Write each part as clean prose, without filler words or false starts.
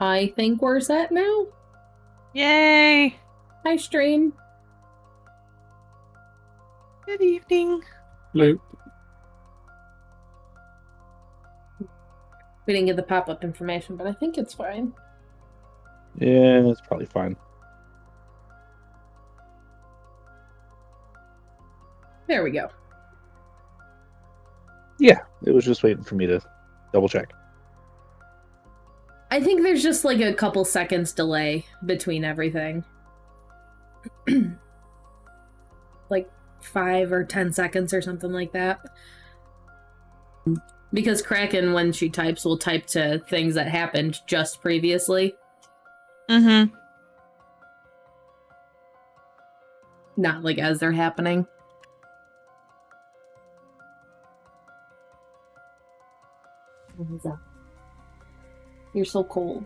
I think we're set now. Yay! Hi, stream. Good evening. Hello. We didn't get the pop-up information, but I think it's fine. Yeah, it's probably fine. There we go. Yeah, it was just waiting for me to double check. I think there's just like a couple seconds delay between everything. Like 5 or 10 seconds or something like that. Because Kraken, when she types, will type to things that happened just previously. Mm-hmm. Not like as they're happening. What is that? You're so cold.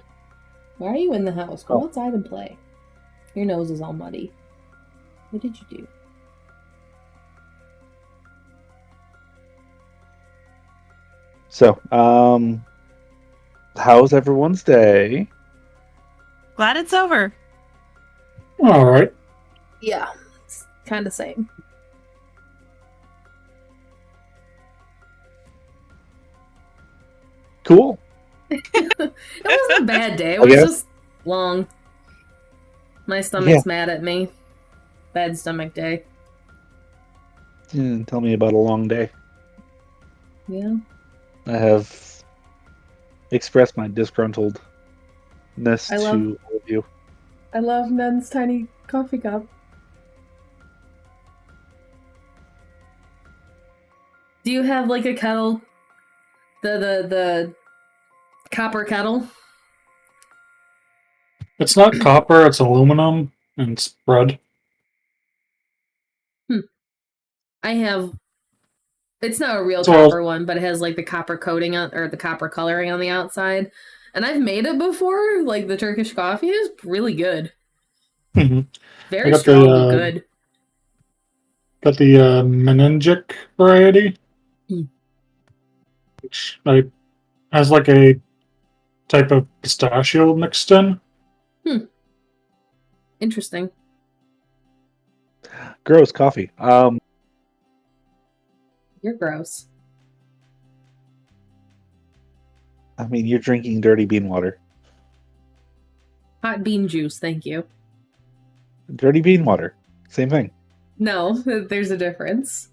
Why are you in the house? Go outside and play. Your nose is all muddy. What did you do? So, how's everyone's day? Glad it's over. All right. Yeah, it's kind of same. Cool. It wasn't a bad day. It was just long. My stomach's mad at me. Bad stomach day. Tell me about a long day. Yeah. I have expressed my disgruntledness to all of you. I love Nen's tiny coffee cup. Do you have like a kettle? The copper kettle? It's not copper, it's aluminum, and it's bread. I have... It's not a real copper one, but it has like the copper coating on, or the copper coloring on the outside. And I've made it before. Like the Turkish coffee is really good. Mm-hmm. Very strong, but good. Got the meningic variety, which has like a type of pistachio mixed in. Interesting. Gross coffee. You're gross. I mean, you're drinking dirty bean water. Hot bean juice, thank you. Dirty bean water. Same thing. No, there's a difference.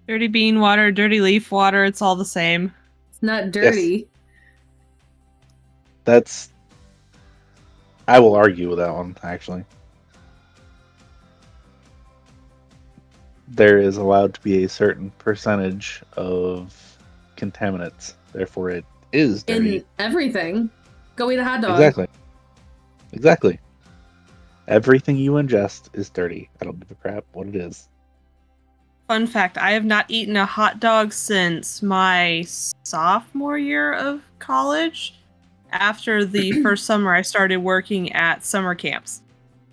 Dirty bean water, dirty leaf water, it's all the same. It's not dirty. Yes. I will argue with that one, actually. There is allowed to be a certain percentage of contaminants. Therefore, it is dirty. In everything. Go eat a hot dog. Exactly. Everything you ingest is dirty. I don't give a crap what it is. Fun fact, I have not eaten a hot dog since my sophomore year of college. After the first summer, I started working at summer camps.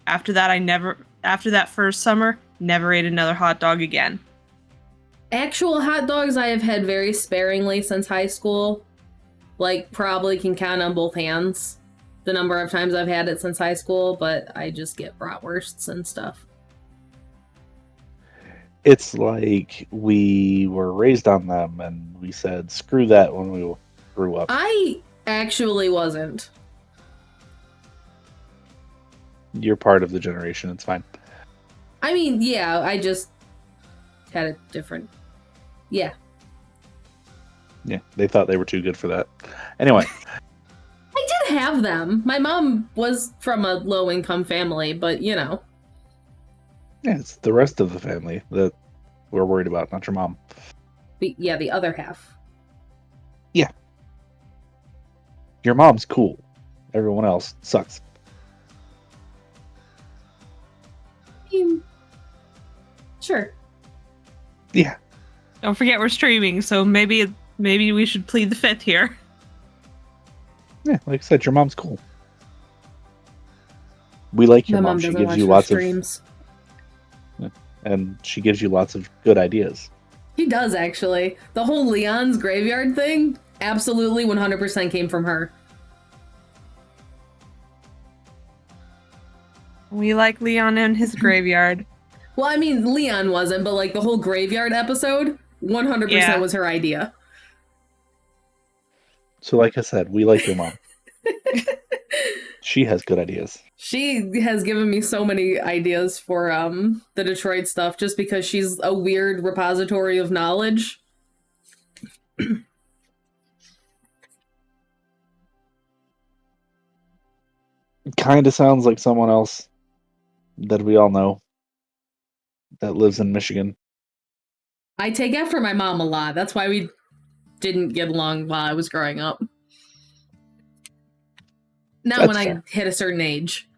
After that first summer, never ate another hot dog again. Actual hot dogs I have had very sparingly since high school. Like, probably can count on both hands the number of times I've had it since high school, but I just get bratwursts and stuff. It's like we were raised on them and we said, screw that when we grew up. I actually wasn't. You're part of the generation, it's fine. I mean, yeah, I just had a different... Yeah. Yeah, they thought they were too good for that. Anyway. I did have them. My mom was from a low-income family, but, you know. Yeah, it's the rest of the family that we're worried about, not your mom. The other half. Yeah. Your mom's cool. Everyone else sucks. Sure. Yeah. Don't forget we're streaming, so maybe we should plead the fifth here. Yeah, like I said, your mom's cool. We like your mom. She gives you lots of streams. And she gives you lots of good ideas. She does, actually. The whole Leon's graveyard thing, absolutely 100% came from her. We like Leon and his graveyard. Well, I mean, Leon wasn't, but like the whole graveyard episode, 100% Yeah. was her idea. So, like I said, we like your mom. She has good ideas. She has given me so many ideas for the Detroit stuff just because she's a weird repository of knowledge. Kind of sounds like someone else that we all know that lives in Michigan. I take after my mom a lot. That's why we didn't get along while I was growing up. Not That's when I fair. hit a certain age.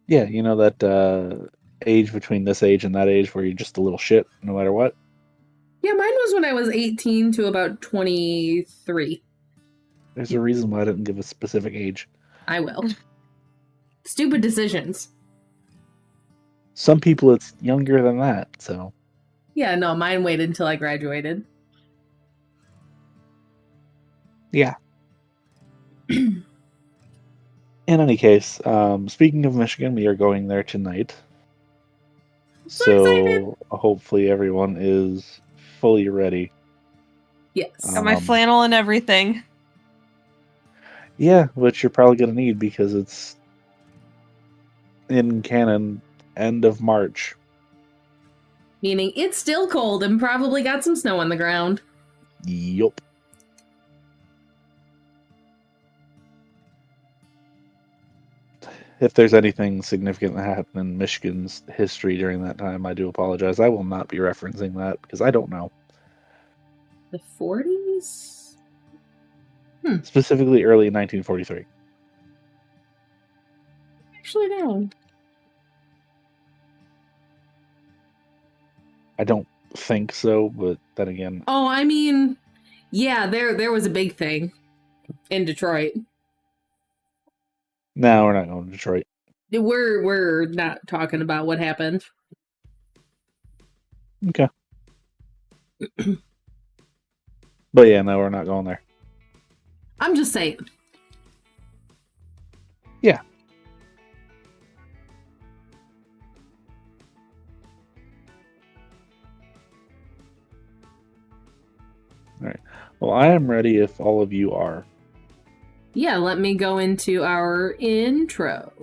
Yeah, you know that age between this age and that age where you're just a little shit no matter what? Yeah, mine was when I was 18 to about 23. There's a reason why I didn't give a specific age. I will. Stupid decisions. Some people it's younger than that, so. Yeah, no, mine waited until I graduated. Yeah. In any case, speaking of Michigan, we are going there tonight. So excited. Hopefully everyone is fully ready. Yes. Got my flannel and everything. Yeah, which you're probably going to need because it's in canon end of March. Meaning it's still cold and probably got some snow on the ground. Yup. If there's anything significant that happened in Michigan's history during that time, I do apologize. I will not be referencing that because I don't know. The 40s? Specifically early 1943. Actually, no. I don't think so, but then again. Oh, I mean, yeah, there was a big thing in Detroit. No, we're not going to Detroit. We're not talking about what happened. Okay. But yeah, no, we're not going there. I'm just saying. Yeah. All right. Well, I am ready if all of you are. Yeah, let me go into our intro.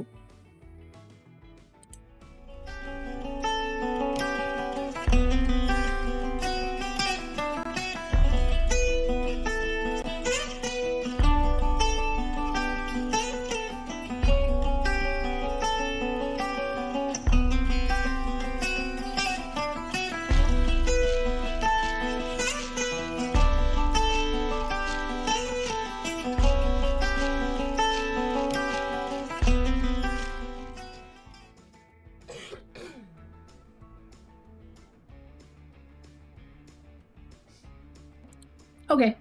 Okay.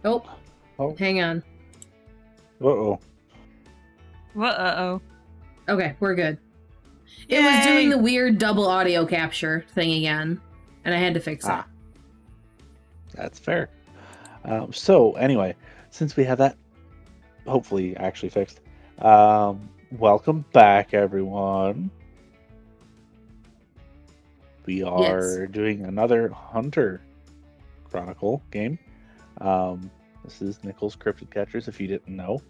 Oh, hang on. Uh-oh. Uh-oh. Okay, we're good. It was doing the weird double audio capture thing again, and I had to fix it. That's fair. So, anyway, since we have that hopefully actually fixed, welcome back, everyone. We are doing another Hunter Chronicle game. This is Nichol's Cryptid Catchers, if you didn't know.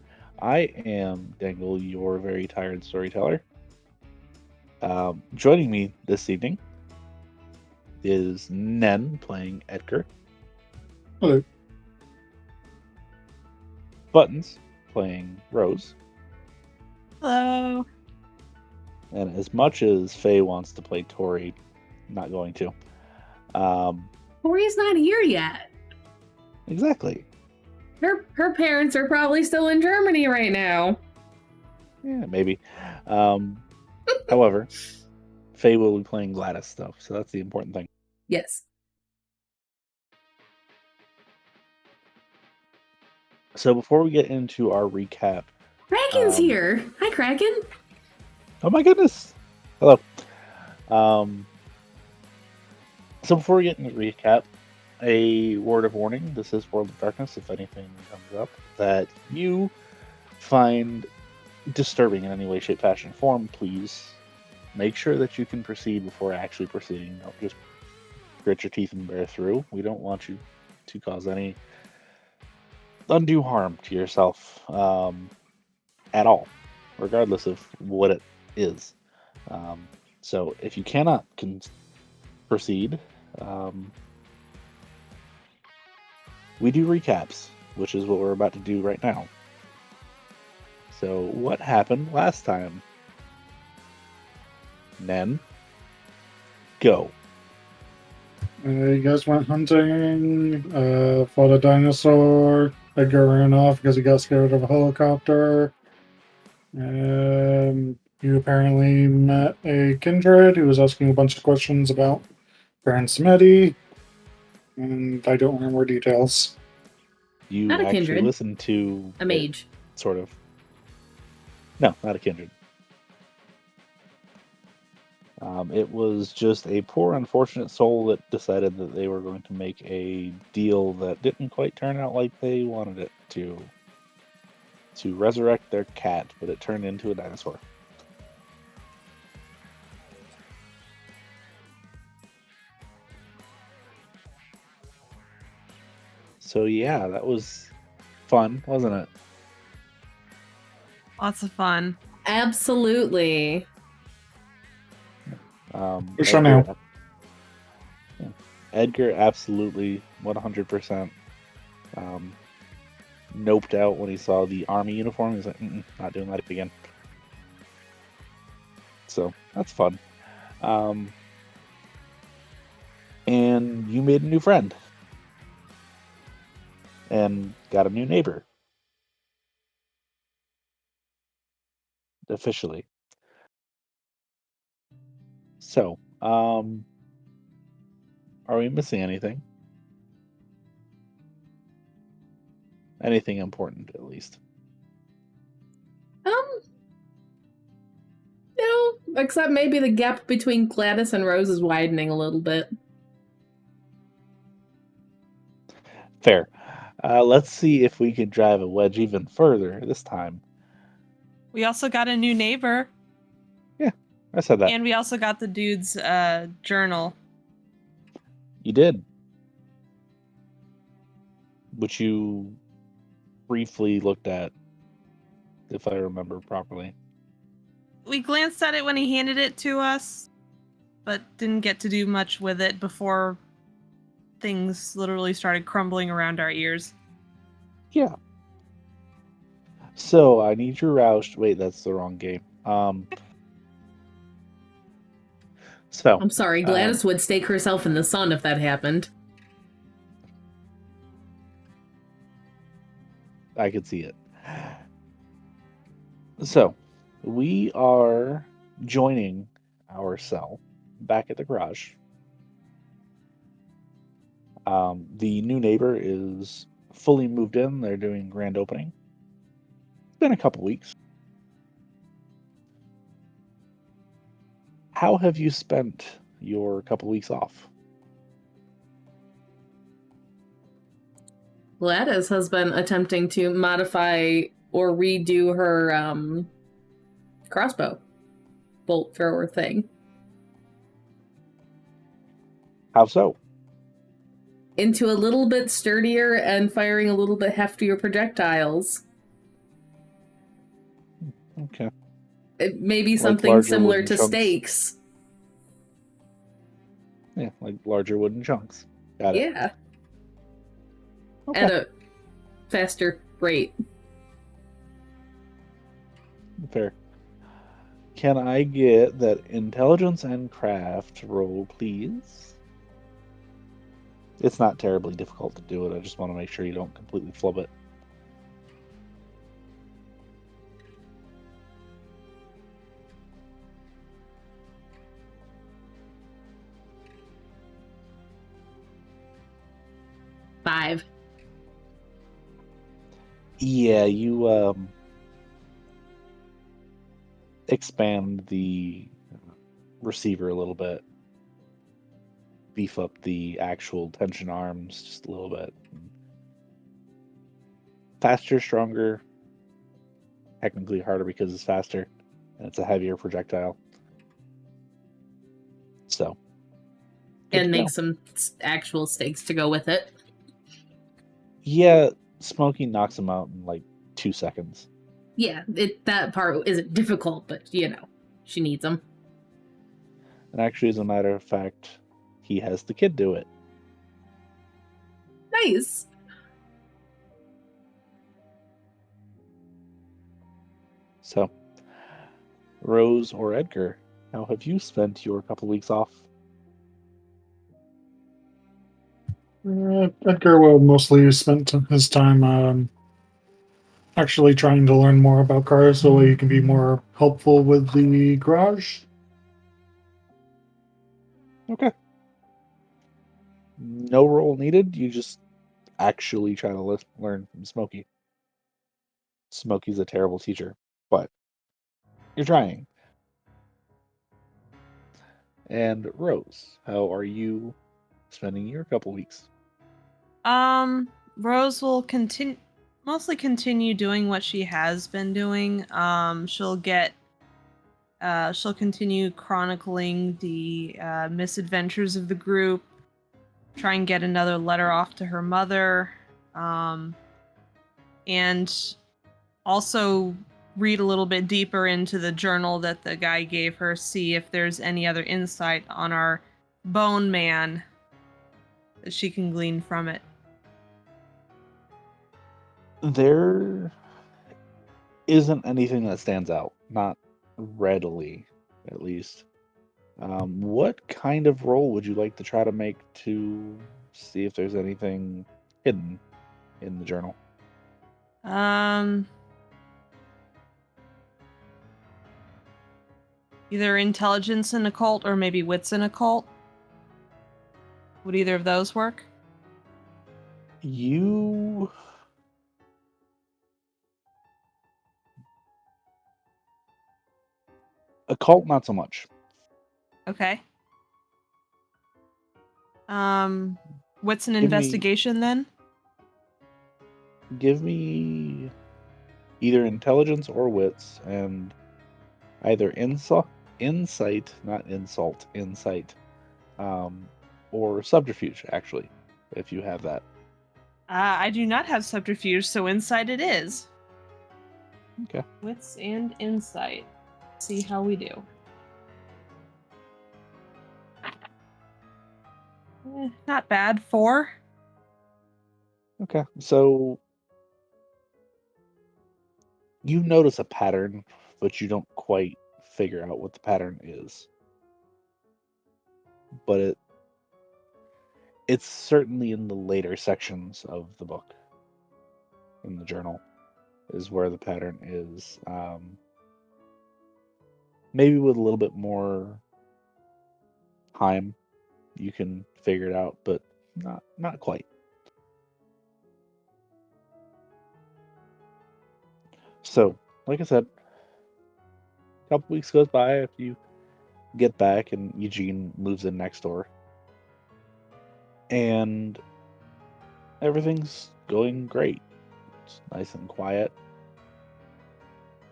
I am Dengle, your very tired storyteller. Joining me this evening is Nen playing Edgar. Hello. Buttons playing Rose. Hello. And as much as Faye wants to play Tori, not going to. Tori's not here yet. Exactly. Her parents are probably still in Germany right now. Yeah, maybe. However, Faye will be playing Gladys stuff, so that's the important thing. Yes. So before we get into our recap, Kraken's here. Hi, Kraken. oh my goodness, hello. So before we get into the recap, a word of warning: this is World of Darkness. If anything comes up that you find disturbing in any way, shape, fashion, or form, please make sure that you can proceed before actually proceeding. Don't just grit your teeth and bear through. We don't want you to cause any undue harm to yourself at all, regardless of what it is. So if you cannot proceed, we do recaps, which is what we're about to do right now. So what happened last time? Nen, go. You guys went hunting, fought a dinosaur. Edgar ran off because he got scared of a helicopter. You apparently met a kindred who was asking a bunch of questions about Baron Samedi, and I don't remember details. You Not a actually kindred. listened to A mage. sort of. No, not a kindred. It was just a poor, unfortunate soul that decided that they were going to make a deal that didn't quite turn out like they wanted it to resurrect their cat, but it turned into a dinosaur. So yeah, that was fun, wasn't it? Lots of fun. Absolutely. For sure now. Edgar absolutely 100% noped out when he saw the army uniform. He's like, not doing that again. So that's fun. And you made a new friend. And got a new neighbor. Officially. So, are we missing anything? Anything important, at least? Except maybe the gap between Gladys and Rose is widening a little bit. Fair. Let's see if we can drive a wedge even further this time. We also got a new neighbor. Yeah, I said that. And we also got the dude's journal. You did. Which you briefly looked at, if I remember properly. We glanced at it when he handed it to us, but didn't get to do much with it before things literally started crumbling around our ears. Yeah. So I need your Roush. Wait, that's the wrong game. So I'm sorry, Gladys would stake herself in the sun if that happened. I could see it. So we are joining our cell back at the garage. The new neighbor is fully moved in. They're doing grand opening. It's been a couple weeks. How have you spent your couple weeks off? Gladys has been attempting to modify or redo her crossbow bolt thrower thing. How so? Into a little bit sturdier and firing a little bit heftier projectiles. Okay. It may be Like something larger similar wooden to chunks. stakes. Yeah, like larger wooden chunks. Got it. Yeah. Okay. At a faster rate. Fair. Can I get that intelligence and craft roll, please? It's not terribly difficult to do it. I just want to make sure you don't completely flub it. Five. Yeah, you expand the receiver a little bit. Beef up the actual tension arms just a little bit. Faster, stronger, technically harder because it's faster and it's a heavier projectile. So. And make some actual stakes to go with it. Yeah, smoking knocks him out in like 2 seconds. Yeah, that part isn't difficult, but she needs them. And actually, as a matter of fact, he has the kid do it. Nice. So, Rose or Edgar, how have you spent your couple weeks off? Edgar will mostly spent his time actually trying to learn more about cars so he can be more helpful with the garage. Okay. No role needed. You just actually try to learn from Smokey. Smokey's a terrible teacher, but you're trying. And Rose, how are you spending your couple weeks? Rose will mostly continue doing what she has been doing. She'll continue chronicling the misadventures of the group, try and get another letter off to her mother, and also read a little bit deeper into the journal that the guy gave her, see if there's any other insight on our bone man that she can glean from it. There isn't anything that stands out, not readily, at least. What kind of role would you like to try to make to see if there's anything hidden in the journal? Either intelligence in a cult or maybe wits in a cult. Would either of those work? Occult, not so much. Okay. What's an investigation then? Give me either intelligence or wits, and either insight, not insult, insight, or subterfuge, actually, if you have that. I do not have subterfuge, so insight it is. Okay. Wits and insight. See how we do. Not bad. 4. Okay, so you notice a pattern, but you don't quite figure out what the pattern is. But it's certainly in the later sections of the book. In the journal is where the pattern is. Maybe with a little bit more time, you can figure it out, but not quite. So, like I said, a couple weeks goes by after you get back, and Eugene moves in next door, and everything's going great. It's nice and quiet,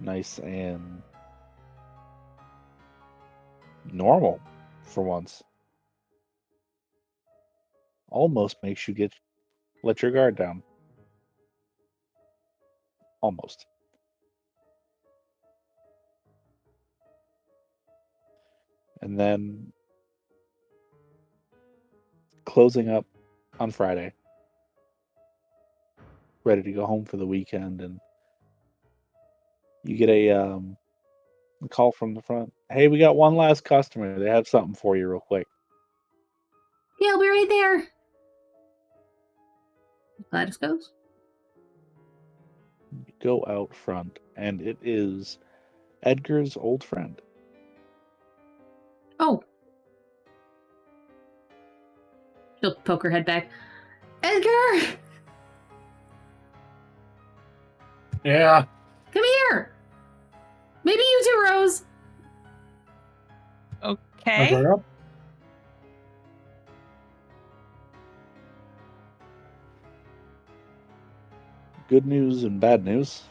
nice and normal for once. Almost makes you let your guard down. Almost. And then closing up on Friday, ready to go home for the weekend, and you get a call from the front. Hey, we got one last customer. They have something for you real quick. Yeah, I'll be right there. Gladys goes. You go out front, and it is Edgar's old friend. Oh. She'll poke her head back. Edgar! Yeah. Come here! Maybe you too, Rose. Okay. Right up. Good news and bad news.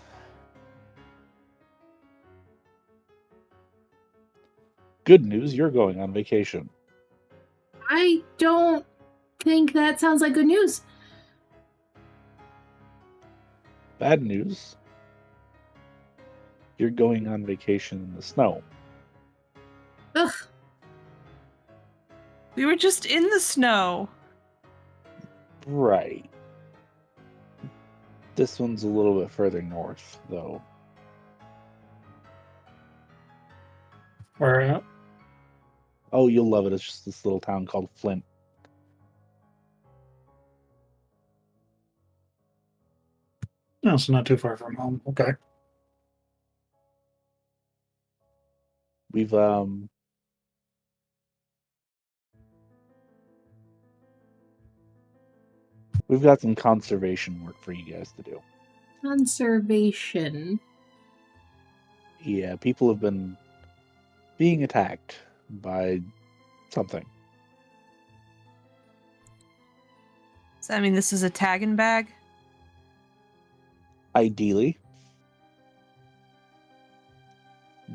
Good news, you're going on vacation. I don't think that sounds like good news. Bad news, you're going on vacation in the snow. Ugh. We were just in the snow. Right. This one's a little bit further north, though. Where at? Oh, you'll love it. It's just this little town called Flint. No, so not too far from home. Okay. We've got some conservation work for you guys to do. Conservation. Yeah, people have been being attacked by something. Does that mean this is a tag and bag? Ideally.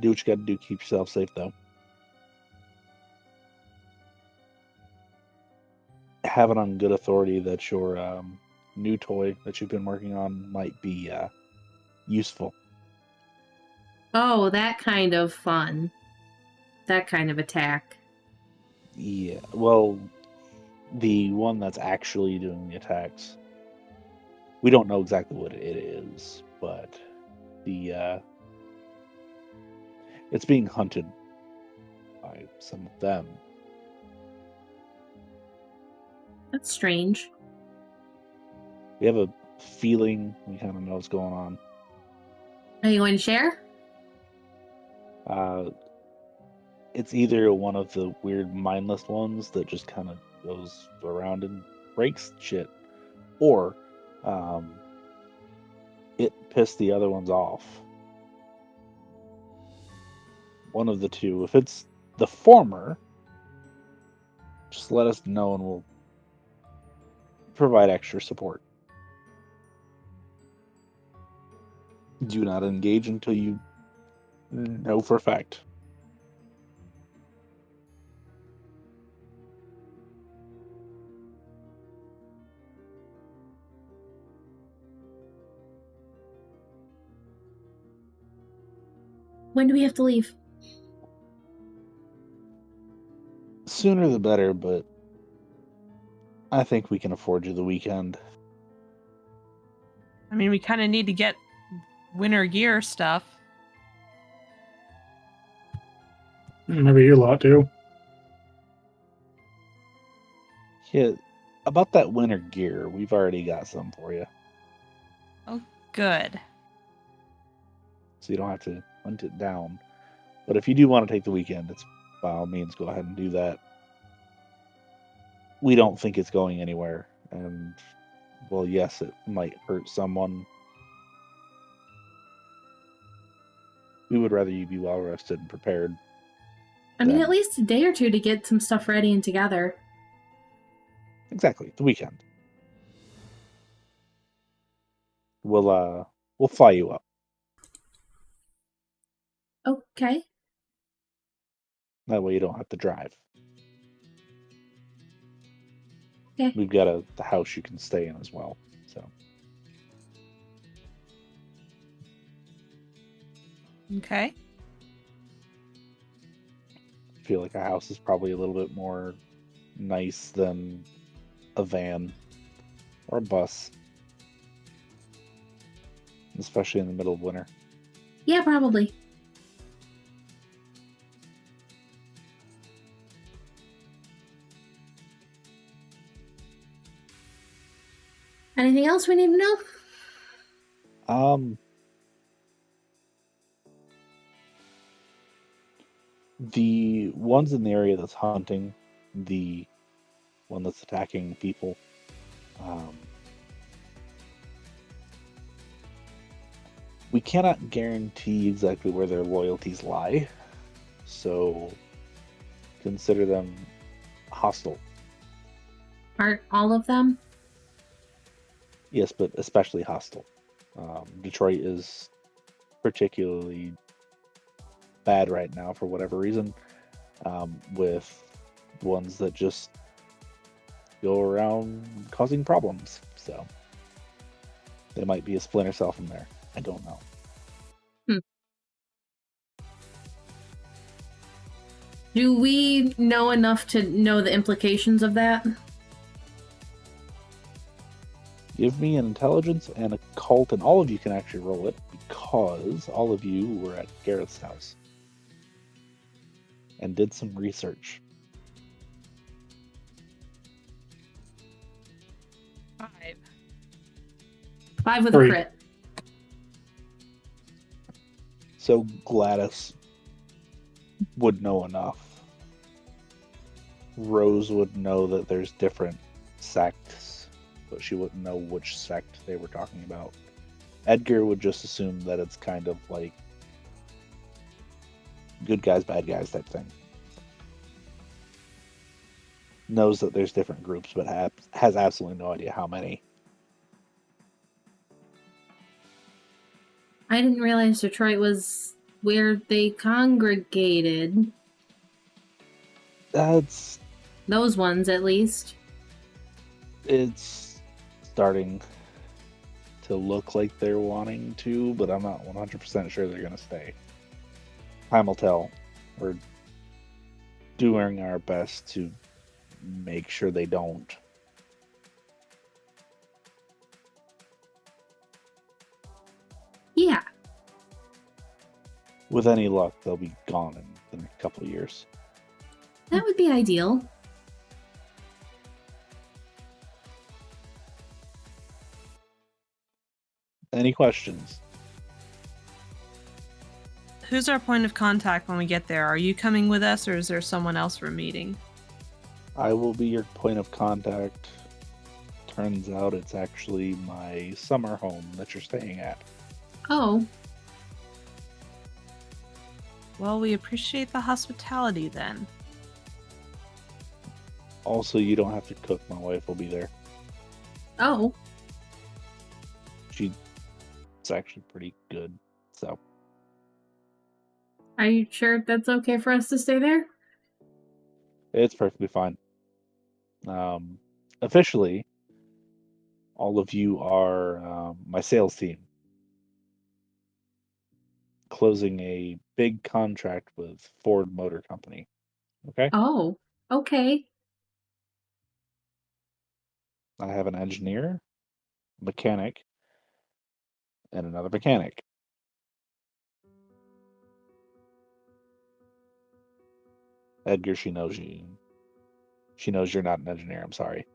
Do what you gotta do, keep yourself safe, though. Have it on good authority that your new toy that you've been working on might be useful. Oh, that kind of fun. That kind of attack. Yeah, well, the one that's actually doing the attacks, we don't know exactly what it is, but it's being hunted by some of them. That's strange. We have a feeling we kind of know what's going on. Are you going to share? It's either one of the weird mindless ones that just kind of goes around and breaks shit, or it pissed the other ones off. One of the two. If it's the former, just let us know and we'll provide extra support. Do not engage until you know for a fact. When do we have to leave? Sooner the better, but I think we can afford you the weekend. I mean, we kind of need to get winter gear stuff. Maybe you lot do. Yeah, about that winter gear, we've already got some for you. Oh, good. So you don't have to hunt it down. But if you do want to take the weekend, it's by all means go ahead and do that. We don't think it's going anywhere. And, well, yes, it might hurt someone. We would rather you be well rested and prepared. I mean, at least a day or two to get some stuff ready and together. Exactly, the weekend. We'll fly you up. Okay. That way you don't have to drive. Okay. We've got the house you can stay in as well. So Okay. I feel like a house is probably a little bit more nice than a van or a bus, especially in the middle of winter. Yeah, probably. Anything else we need to know? The ones in the area that's hunting, the one that's attacking people, we cannot guarantee exactly where their loyalties lie, so consider them hostile. Aren't all of them? Yes, but especially hostile. Detroit is particularly bad right now for whatever reason. with ones that just go around causing problems. So there might be a splinter cell from there. I don't know. Do we know enough to know the implications of that? Give me an intelligence and a cult, and all of you can actually roll it because all of you were at Garrett's house and did some research. 5. 5 with Three. a crit. So Gladys would know enough. Rose would know that there's different sects, but she wouldn't know which sect they were talking about. Edgar would just assume that it's kind of like good guys, bad guys type thing. Knows that there's different groups, but has absolutely no idea how many. I didn't realize Detroit was where they congregated. That's Those ones, at least. it's starting to look like they're wanting to, but I'm not 100% sure they're going to stay. Time will tell. We're doing our best to make sure they don't. Yeah. With any luck, they'll be gone in the next couple of years. That would be ideal. Any questions? Who's our point of contact when we get there? Are you coming with us, or is there someone else we're meeting? I will be your point of contact. Turns out it's actually my summer home that you're staying at. Oh. Well, we appreciate the hospitality then. Also, you don't have to cook. My wife will be there. Oh. She's actually pretty good. So, Are you sure that's okay for us to stay there? it's perfectly fine. Officially, all of you are my sales team. Closing a big contract with Ford Motor Company. Okay? Oh. Okay. I have an engineer, mechanic, and another mechanic. Edgar, she knows you. She knows you're not an engineer. I'm sorry.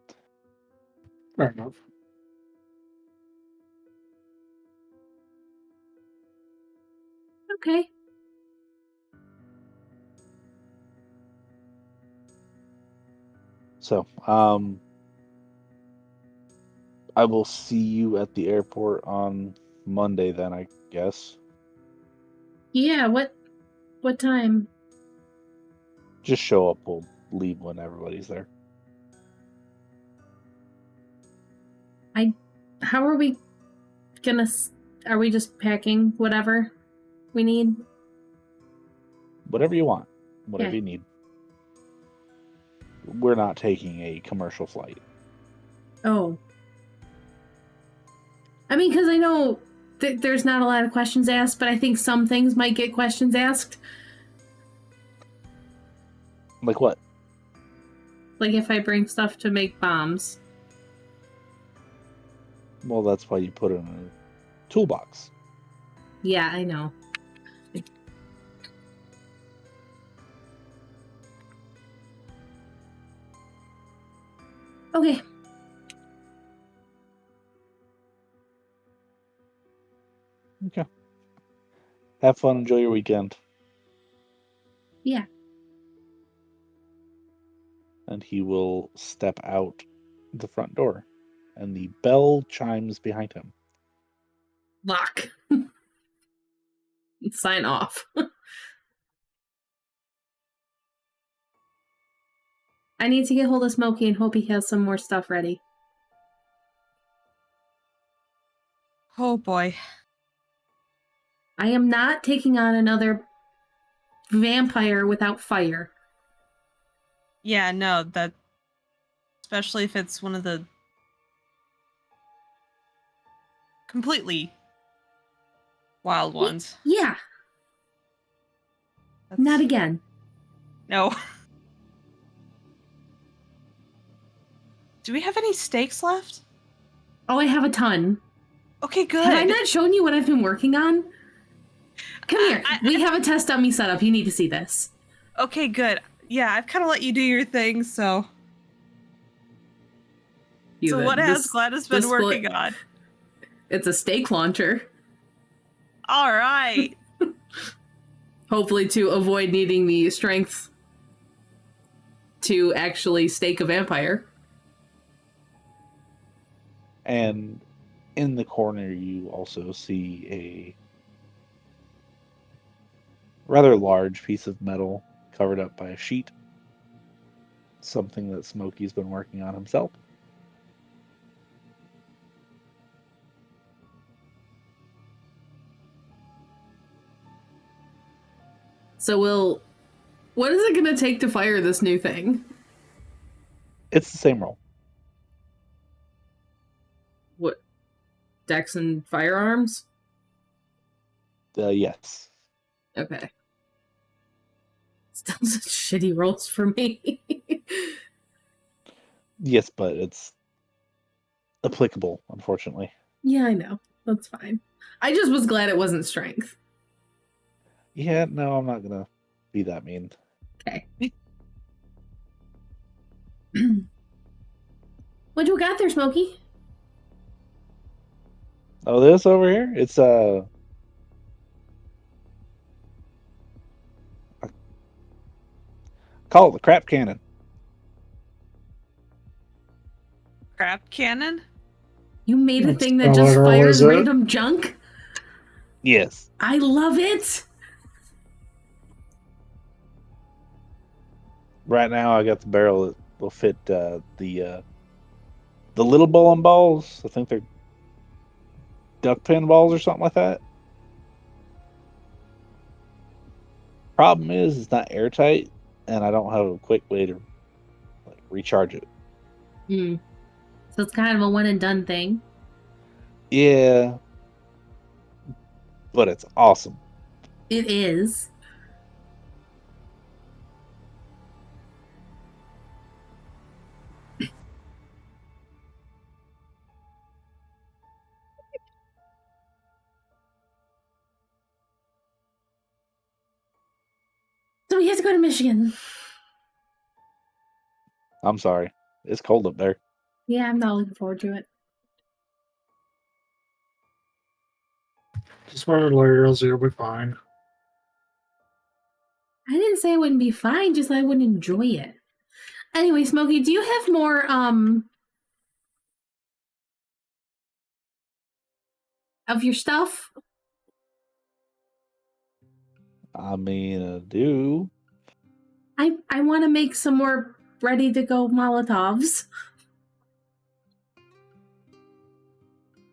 Fair enough. Okay. So, I will see you at the airport on Monday then, I guess. Yeah, what time? Just show up. We'll leave when everybody's there. How are we gonna... Are we just packing whatever we need? Whatever you want. Whatever Okay. you need. We're not taking a commercial flight. Oh. I mean, because I know there's not a lot of questions asked, but I think some things might get questions asked. Like what? Like if I bring stuff to make bombs. Well, that's why you put it in a toolbox. Yeah, I know. Okay. Okay. Have fun. Enjoy your weekend. Yeah. And he will step out the front door. And the bell chimes behind him. Lock. Sign off. I need to get hold of Smokey and hope he has some more stuff ready. Oh boy. I am not taking on another vampire without fire. Yeah, no, that especially if it's one of the completely wild ones. Yeah, That's... not again. No. Do we have any steaks left? Oh, I have a ton. Okay, good. Have I not shown you what I've been working on? Come here. We have a test dummy set up. You need to see this. Okay, good. Yeah, I've kind of let you do your thing, so... So what has Gladys been working on? It's a steak launcher. All right. Hopefully to avoid needing the strength to actually stake a vampire. And in the corner, you also see a rather large piece of metal covered up by a sheet. Something that Smokey's been working on himself. So what is it going to take to fire this new thing? It's the same roll. What? Dex and firearms? Yes. Okay. Still such shitty rolls for me. Yes, but it's applicable, unfortunately. Yeah, I know. That's fine. I just was glad it wasn't strength. Yeah, no, I'm not gonna be that mean. Okay. What you got there, Smokey? Oh, this over here? It's call it the crap cannon. Crap cannon? You made a That's thing that not just literal, fires is it? random junk? Yes. I love it! Right now, I got the barrel that will fit the little bowling balls. I think they're duck pin balls or something like that. Problem is, it's not airtight, and I don't have a quick way to recharge it. So it's kind of a one and done thing. Yeah, but it's awesome. It is. So we have to go to Michigan. I'm sorry. It's cold up there. Yeah, I'm not looking forward to it. Just wear layers, you'll be fine. I didn't say it wouldn't be fine, just I wouldn't enjoy it. Anyway, Smokey, do you have more, of your stuff? I mean, I do. I want to make some more ready-to-go Molotovs.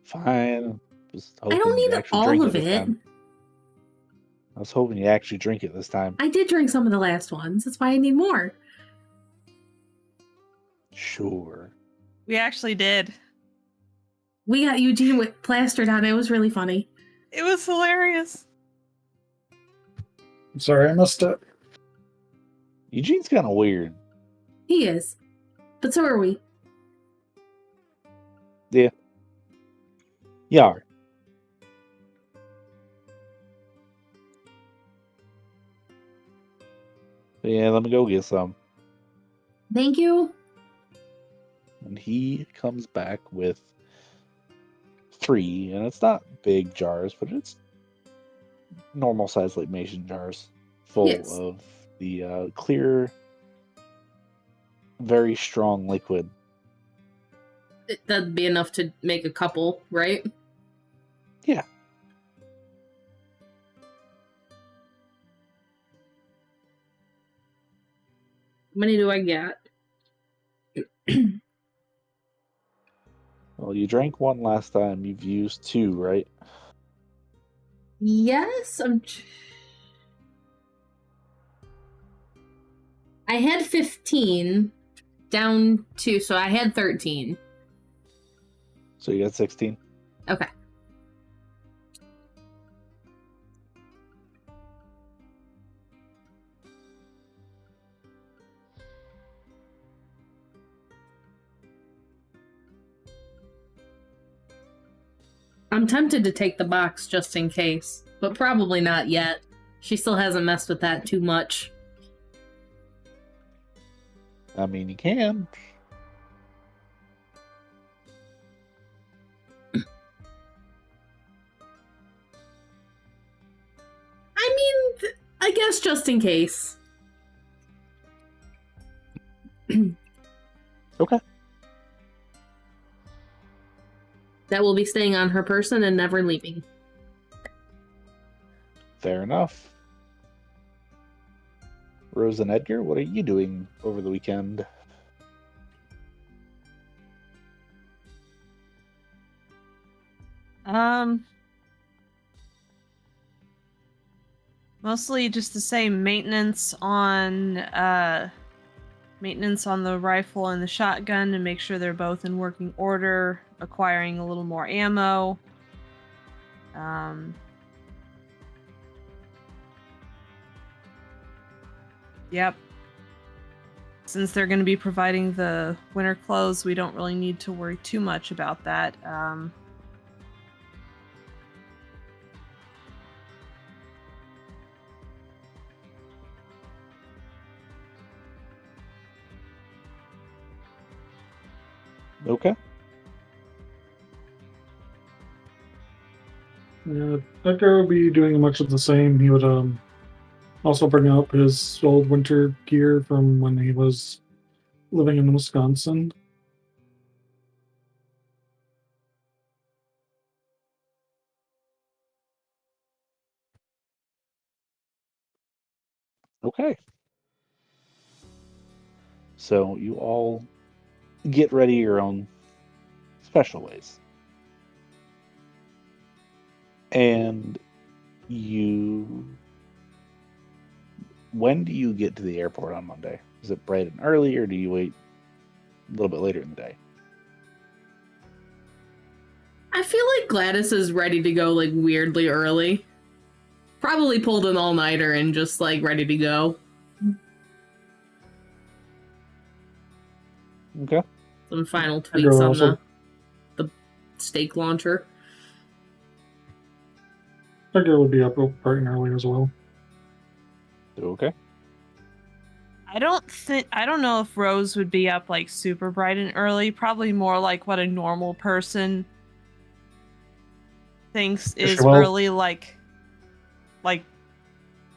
Fine. Just I don't hoping you need actually all drink of this it. time. I was hoping you actually drink it this time. I did drink some of the last ones. That's why I need more. Sure. We actually did. We got Eugene with plastered on it. It was really funny. It was hilarious. I'm sorry I missed it. Eugene's kind of weird. He is. But so are we. Yeah. Yar. Yeah, let me go get some. Thank you. And he comes back with 3, and it's not big jars, but it's normal size like mason jars full Yes. of the clear, very strong liquid. That'd be enough to make a couple, right? Yeah. How many do I get? Well, you drank 1 last time. You've used 2, right? Yes, I had 15 down to, so I had 13. So you got 16. Okay. I'm tempted to take the box just in case, but probably not yet. She still hasn't messed with that too much. I mean, you can. I mean, I guess just in case. Okay. That will be staying on her person and never leaving. Fair enough. Rose and Edgar, what are you doing over the weekend? Mostly just the same maintenance on the rifle and the shotgun to make sure they're both in working order, acquiring a little more ammo. Yep. Since they're going to be providing the winter clothes, we don't really need to worry too much about that. Okay. Edgar would be doing much of the same. He would also bring up his old winter gear from when he was living in Wisconsin. Okay. So you all get ready your own special ways. And when do you get to the airport on Monday? Is it bright and early, or do you wait a little bit later in the day? I feel like Gladys is ready to go, like, weirdly early. Probably pulled an all-nighter and just, like, ready to go. Okay. Some final tweaks on also, the steak launcher. Edgar would be up bright and early as well. Okay. I don't know if Rose would be up like super bright and early. Probably more like what a normal person thinks is early, like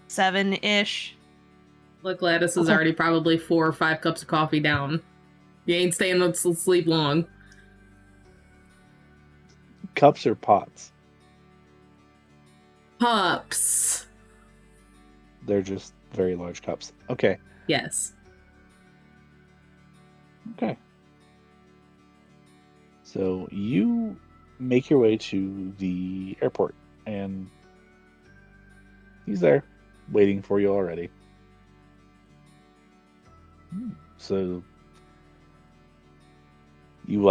7-ish. Look, Gladys is already probably 4 or 5 cups of coffee down. You ain't staying up to sleep long. Cups or pots? Cups. They're just very large cups. Okay. Yes. Okay. So you make your way to the airport, and he's there, waiting for you already. So you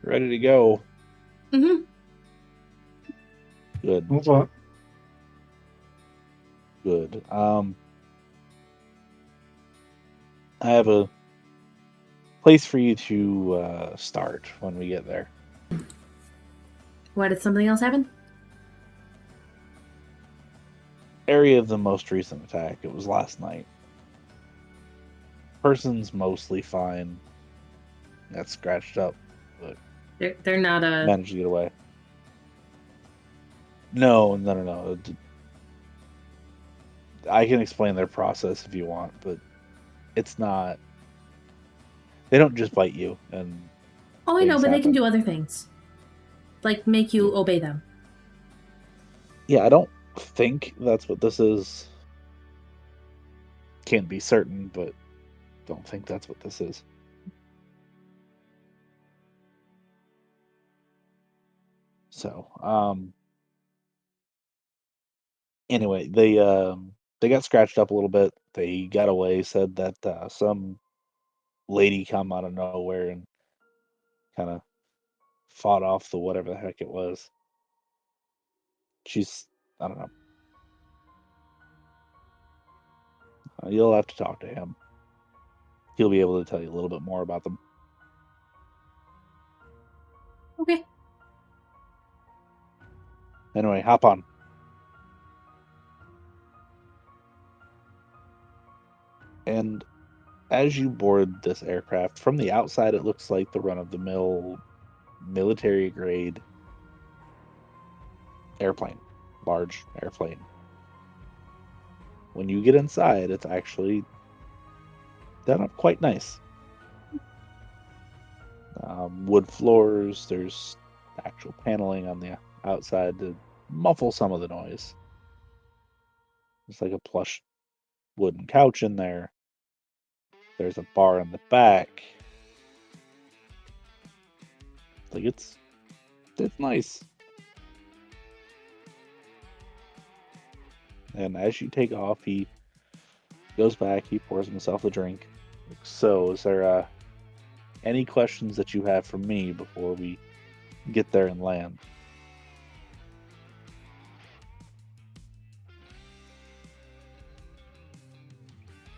ready to go? Mm-hmm. Good. What's that? Good. I have a place for you to start when we get there. Why, did something else happen? Area of the most recent attack. It was last night. Person's mostly fine. Got scratched up, but They're not a... managed to get away. No. I can explain their process if you want, but it's not... They don't just bite you and... Oh, I know, but they can happen. do other things. Like make you obey them. Yeah, I don't think that's what this is. Can't be certain, but don't think that's what this is. So, anyway, they got scratched up a little bit. they got away, said that some lady come out of nowhere and kind of fought off the whatever the heck it was. I don't know. You'll have to talk to him. He'll be able to tell you a little bit more about them. Okay. Anyway, hop on. And as you board this aircraft, from the outside it looks like the run-of-the-mill military-grade airplane. Large airplane. When you get inside, it's actually done up quite nice. Wood floors, there's actual paneling on the outside to muffle some of the noise. There's like a plush wooden couch in there. There's a bar in the back. Like it's nice. And as you take off, he goes back, he pours himself a drink. So, is there any questions that you have for me before we get there and land?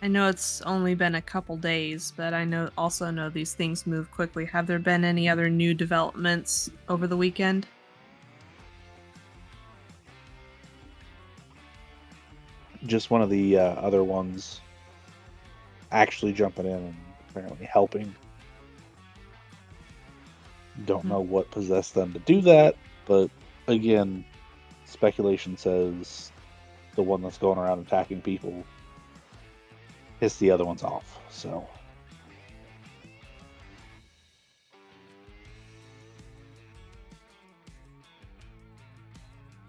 I know it's only been a couple days, but I also know these things move quickly. Have there been any other new developments over the weekend? Just one of the other ones actually jumping in and apparently helping. Don't know what possessed them to do that, but again, speculation says the one that's going around attacking people pissed the other ones off, so.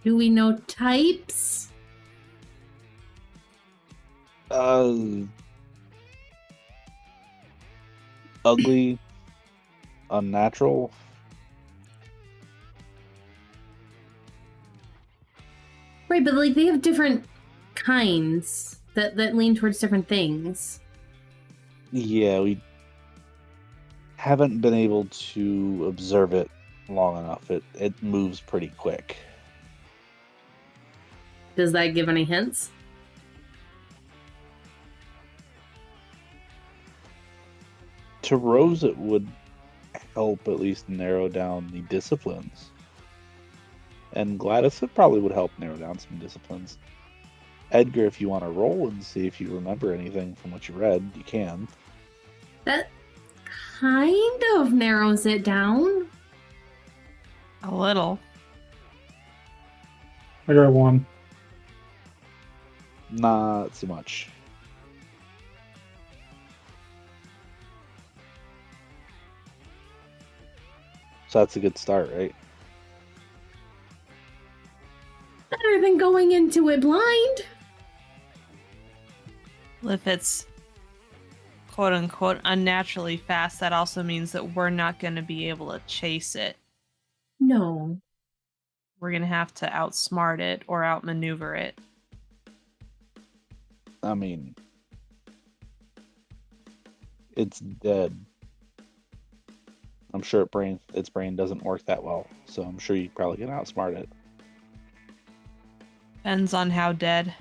Do we know types? Ugly, unnatural. Right, but like they have different kinds that lean towards different things. Yeah, we haven't been able to observe it long enough. It moves pretty quick. Does that give any hints? To Rose, it would help at least narrow down the disciplines. And Gladys, it probably would help narrow down some disciplines. Edgar, if you want to roll and see if you remember anything from what you read, you can. That kind of narrows it down. A little. I got one. Not so much. So that's a good start, right? Better than going into it blind. Well, if it's quote unquote unnaturally fast, that also means that we're not going to be able to chase it. No. We're going to have to outsmart it or outmaneuver it. I mean, it's dead. I'm sure its brain doesn't work that well, so I'm sure you probably can outsmart it. Depends on how dead.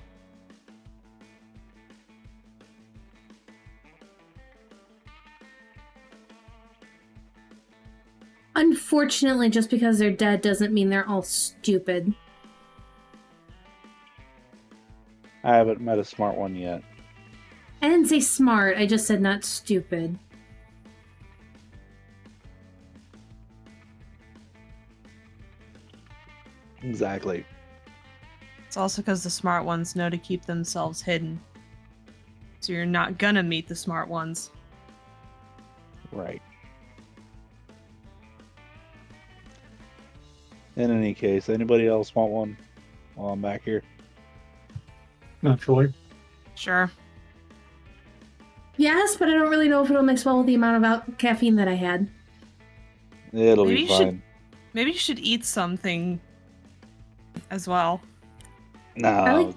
Unfortunately, just because they're dead doesn't mean they're all stupid. I haven't met a smart one yet. I didn't say smart, I just said not stupid. Exactly. It's also because the smart ones know to keep themselves hidden. So you're not gonna meet the smart ones. Right. In any case, anybody else want one while I'm back here? Naturally. Sure. Yes, but I don't really know if it'll mix well with the amount of caffeine that I had. It'll Maybe be you fine. Maybe you should eat something as well. No. I like-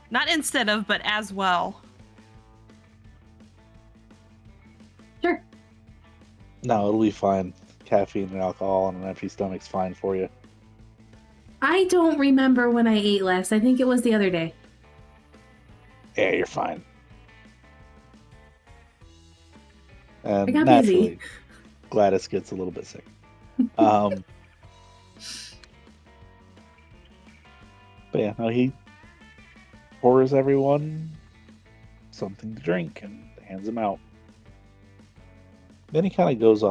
Not instead of, but as well. No, it'll be fine. Caffeine and alcohol on an empty stomach's fine for you. I don't remember when I ate last. I think it was the other day. Yeah, you're fine. And I got naturally, busy. Gladys gets a little bit sick. But yeah, no, he pours everyone something to drink and hands them out. Then he kind of goes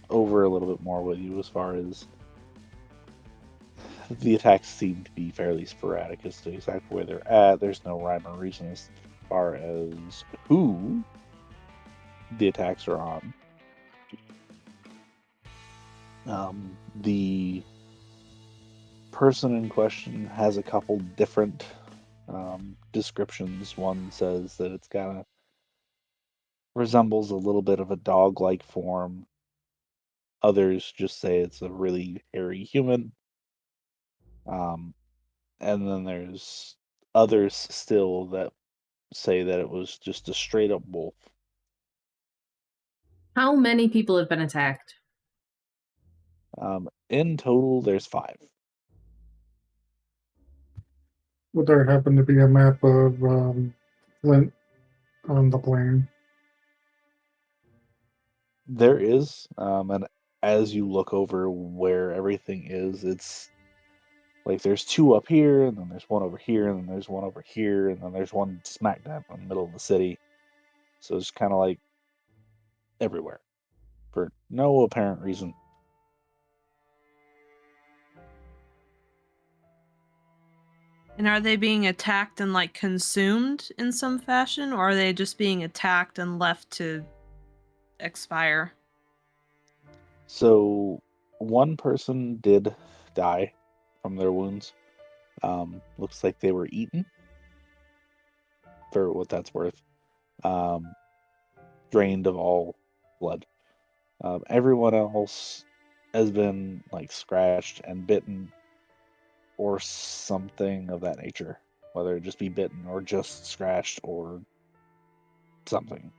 over a little bit more with you as far as the attacks seem to be fairly sporadic as to exactly where they're at. There's no rhyme or reason as far as who the attacks are on. The person in question has a couple different descriptions. One says that it's kind of resembles a little bit of a dog-like form. Others just say it's a really hairy human. And then there's others still that say that it was just a straight up wolf. How many people have been attacked? In total, there's 5. Would there happen to be a map of Flint on the plane? There is, and as you look over where everything is, it's like there's 2 up here, and then there's 1 over here, and then there's 1 over here, and then there's 1 smack dab in the middle of the city. So it's kind of like everywhere for no apparent reason. And are they being attacked and like consumed in some fashion, or are they just being attacked and left to expire? So 1 person did die from their wounds. Looks like they were eaten, for what that's worth. Drained of all blood. Everyone else has been like scratched and bitten or something of that nature, whether it just be bitten or just scratched or something.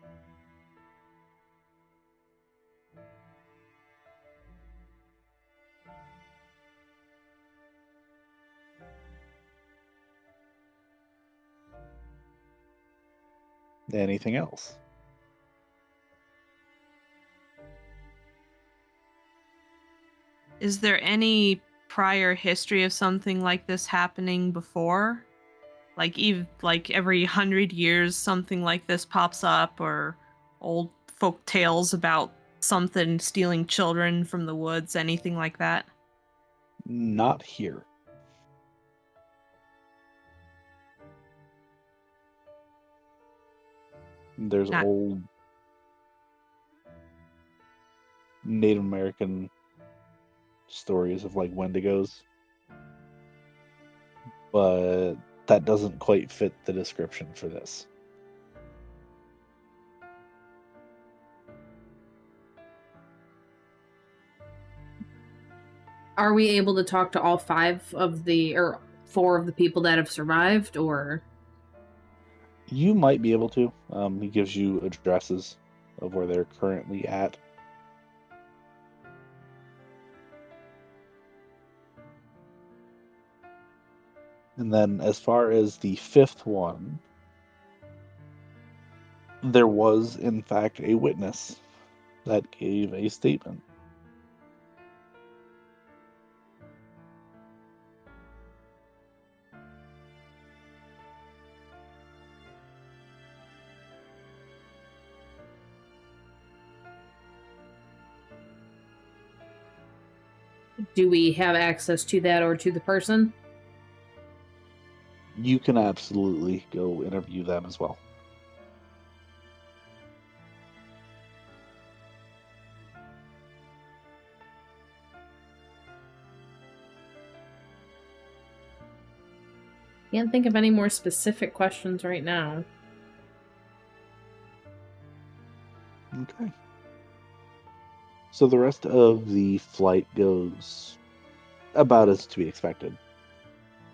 Anything else? Is there any prior history of something like this happening before? Like even like every 100 years something like this pops up, or old folk tales about something stealing children from the woods, anything like that? Not here. There's Not old Native American stories of like Wendigos, but that doesn't quite fit the description for this. Are we able to talk to all 5 of the, or 4 of the people that have survived, or? You might be able to. He gives you addresses of where they're currently at. And then as far as the 5th one, there was in fact a witness that gave a statement. Do we have access to that or to the person? You can absolutely go interview them as well. Can't think of any more specific questions right now. Okay. So the rest of the flight goes about as to be expected.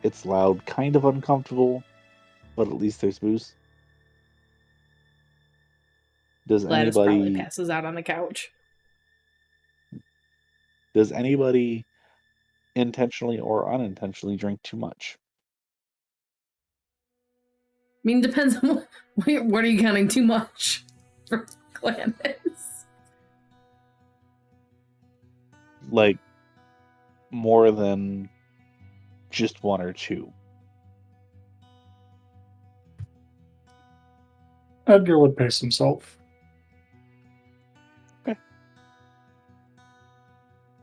It's loud, kind of uncomfortable, but at least there's booze. Does Gladys probably anybody... passes out on the couch. Does anybody intentionally or unintentionally drink too much? I mean, depends on what are you counting too much for Gladys? Like, more than just one or two? Edgar would pace himself. Okay.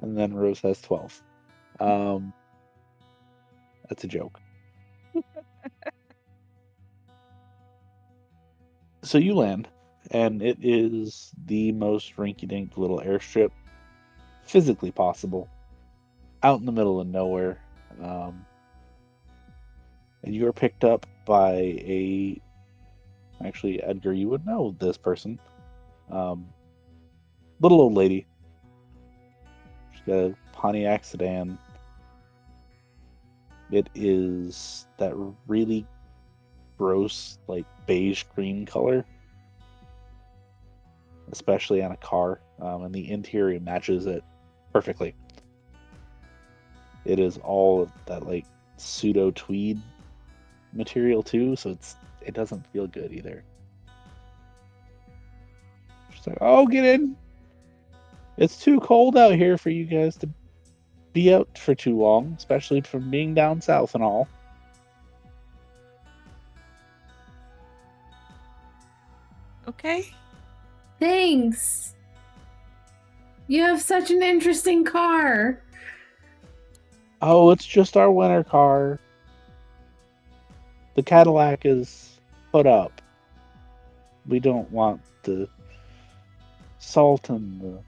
And then Rose has 12. That's a joke. So you land, and it is the most rinky-dink little airstrip physically possible, out in the middle of nowhere. And you are picked up by actually, Edgar, you would know this person. Little old lady. She's got a Pontiac sedan. It is that really gross, like beige green color, especially on a car, and the interior matches it perfectly. It is all of that like pseudo tweed material too, so it doesn't feel good either. She's like, "Oh, get in. It's too cold out here for you guys to be out for too long, especially from being down south and all." Okay. Thanks. You have such an interesting car. Oh, it's just our winter car. The Cadillac is put up. We don't want the salt and the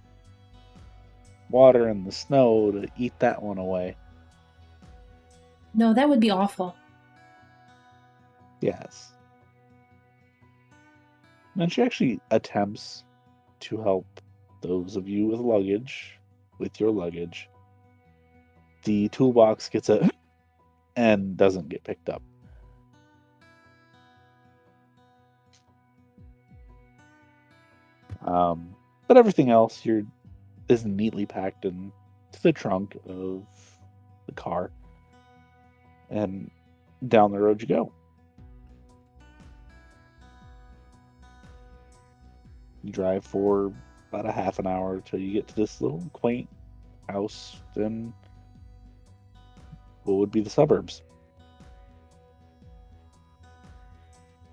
water and the snow to eat that one away. No, that would be awful. Yes. And she actually attempts to help those of you with luggage, with your luggage. The toolbox gets a and doesn't get picked up. But everything else is neatly packed into the trunk of the car, and down the road you go. You drive for about a half an hour till you get to this little quaint house in what would be the suburbs.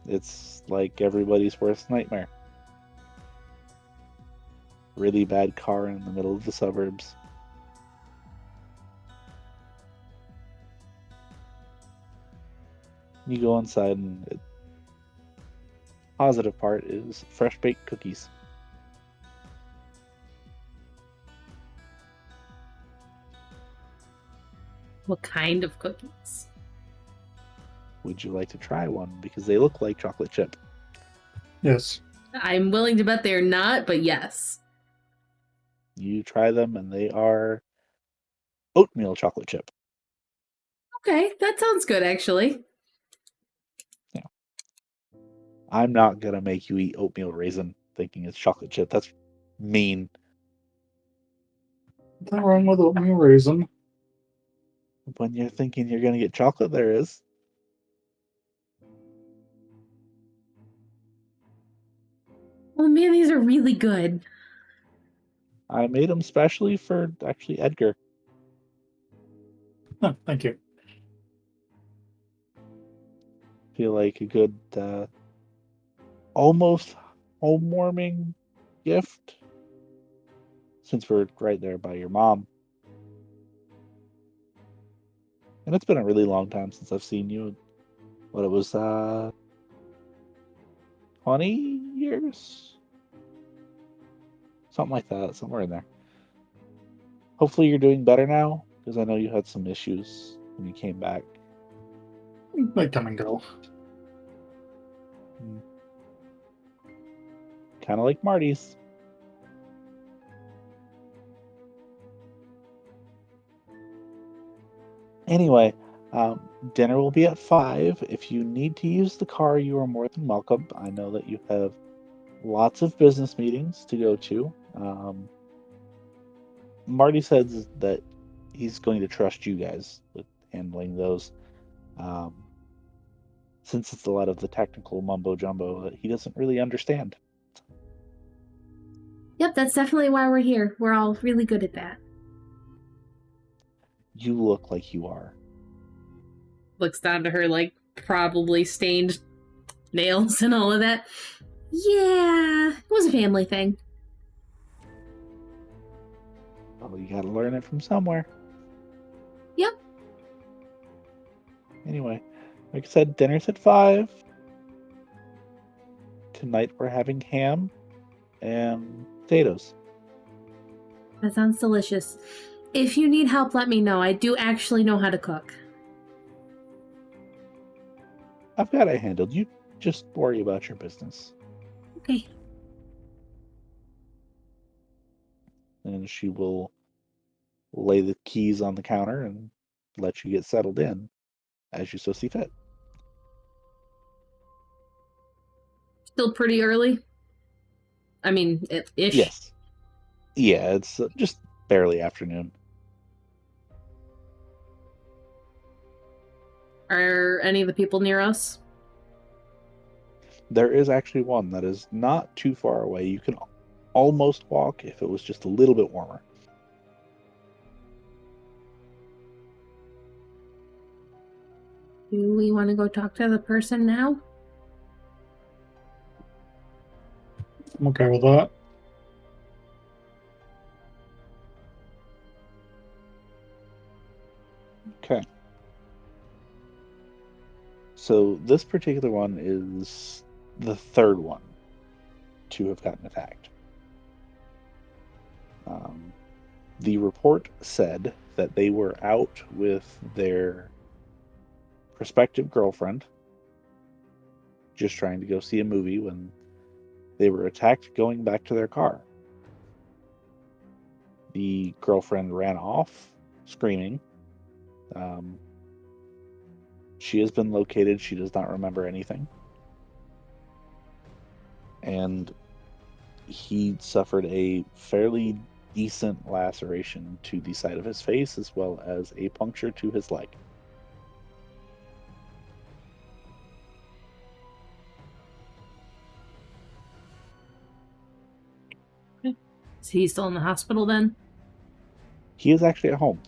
It's like everybody's worst nightmare. Really bad car in the middle of the suburbs. You go inside, and the positive part is fresh baked cookies. What kind of cookies? Would you like to try one? Because they look like chocolate chip. Yes. I'm willing to bet they're not, but yes. You try them, and they are oatmeal chocolate chip. Okay, that sounds good, actually. Yeah. I'm not going to make you eat oatmeal raisin thinking it's chocolate chip. That's mean. Nothing wrong with oatmeal raisin. When you're thinking you're going to get chocolate, there is. Oh man, these are really good. I made them specially for actually Edgar. Oh, thank you. Feel like a good, almost home warming gift, since we're right there by your mom. And it's been a really long time since I've seen you. What, it was 20 years? Something like that, somewhere in there. Hopefully you're doing better now, because I know you had some issues when you came back. They come and go. Kind of like Marty's. Anyway, dinner will be at 5. If you need to use the car, you are more than welcome. I know that you have lots of business meetings to go to. Marty says that he's going to trust you guys with handling those. Since it's a lot of the technical mumbo jumbo that he doesn't really understand. Yep, that's definitely why we're here. We're all really good at that. You look like you are. Looks down to her, like, probably stained nails and all of that. Yeah, it was a family thing. Oh, you gotta learn it from somewhere. Yep. Anyway, like I said, dinner's at 5. Tonight we're having ham and potatoes. That sounds delicious. If you need help, let me know. I do actually know how to cook. I've got it handled. You just worry about your business. Okay. And she will lay the keys on the counter and let you get settled in as you so see fit. Still pretty early? I mean, ish? Yes. Yeah, it's just barely afternoon. Are any of the people near us? There is actually one that is not too far away. You can almost walk if it was just a little bit warmer. Do we want to go talk to the person now? I'm okay with that. Okay. So this particular one is the third one to have gotten attacked. The report said that they were out with their prospective girlfriend, just trying to go see a movie, when they were attacked going back to their car. The girlfriend ran off, screaming. She has been located. She does not remember anything. And he suffered a fairly decent laceration to the side of his face, as well as a puncture to his leg. Is he still in the hospital then? He is actually at home.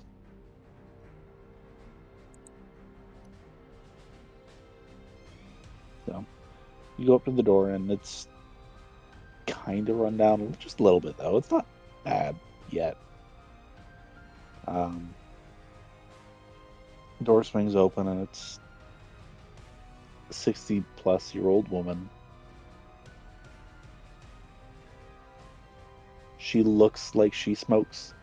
So you go up to the door, and it's kind of run down just a little bit, though. It's not bad yet. Door swings open, and it's a 60-plus-year-old woman. She looks like she smokes,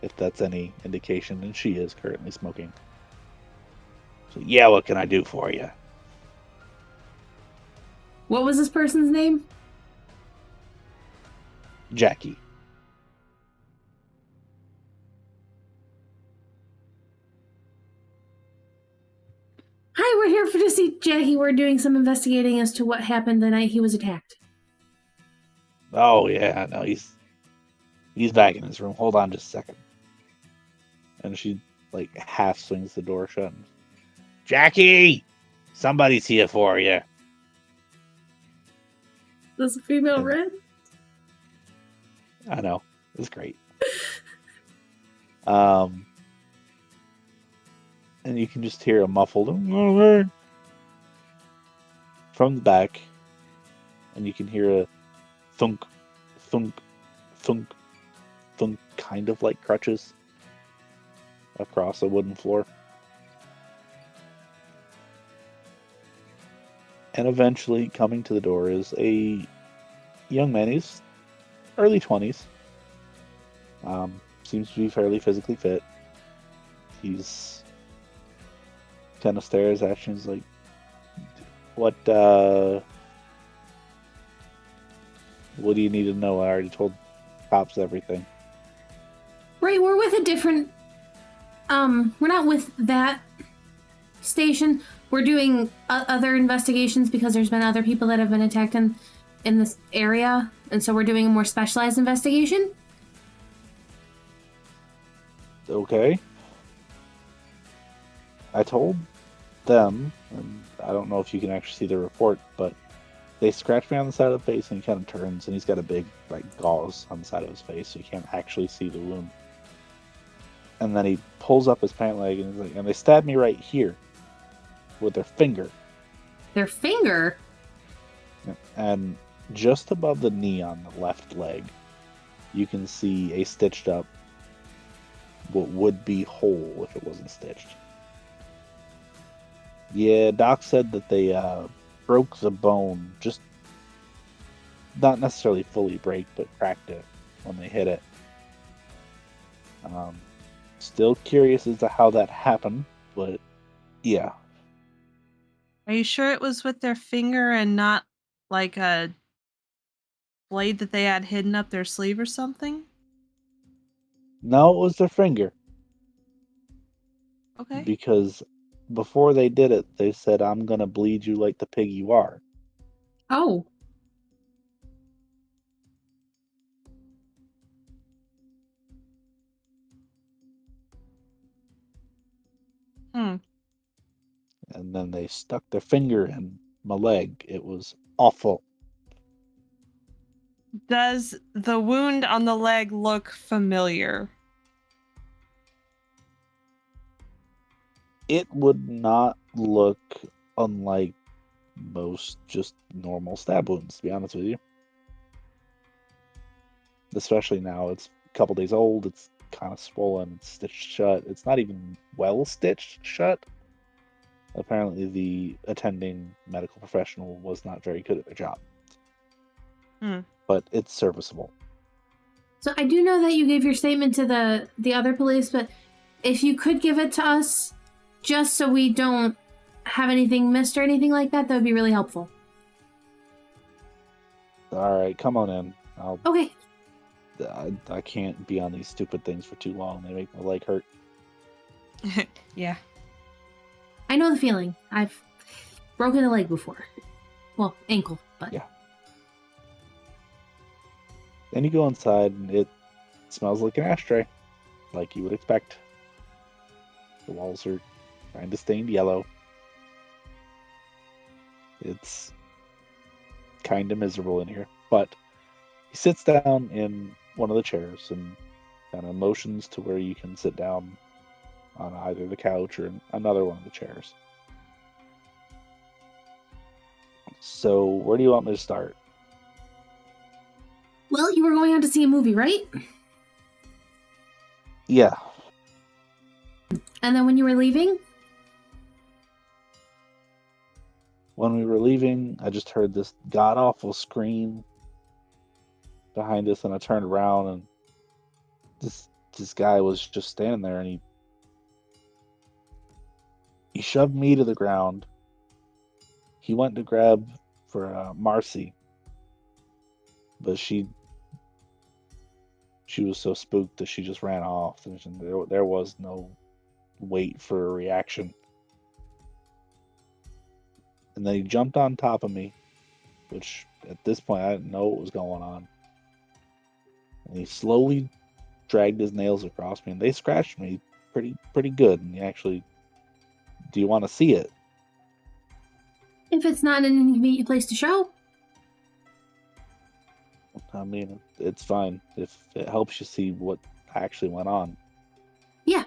if that's any indication, and she is currently smoking. So, yeah, what can I do for you? What was this person's name? Jackie. Hi, we're here to see Jackie. We're doing some investigating as to what happened the night he was attacked. Oh, yeah, no, he's back in his room. Hold on just a second. And she, like, half swings the door shut. Jackie! Somebody's here for you. This a female red? I know. It's great. And you can just hear a muffled from the back. And you can hear a thunk, thunk, thunk, thunk, kind of like crutches across a wooden floor. And eventually, coming to the door is a young man. He's early 20s. Seems to be fairly physically fit. He's kind of stares at you and is like, what do you need to know? I already told cops everything. Right, we're with a different... we're not with that station. We're doing other investigations because there's been other people that have been attacked in this area. And so we're doing a more specialized investigation. Okay. I told them, and I don't know if you can actually see the report, but they scratched me on the side of the face, and he kind of turns, and he's got a big gauze on the side of his face, so you can't actually see the wound. And then he pulls up his pant leg, and he's like, and they stabbed me right here with their finger. Their finger? And just above the knee on the left leg, you can see a stitched up, what would be hole if it wasn't stitched. Yeah, Doc said that they broke the bone, just not necessarily fully break, but cracked it when they hit it. Still curious as to how that happened, but yeah. Are you sure it was with their finger and not like a blade that they had hidden up their sleeve or something? No, it was their finger. Okay. Because before they did it, they said, "I'm gonna bleed you like the pig you are." Oh. Hmm. And then they stuck their finger in my leg. It was awful. Does the wound on the leg look familiar? It would not look unlike most just normal stab wounds, to be honest with you. Especially now, it's a couple days old, it's kind of swollen, it's stitched shut. It's not even well stitched shut. Apparently, the attending medical professional was not very good at their job. But it's serviceable. So I do know that you gave your statement to the other police, but if you could give it to us, just so we don't have anything missed or anything like that, that would be really helpful. All right, come on in. Okay. I can't be on these stupid things for too long. They make my leg hurt. Yeah. I know the feeling. I've broken a leg before. Well, ankle, but... Yeah. Then you go inside, and it smells like an ashtray, like you would expect. The walls are kind of stained yellow. It's kind of miserable in here. But he sits down in one of the chairs and kind of motions to where you can sit down on either the couch or another one of the chairs. So, where do you want me to start? Well, you were going out to see a movie, right? Yeah. And then when you were leaving? When we were leaving, I just heard this god-awful scream behind us, and I turned around, and this guy was just standing there, and he shoved me to the ground. He went to grab for Marcy, but she was so spooked that she just ran off. There was no wait for a reaction. And then he jumped on top of me, which at this point I didn't know what was going on. And he slowly dragged his nails across me, and they scratched me pretty good. And he actually, do you want to see it? If it's not an inconvenient place to show. I mean, it's fine if it helps you see what actually went on. Yeah.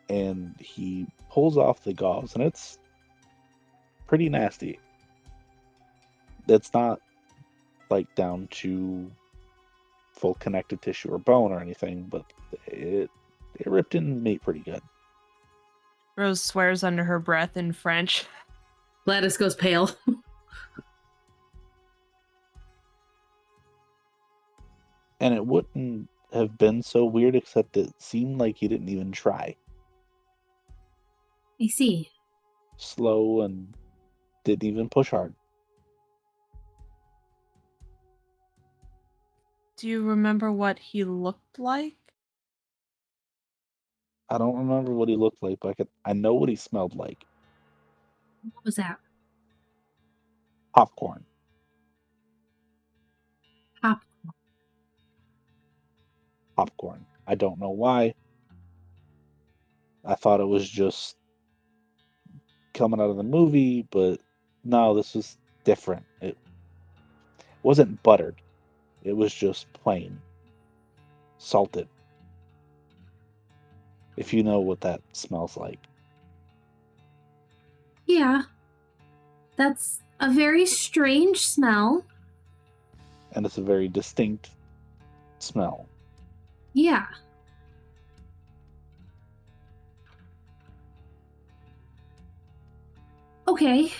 And he pulls off the gauze, and it's pretty nasty. It's not like down to full connective tissue or bone or anything, but it ripped in meat pretty good. Rose swears under her breath in French. Gladys goes pale. And it wouldn't have been so weird, except it seemed like he didn't even try. I see. Slow and didn't even push hard. Do you remember what he looked like? I don't remember what he looked like, but I know what he smelled like. What was that? Popcorn. Popcorn. I don't know why. I thought it was just coming out of the movie, but no, this was different. It wasn't buttered. It was just plain salted. If you know what that smells like. Yeah. That's a very strange smell. And it's a very distinct smell. Yeah. Okay.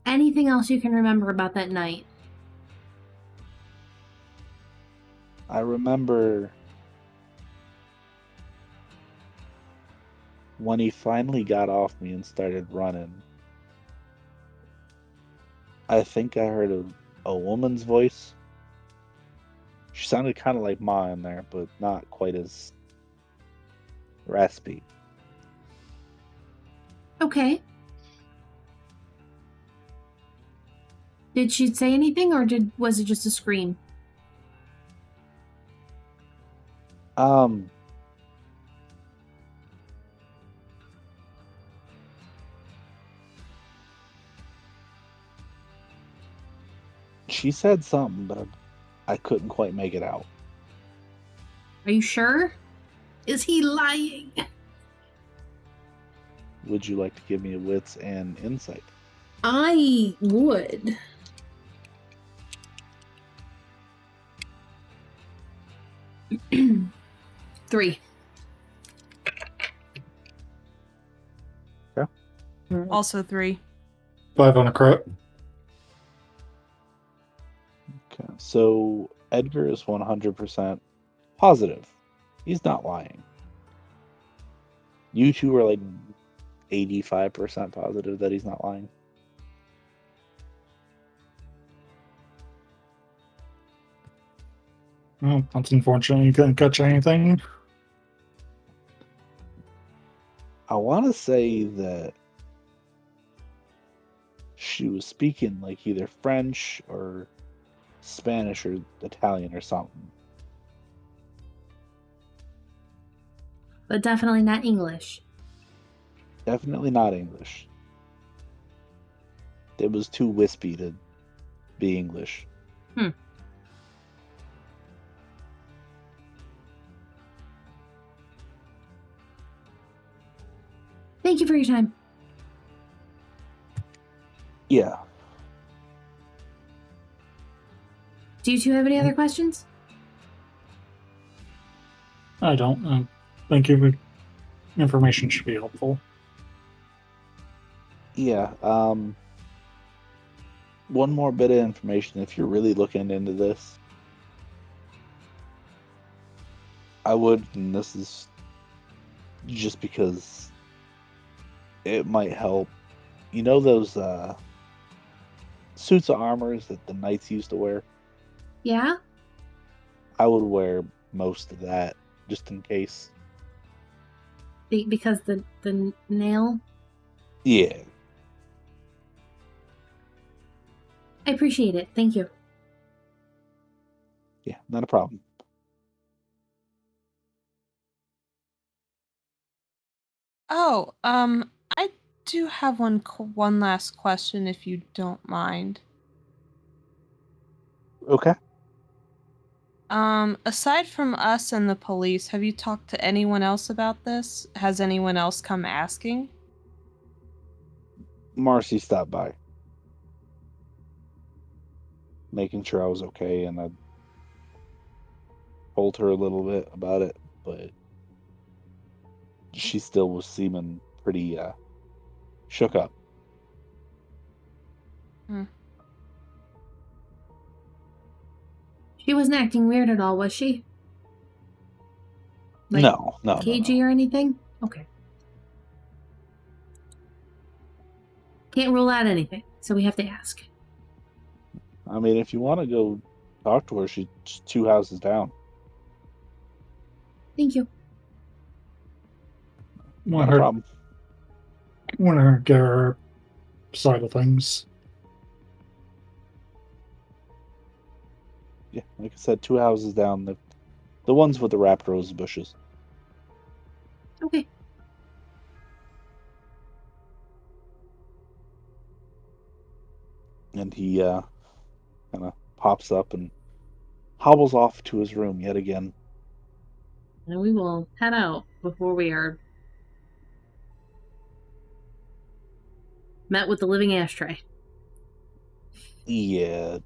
Anything else you can remember about that night? I remember when he finally got off me and started running. I think I heard a woman's voice. She sounded kind of like Ma in there, but not quite as raspy. Okay. Did she say anything, or was it just a scream? She said something, but I couldn't quite make it out. Are you sure? Is he lying? Would you like to give me a wits and insight? I would. Three. Okay. Also 3. 5 on a crit. Okay. So Edgar is 100% positive. He's not lying. You two are like 85% positive that he's not lying. Well, that's unfortunate. You couldn't catch anything. I want to say that she was speaking like either French or Spanish or Italian or something. But definitely not English. Definitely not English. It was too wispy to be English. Thank you for your time. Yeah. Do you two have any other questions? I don't. Thank you. Information should be helpful. Yeah. One more bit of information if you're really looking into this. I would, and this is just because it might help. You know those suits of armors that the knights used to wear? Yeah? I would wear most of that just in case. Because the nail? Yeah. I appreciate it. Thank you. Yeah, not a problem. Oh, I do have one last question if you don't mind. Okay. Aside from us and the police, have you talked to anyone else about this? Has anyone else come asking? Marcy stopped by, making sure I was okay, and I told her a little bit about it, but she still was seeming pretty shook up. She wasn't acting weird at all, was she? Like, No. cagey or anything? Okay. Can't rule out anything, so we have to ask. I mean, if you want to go talk to her, she's 2 houses down. Thank you. Not a problem. Want to get her side of things. Yeah, like I said, 2 houses down, the ones with the wrapped rose bushes. Okay. And he kind of pops up and hobbles off to his room yet again. And we will head out before we are met with the living ashtray. Yeah,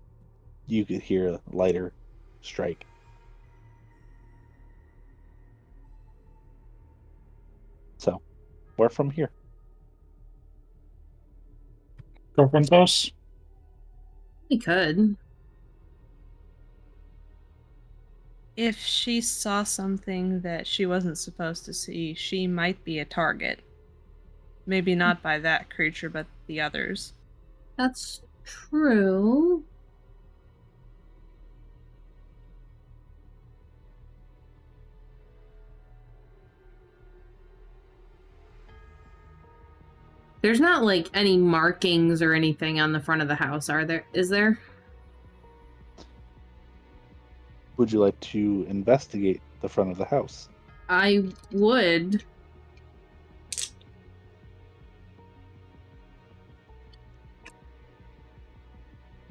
you could hear a lighter strike. So, where from here? Girlfriend's house. We could. If she saw something that she wasn't supposed to see, she might be a target. Maybe not by that creature, but the others. That's true. There's not like any markings or anything on the front of the house, are there? Is there? Would you like to investigate the front of the house? I would.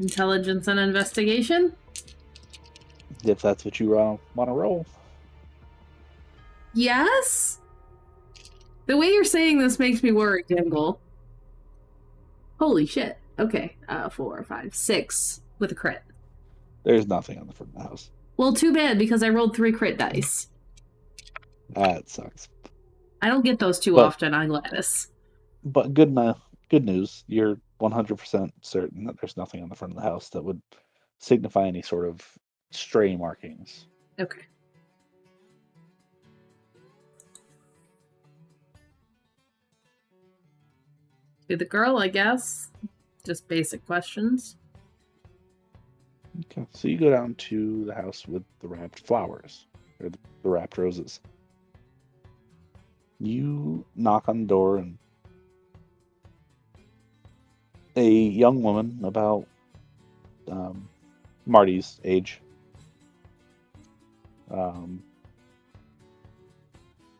Intelligence and investigation? If that's what you want to roll. Yes? The way you're saying this makes me worry, Dengle. Holy shit. Okay. 4, 5, 6 with a crit. There's nothing on the front of the house. Well, too bad because I rolled 3 crit dice. That sucks. I don't get those too often on Gladys. But good news. You're 100% certain that there's nothing on the front of the house that would signify any sort of stray markings. Okay. To the girl, I guess. Just basic questions. Okay, so you go down to the house with the wrapped flowers, or the wrapped roses. You knock on the door, and a young woman about Marty's age. No,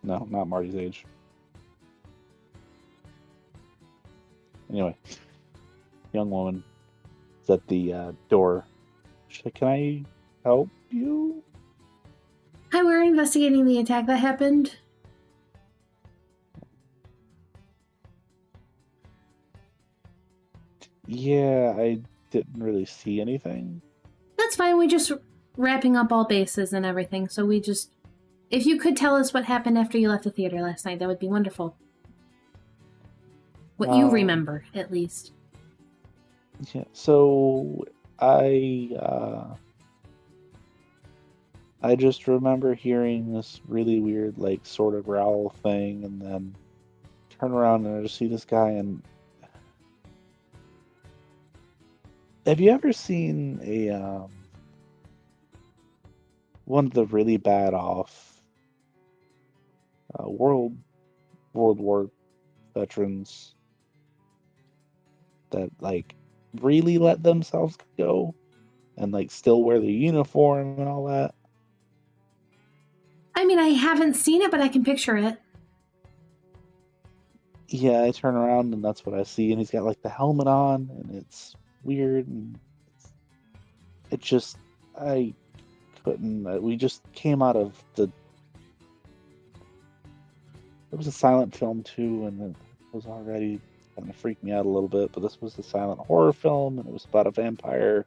not Marty's age. Anyway, young woman is at the door. She's like, "Can I help you?" Hi, we're investigating the attack that happened. Yeah, I didn't really see anything. That's fine. We just wrapping up all bases and everything. So we just, if you could tell us what happened after you left the theater last night, that would be wonderful. What you remember, at least. Yeah. So I just remember hearing this really weird, like, sort of growl thing, and then turn around and I just see this guy. And have you ever seen a one of the really bad off World War veterans that like really let themselves go and like still wear the uniform and all that? I mean, I haven't seen it, but I can picture it. Yeah, I turn around and that's what I see, and he's got like the helmet on, and it's weird, and it just I couldn't. We just came out of the. It was a silent film too, and it was already kind of freaked me out a little bit. But this was a silent horror film, and it was about a vampire.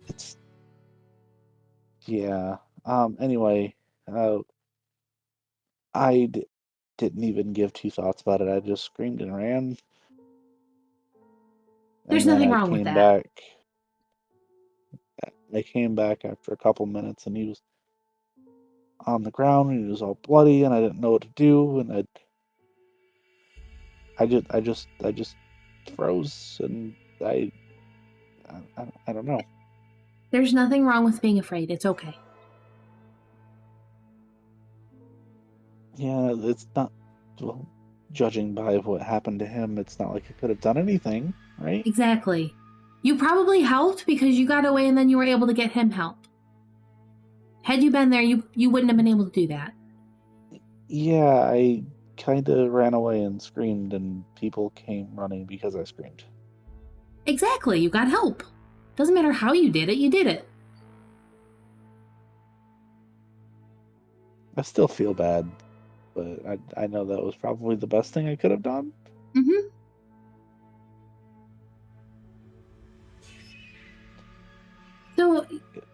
It's yeah. Anyway, I didn't even give 2 thoughts about it. I just screamed and ran. There's And then nothing I wrong with came that. back. I came back after a couple minutes, and he was on the ground, and he was all bloody, and I didn't know what to do, and I just froze, and I don't know. There's nothing wrong with being afraid. It's okay. Yeah, it's not. Well, judging by what happened to him, it's not like I could have done anything, right? Exactly. You probably helped because you got away and then you were able to get him help. Had you been there, you wouldn't have been able to do that. Yeah, I kind of ran away and screamed, and people came running because I screamed. Exactly, you got help. Doesn't matter how you did it, you did it. I still feel bad, but I know that was probably the best thing I could have done. Mm-hmm. So,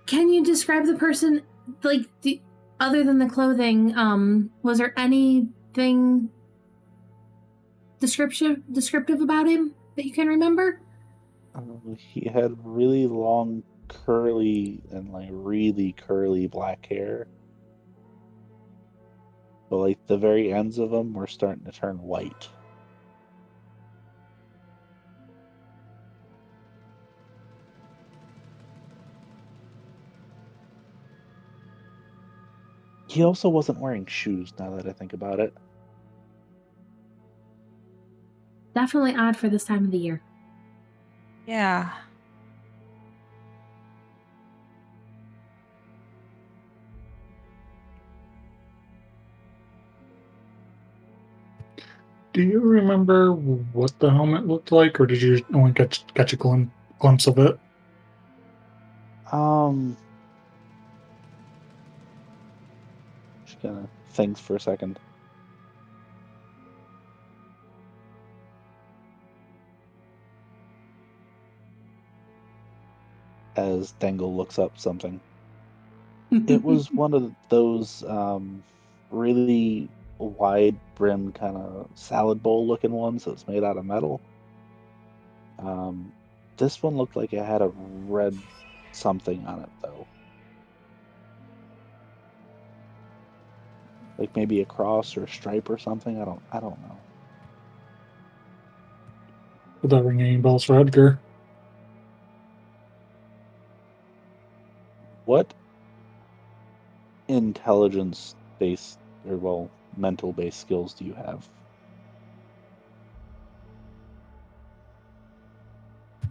can you describe the person, like, other than the clothing, was there anything descriptive about him that you can remember? He had really long, curly, and like really curly black hair. But like the very ends of them were starting to turn white. He also wasn't wearing shoes, now that I think about it. Definitely odd for this time of the year. Yeah. Do you remember what the helmet looked like, or did you only catch a glimpse of it? Just gonna think for a second. As Dengle looks up something. It was one of those really wide brim kind of salad bowl looking ones that's made out of metal. This one looked like it had a red something on it though. Like maybe a cross or a stripe or something. I don't know. Would that ring any bells for Edgar? What intelligence based or well, mental based skills do you have?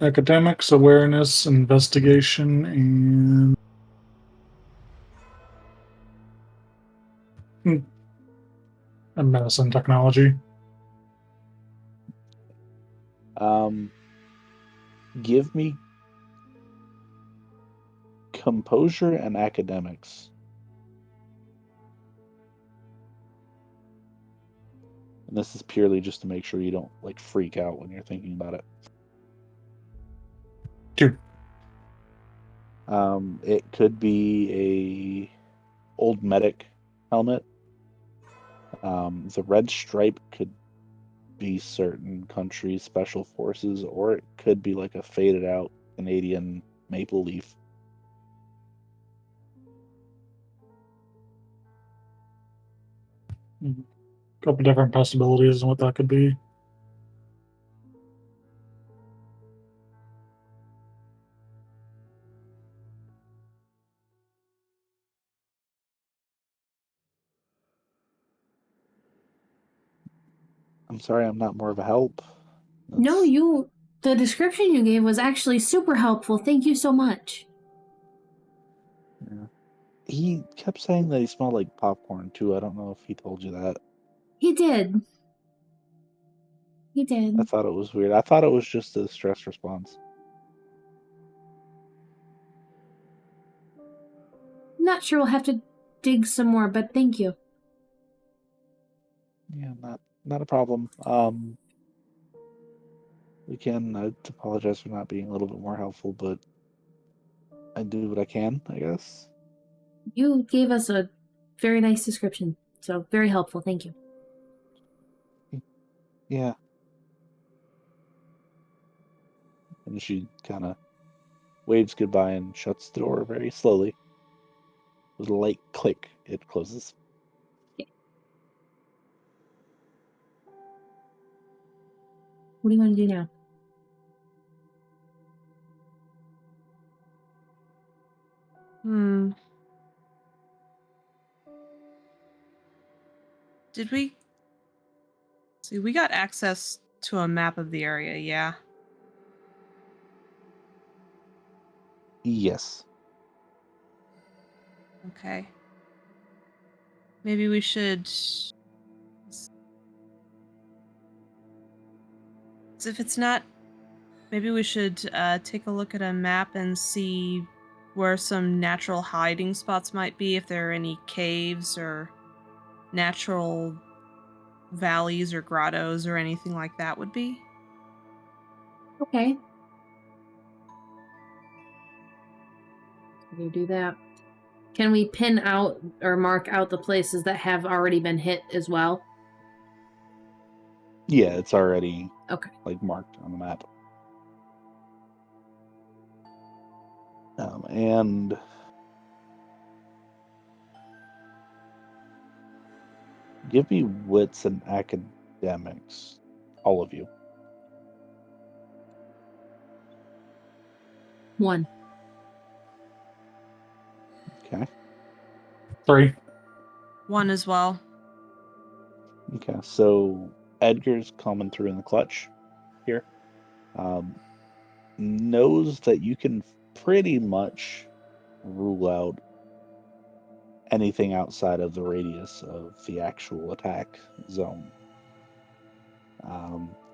Academics, awareness, investigation, and medicine technology. Give me composure and academics. And this is purely just to make sure you don't like freak out when you're thinking about it. 2. It could be a old medic helmet. The red stripe could be certain countries' special forces, or it could be like a faded out Canadian maple leaf. A couple different possibilities on what that could be. I'm sorry, I'm not more of a help. No, the description you gave was actually super helpful. Thank you so much. Yeah. He kept saying that he smelled like popcorn too. I don't know if he told you that. He did. He I did. thought it was weird. I thought it was just a stress response. Not sure, we'll have to dig some more, but thank you. Yeah, not a problem. Again, I apologize for not being a little bit more helpful, but I do what I can, I guess. You gave us a very nice description, so very helpful. Thank you. Yeah. And she kind of waves goodbye and shuts the door very slowly. With a light click, it closes. What do you want to do now? Did we? See, we got access to a map of the area, yeah. Yes. Okay. Maybe we should. If it's not, maybe we should take a look at a map and see where some natural hiding spots might be, if there are any caves or natural valleys or grottos or anything like that would be. Okay. We do that. Can we pin out or mark out the places that have already been hit as well? Yeah, it's already Okay. marked on the map. And give me wits and academics, all of you. 1. Okay. 3. 1 as well. Okay. So Edgar's coming through in the clutch here. Knows that you can pretty much rule out anything outside of the radius of the actual attack zone.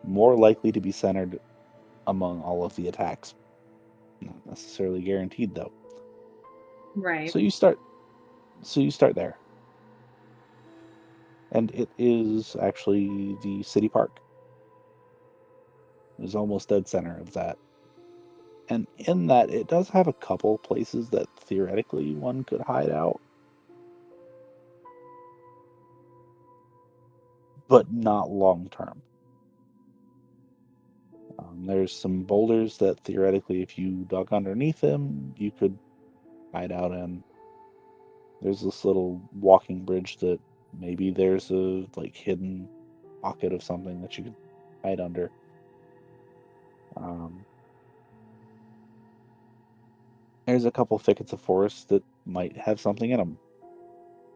More likely to be centered among all of the attacks. Not necessarily guaranteed, though. Right. So you start there. And it is actually the city park. It is almost dead center of that. And in that, it does have a couple places that theoretically one could hide out. But not long term. There's some boulders that theoretically, if you dug underneath them, you could hide out in. There's this little walking bridge that maybe there's a hidden pocket of something that you could hide under. There's a couple thickets of forest that might have something in them.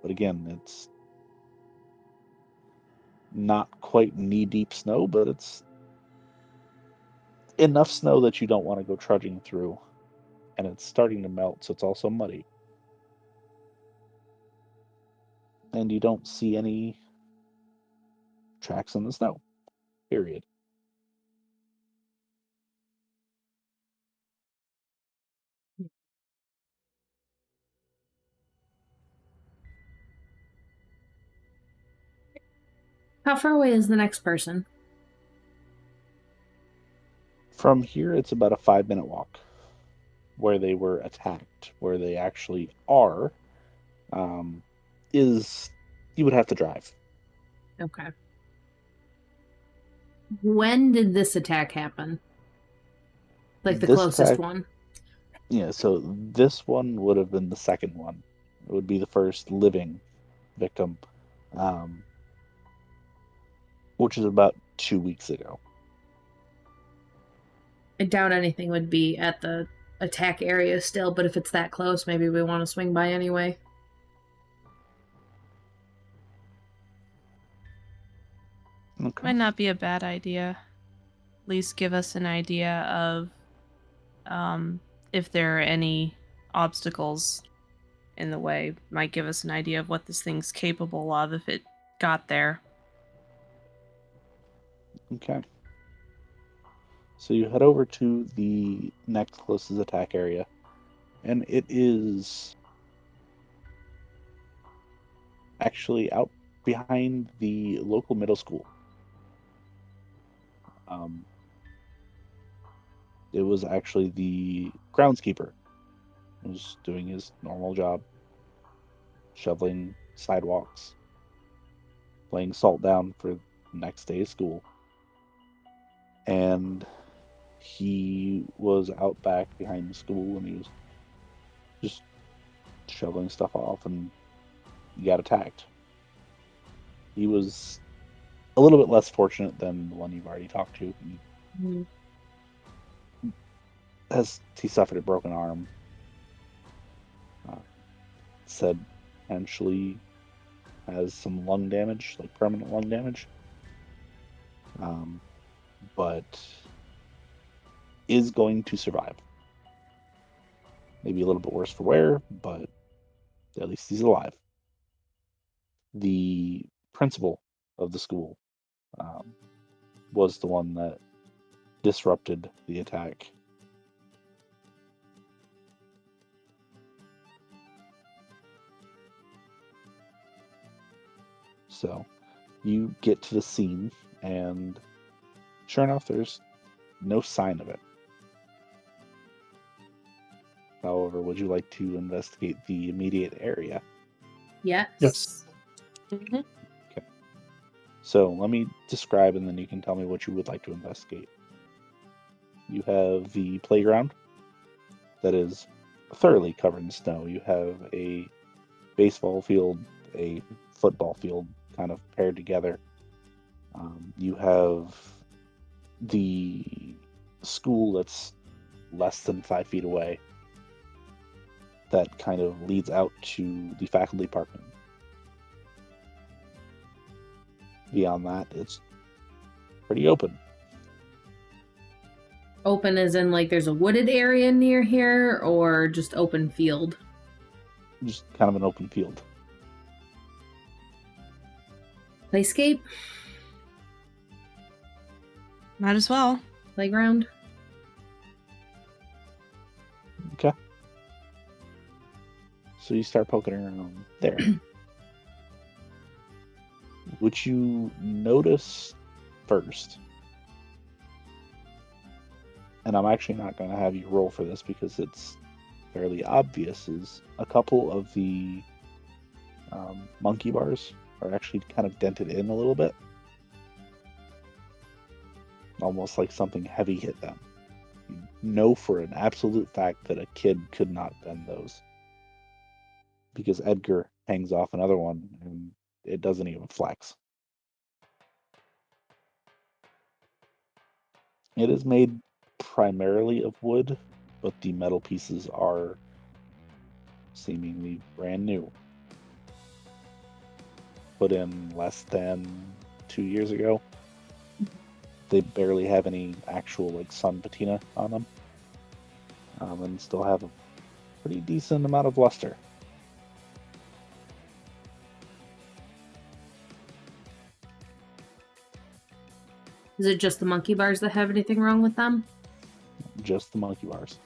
But again, it's not quite knee-deep snow, but it's enough snow that you don't want to go trudging through. And it's starting to melt, so it's also muddy. And you don't see any tracks in the snow, period. How far away is the next person? From here, it's about a 5-minute walk where they were attacked. Where they actually are is you would have to drive. Okay. When did this attack happen? Like the This closest attack, one? yeah, so this one would have been the second one. It would be the first living victim, which is about 2 weeks ago. I doubt anything would be at the attack area still, but if it's that close, maybe we want to swing by anyway. Okay. Might not be a bad idea. At least give us an idea of if there are any obstacles in the way. Might give us an idea of what this thing's capable of if it got there. Okay. So you head over to the next closest attack area, and it is actually out behind the local middle school. It was actually the groundskeeper who was doing his normal job, shoveling sidewalks, laying salt down for next day's school. And he was out back behind the school and he was just shoveling stuff off and he got attacked. He was a little bit less fortunate than the one you've already talked to. He suffered a broken arm. Said potentially has some lung damage, like permanent lung damage. But is going to survive. Maybe a little bit worse for wear, but at least he's alive. The principal of the school was the one that disrupted the attack. So you get to the scene, and sure enough, there's no sign of it. However, would you like to investigate the immediate area? Yes. Yes. Mm-hmm. Okay. So let me describe, and then you can tell me what you would like to investigate. You have the playground that is thoroughly covered in snow. You have a baseball field, a football field kind of paired together. You have the school that's less than 5 feet away that kind of leads out to the faculty parking. Beyond that, it's pretty open. Open as in like there's a wooded area near here, or just open field? Just kind of an open field. Playscape? Might as well. Playground? Okay. So you start poking around there. What you notice first, and I'm actually not going to have you roll for this because it's fairly obvious, is a couple of the monkey bars are actually kind of dented in a little bit. Almost like something heavy hit them. You know for an absolute fact that a kid could not bend those. Because Edgar hangs off another one and it doesn't even flex. It is made primarily of wood, but the metal pieces are seemingly brand new. Put in less than 2 years ago. They barely have any actual like sun patina on them, and still have a pretty decent amount of luster. Is it just the monkey bars that have anything wrong with them? Just the monkey bars,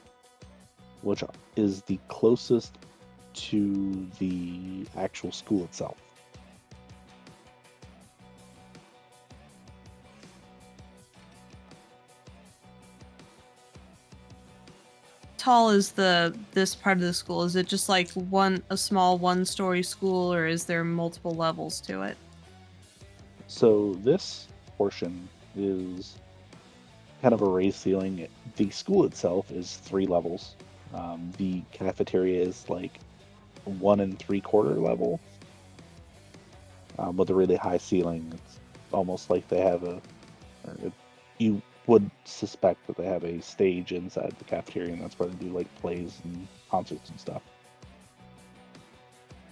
which is the closest to the actual school itself. Tall is this part of the school? Is it just like a small one-story school, or is there multiple levels to it? So this portion is kind of a raised ceiling. The school itself is 3 levels. The cafeteria is like 1 3/4 level, with a really high ceiling. It's almost like they have you would suspect that they have a stage inside the cafeteria, and that's where they do like plays and concerts and stuff.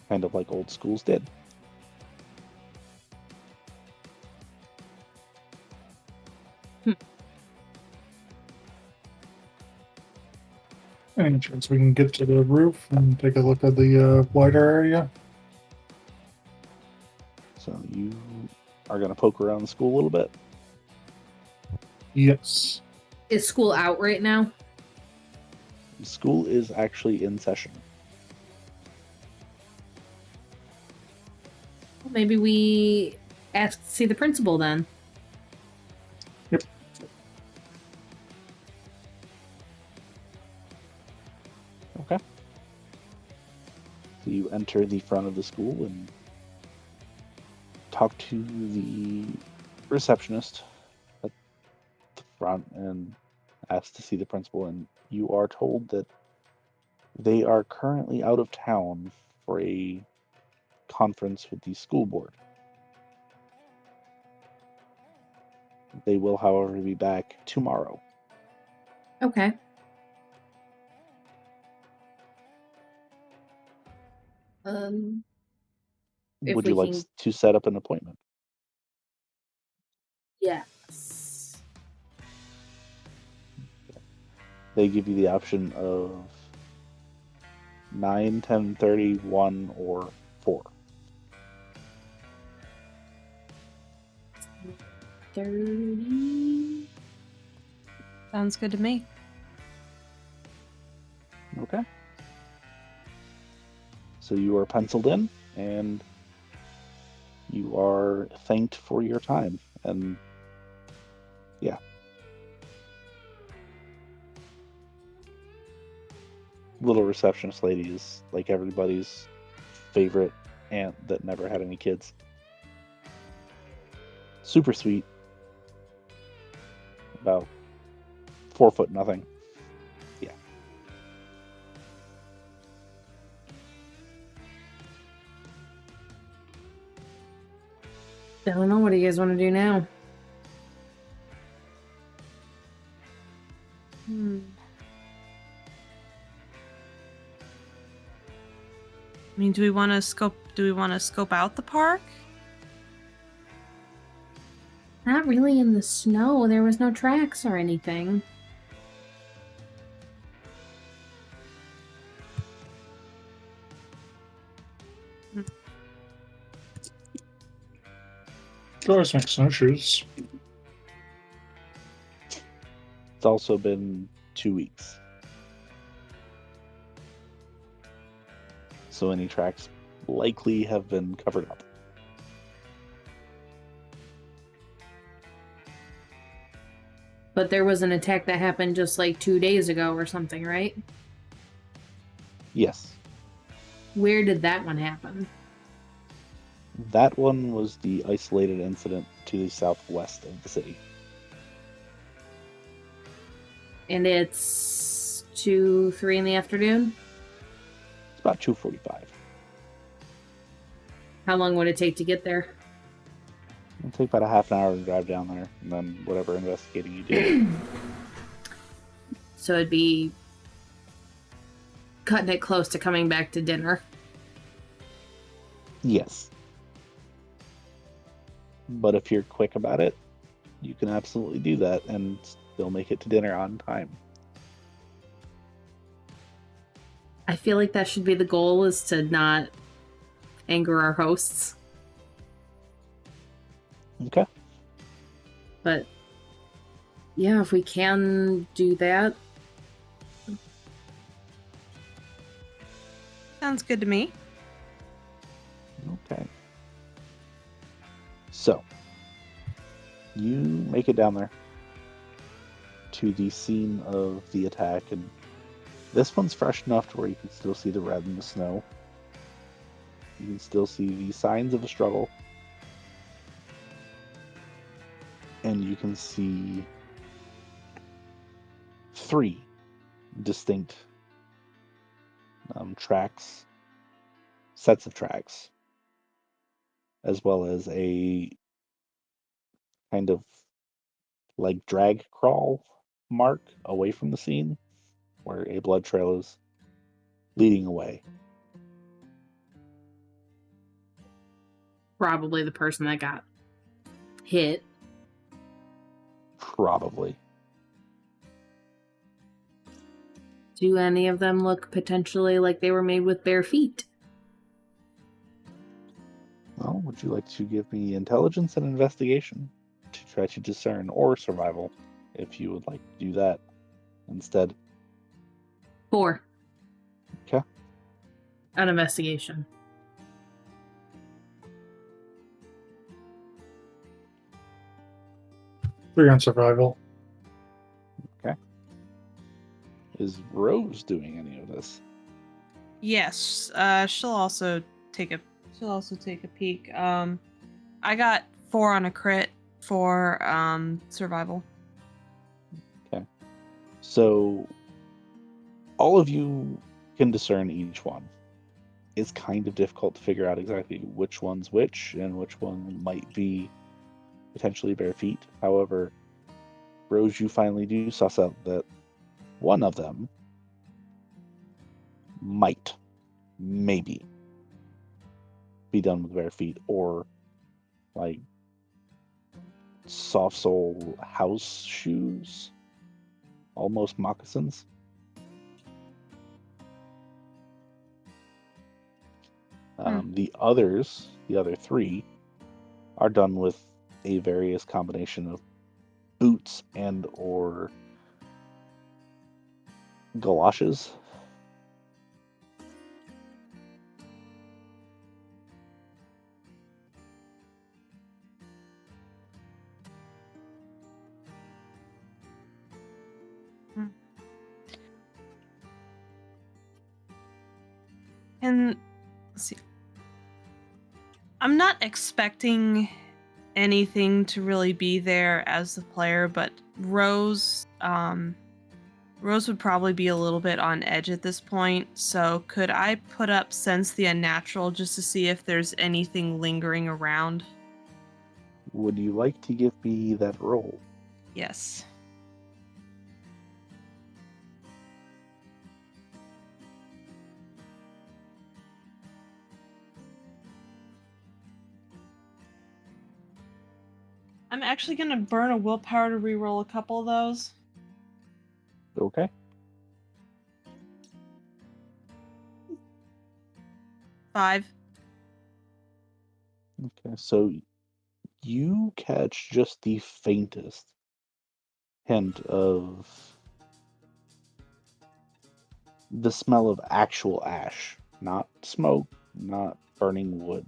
Kind of like old schools did. Any chance we can get to the roof and take a look at the wider area? So you are going to poke around the school a little bit. Yes. Is school out right now? The school is actually in session. Well, maybe we ask to see the principal then. Yep. Okay. So you enter the front of the school and talk to the receptionist at the front and ask to see the principal, and you are told that they are currently out of town for a conference with the school board. They will, however, be back tomorrow. Okay. If Would we you like can- to set up an appointment? Yes. They give you the option of 9, 10, 30, 1, or 4. 30. Sounds good to me. Okay. So you are penciled in, and you are thanked for your time. And yeah. Little receptionist lady is like everybody's favorite aunt that never had any kids. Super sweet. About 4 foot nothing. Yeah. I don't know. What do you guys want to do now? I mean, do we want to scope out the park? Not really in the snow. There was no tracks or anything. You always make snowshoes. It's also been 2 weeks. So any tracks likely have been covered up. But there was an attack that happened just like 2 days ago or something, right? Yes. Where did that one happen? That one was the isolated incident to the southwest of the city. And it's 2, 3 in the afternoon? It's about 2:45. How long would it take to get there? It'll take about a half an hour to drive down there, and then whatever investigating you do. So it'd be cutting it close to coming back to dinner. Yes. But if you're quick about it, you can absolutely do that and still make it to dinner on time. I feel like that should be the goal, is to not anger our hosts. Okay. But yeah, if we can do that. Sounds good to me. Okay. So, you make it down there to the scene of the attack, and this one's fresh enough to where you can still see the red in the snow. You can still see the signs of a struggle. And you can see 3 distinct sets of tracks, as well as a kind of like drag crawl mark away from the scene where a blood trail is leading away. Probably the person that got hit. Probably. Do any of them look potentially like they were made with bare feet? Well, would you like to give me intelligence and investigation to try to discern, or survival, if you would like to do that instead? 4. Okay. An investigation. 3 on survival. Okay. Is Rose doing any of this? Yes. She'll also take a peek. I got 4 on a crit for survival. Okay. So all of you can discern each one. It's kind of difficult to figure out exactly which one's which and which one might be potentially bare feet. However, Rose, you finally do suss out that one of them might, maybe, be done with bare feet, or like soft sole house shoes, almost moccasins. The others, the other three, are done with a various combination of boots and or galoshes. And let's see. I'm not expecting anything to really be there as the player, but Rose would probably be a little bit on edge at this point. So could I put up Sense the Unnatural just to see if there's anything lingering around? Would you like to give me that roll? Yes. I'm actually going to burn a willpower to reroll a couple of those. Okay. 5. Okay, so you catch just the faintest hint of the smell of actual ash. Not smoke, not burning wood.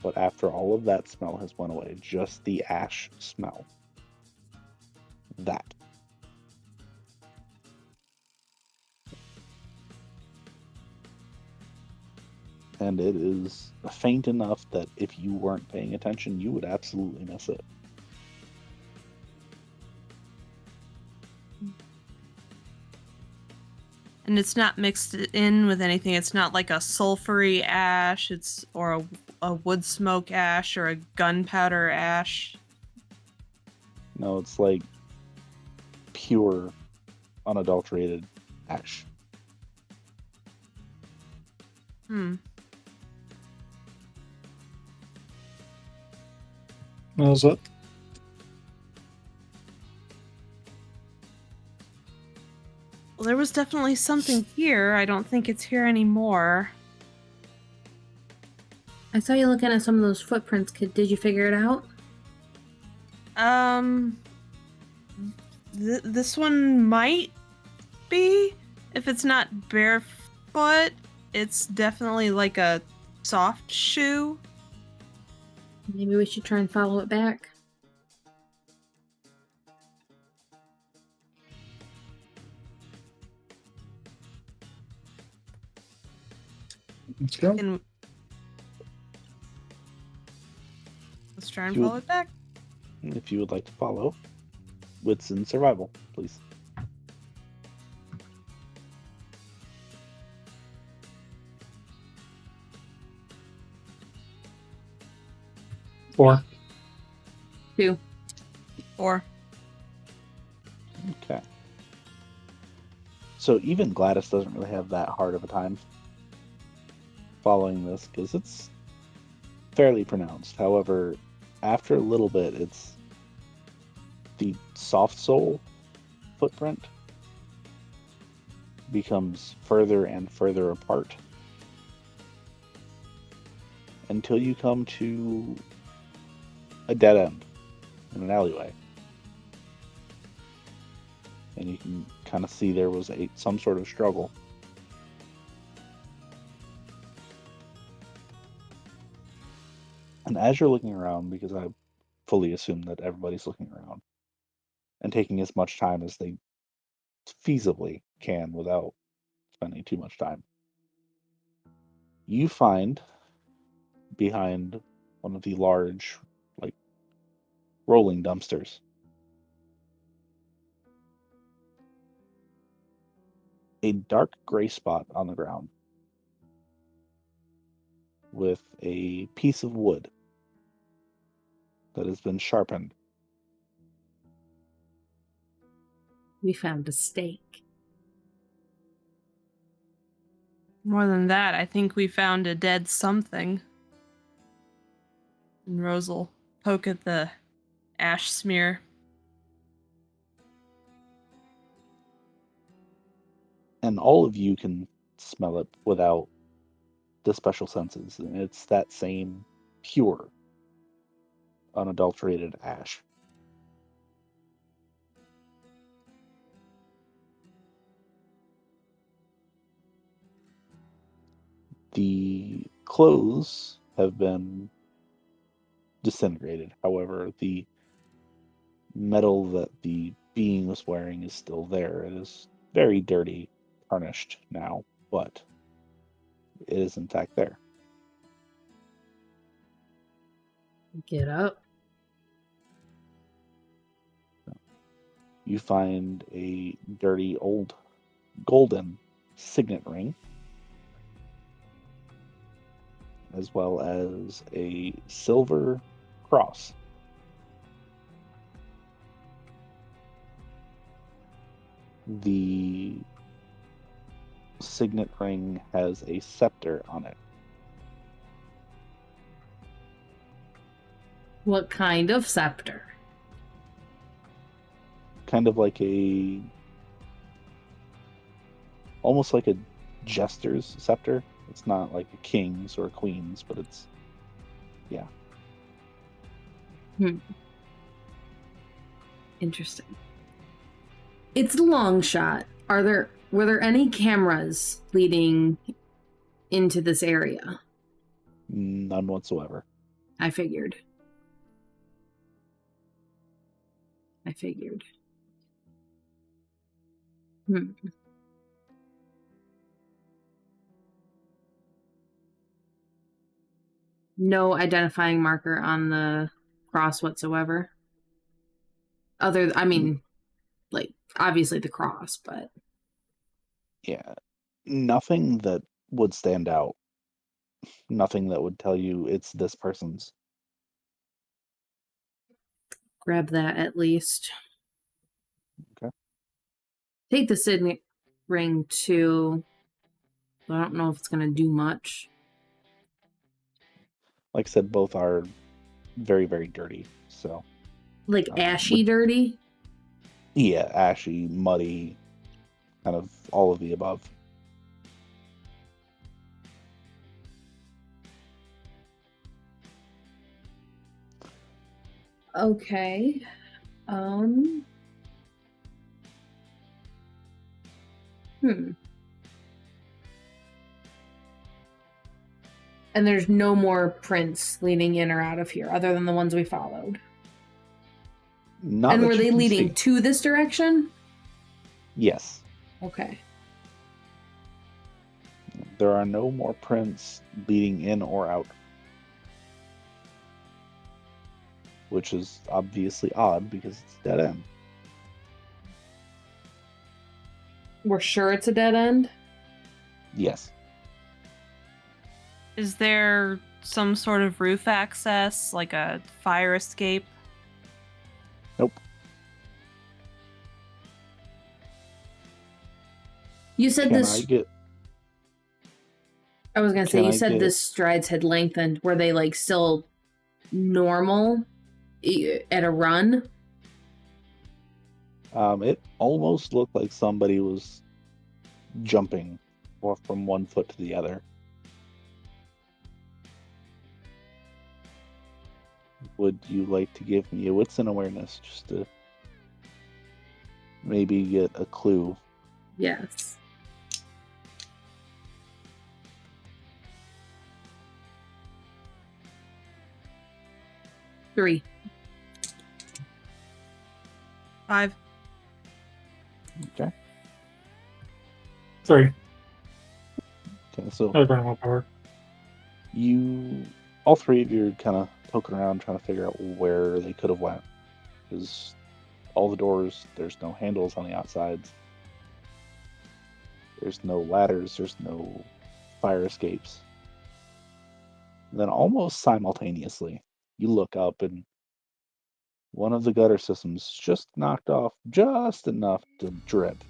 But after all of that smell has went away, just the ash smell. That. And it is faint enough that if you weren't paying attention, you would absolutely miss it. And it's not mixed in with anything. It's not like a sulfury ash, or a wood smoke ash or a gunpowder ash. No, it's like pure, unadulterated ash. How's that? Well, there was definitely something here. I don't think it's here anymore. I saw you looking at some of those footprints, kid. Did you figure it out? This one might be. If it's not barefoot, it's definitely like a soft shoe. Maybe we should try and follow it back. Let's go. Let's try and follow it back. If you would like to follow, wits and survival, please. Four. 2. 4. Okay. So even Gladys doesn't really have that hard of a time following this because it's fairly pronounced. However, after a little bit, it's the soft sole footprint becomes further and further apart until you come to a dead end in an alleyway. And you can kind of see there was some sort of struggle. And as you're looking around, because I fully assume that everybody's looking around and taking as much time as they feasibly can without spending too much time, you find behind one of the large, like, rolling dumpsters a dark gray spot on the ground with a piece of wood that has been sharpened. We found a steak. More than that, I think we found a dead something. And Rose will poke at the ash smear. And all of you can smell it without the special senses. And it's that same pure, unadulterated ash. The clothes have been disintegrated. However, the metal that the being was wearing is still there. It is very dirty, tarnished now, but it is in fact there. Get up. You find a dirty old golden signet ring, as well as a silver cross. The signet ring has a scepter on it. What kind of scepter? Kind of like almost like a jester's scepter. It's not like a king's or a queen's, but it's, yeah. Interesting. It's a long shot. Were there any cameras leading into this area? None whatsoever. I figured. No identifying marker on the cross whatsoever. Like, obviously the cross, but... Yeah. Nothing that would stand out. Nothing that would tell you it's this person's. Grab that at least. Okay. Take the signet ring too. I don't know if it's going to do much. Like I said, both are very, very dirty. So, like ashy dirty? Yeah, ashy, muddy, kind of all of the above. Okay. And there's no more prints leading in or out of here other than the ones we followed. Not and that were you they can leading see. to this direction? Yes. Okay. There are no more prints leading in or out. Which is obviously odd because it's a dead end. We're sure it's a dead end? Yes. Is there some sort of roof access, like a fire escape? Nope. You said Can this... I get... I was going to say, Can you I said get- the strides had lengthened. Were they, like, still normal at a run? It almost looked like somebody was jumping or from one foot to the other. Would you like to give me a wits and awareness just to maybe get a clue? Yes. Three. 5. Okay. 3. Okay, so I burn one power. all three of you are kind of poking around trying to figure out where they could have went. Because all the doors, there's no handles on the outsides. There's no ladders, there's no fire escapes. And then almost simultaneously, you look up and one of the gutter systems just knocked off just enough to drip.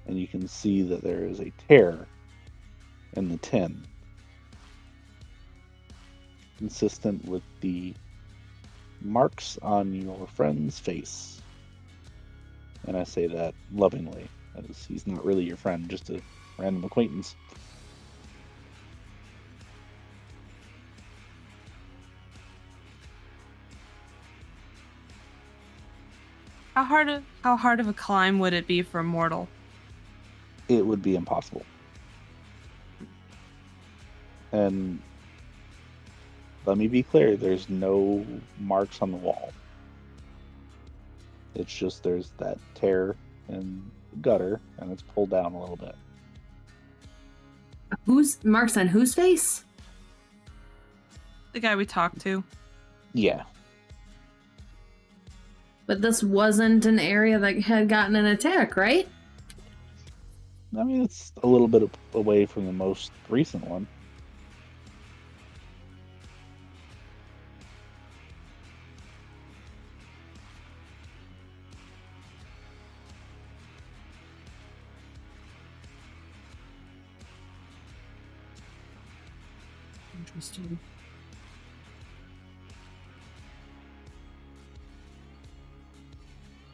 And you can see that there is a tear in the tin, consistent with the marks on your friend's face. And I say that lovingly, as he's not really your friend, just a random acquaintance. How hard of a climb would it be for a mortal? It would be impossible. And let me be clear, there's no marks on the wall. It's just there's that tear and gutter, and it's pulled down a little bit. Who's marks on whose face? The guy we talked to. Yeah. But this wasn't an area that had gotten an attack, right? I mean, it's a little bit away from the most recent one. Interesting.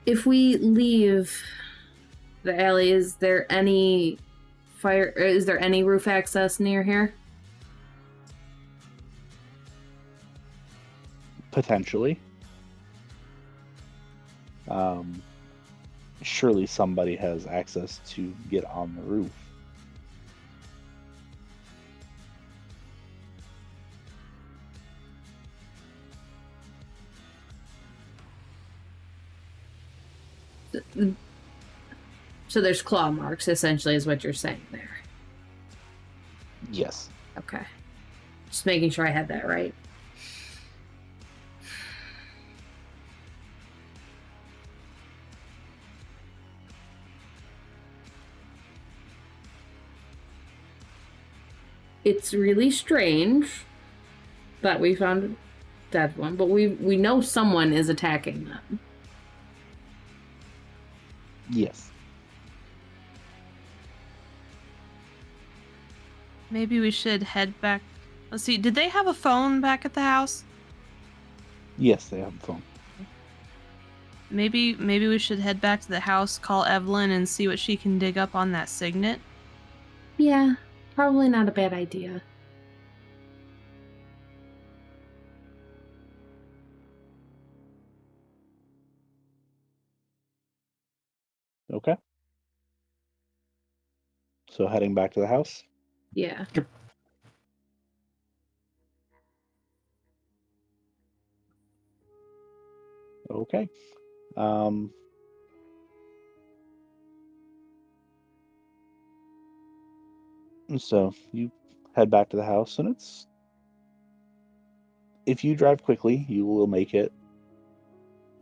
If we leave the alley, is there any fire? Is there any roof access near here? Potentially. Surely somebody has access to get on the roof. So there's claw marks, essentially, is what you're saying there. Yes. Okay. Just making sure I had that right. It's really strange that we found a dead one, but we know someone is attacking them. Yes. Maybe we should head back. Let's see, did they have a phone back at the house? Yes, they have a phone. Maybe we should head back to the house, call Evelyn, and see what she can dig up on that signet. Yeah, probably not a bad idea. Okay. So heading back to the house? Yeah. Okay. So you head back to the house, and if you drive quickly, you will make it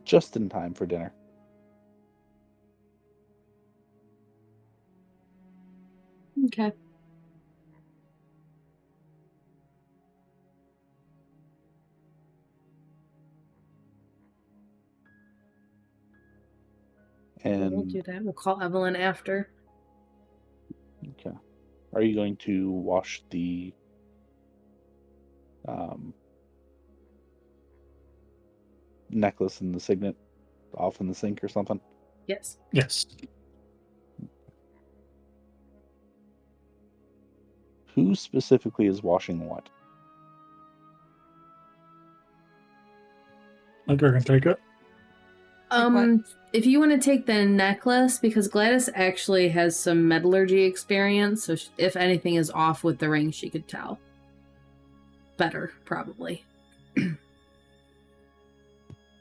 just in time for dinner. Okay. We'll And do that. We'll call Evelyn after. okay, are you going to wash the necklace and the signet off in the sink or something? Yes. Yes. Who specifically is washing what? Edgar can take it. If you want to take the necklace, because Gladys actually has some metallurgy experience, so if anything is off with the ring, she could tell. Better, probably.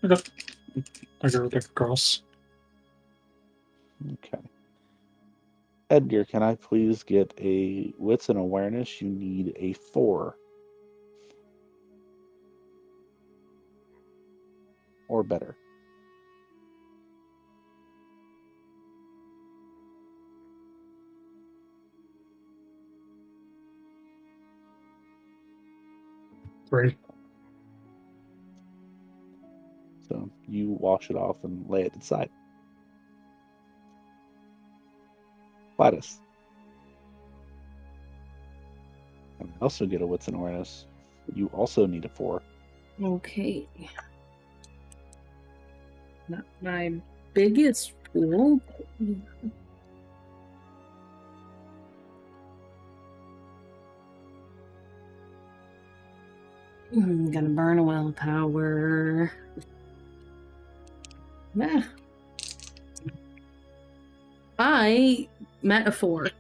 Okay. Edgar will take across. Okay. Edgar, can I please get a wits and awareness? You need a 4. Or better. Three. So you wash it off and lay it to the side. Gladys. And I also get a wits and awareness. You also need a 4. Okay. Not my biggest pool. I'm gonna burn a willpower. Ah. I met a 4.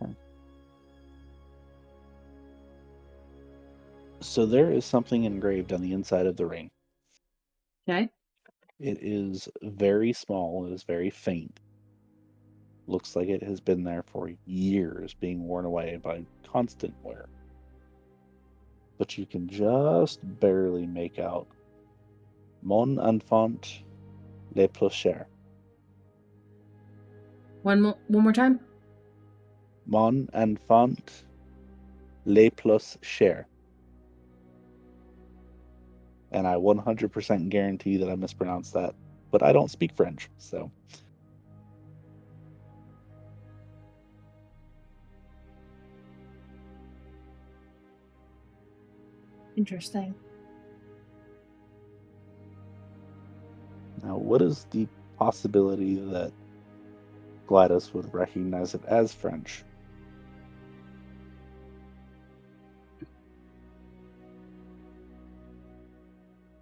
Okay. So there is something engraved on the inside of the ring. Okay. It is very small. It is very faint. Looks like it has been there for years, being worn away by constant wear. But you can just barely make out Mon enfant le plus cher. One more time. Mon enfant le plus cher. And I 100% guarantee that I mispronounced that. But I don't speak French, so. Interesting. Now, what is the possibility that Gladys would recognize it as French?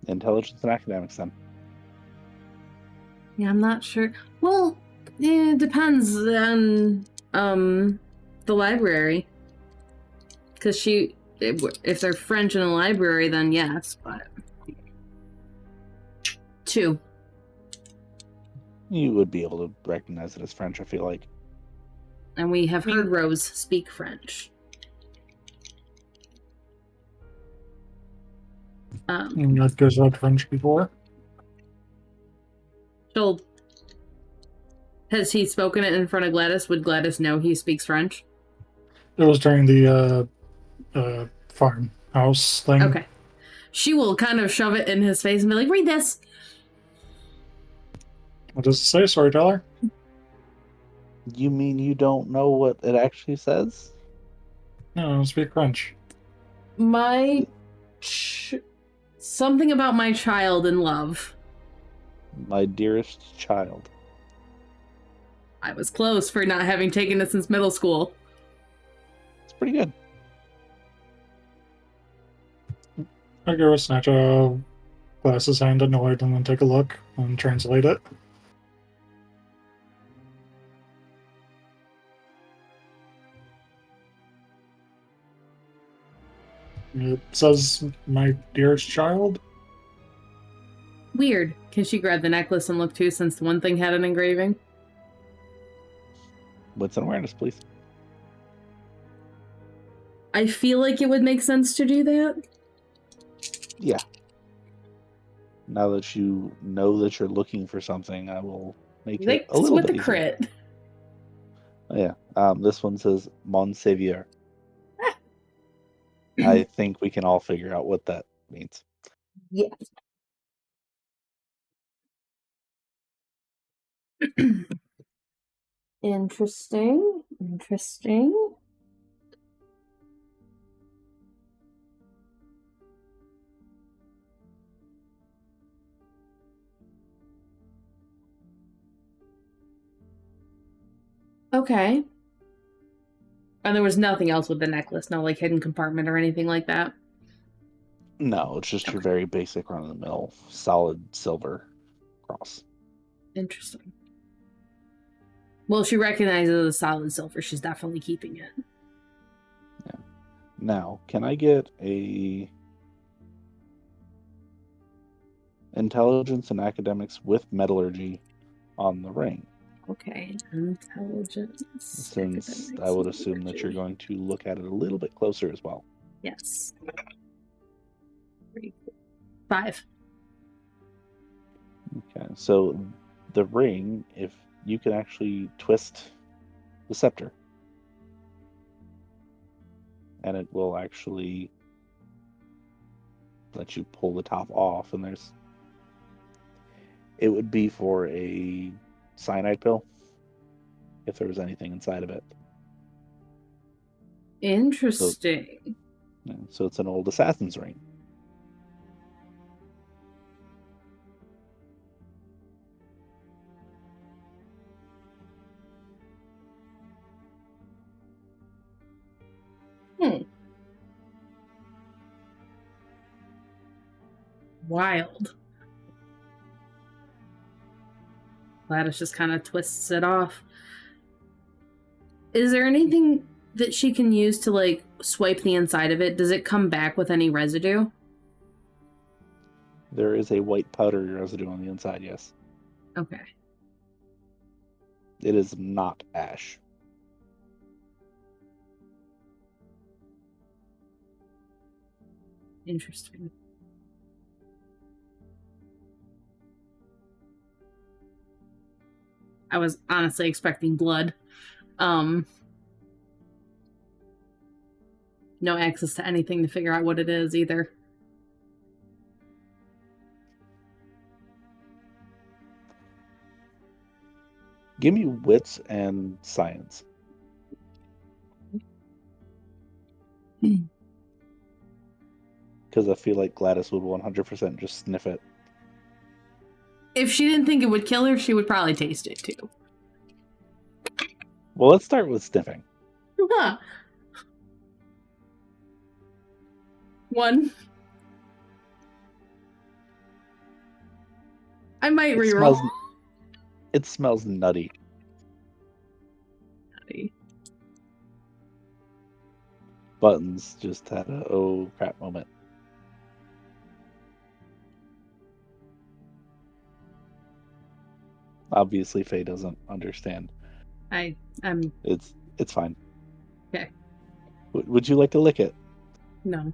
Intelligence and academics, then. Yeah, I'm not sure. Well, it depends on the library. Because if they're French in a library, then yes, but 2. You would be able to recognize it as French, I feel like. And we have heard Rose speak French. Edgar's read French before. Has he spoken it in front of Gladys? Would Gladys know he speaks French? It was during the farmhouse thing. Okay. She will kind of shove it in his face and be like, read this. What does it say, Storyteller? You mean you don't know what it actually says? No, I don't speak French. Something about my child in love. My dearest child. I was close for not having taken it since middle school. It's pretty good. Edgar would snatch a Gladys' hand annoyed and then take a look and translate it. It says, my dearest child. Weird. Can she grab the necklace and look too, since one thing had an engraving? What's an awareness, please? I feel like it would make sense to do that. Yeah. Now that you know that you're looking for something, I will make it a little with bit the easier. crit. Oh, yeah. This one says Mon Savior. I think we can all figure out what that means. Yes. Interesting. Okay. And there was nothing else with the necklace, no like hidden compartment or anything like that? No, it's just your very basic run-of-the-mill solid silver cross. Interesting. Well, she recognizes it as solid silver. She's definitely keeping it. Yeah. Now, can I get a intelligence and academics with metallurgy on the ring? Okay, intelligence. Since I would assume that you're going to look at it a little bit closer as well. Yes. 5. Okay, so the ring, if you can actually twist the scepter, and it will actually let you pull the top off, and it would be for a cyanide pill, if there was anything inside of it. Interesting. So it's an old assassin's ring. Wild. Gladys just kind of twists it off. Is there anything that she can use to, like, swipe the inside of it? Does it come back with any residue? There is a white powdery residue on the inside, yes. Okay. It is not ash. Interesting. I was honestly expecting blood. No access to anything to figure out what it is either. Give me wits and science. Because I feel like Gladys would 100% just sniff it. If she didn't think it would kill her, she would probably taste it too. Well, let's start with sniffing. Huh. 1. I might reroll. It smells nutty. Buttons just had a oh crap moment. Obviously, Faye doesn't understand. I'm. It's fine. Okay. Would you like to lick it? No.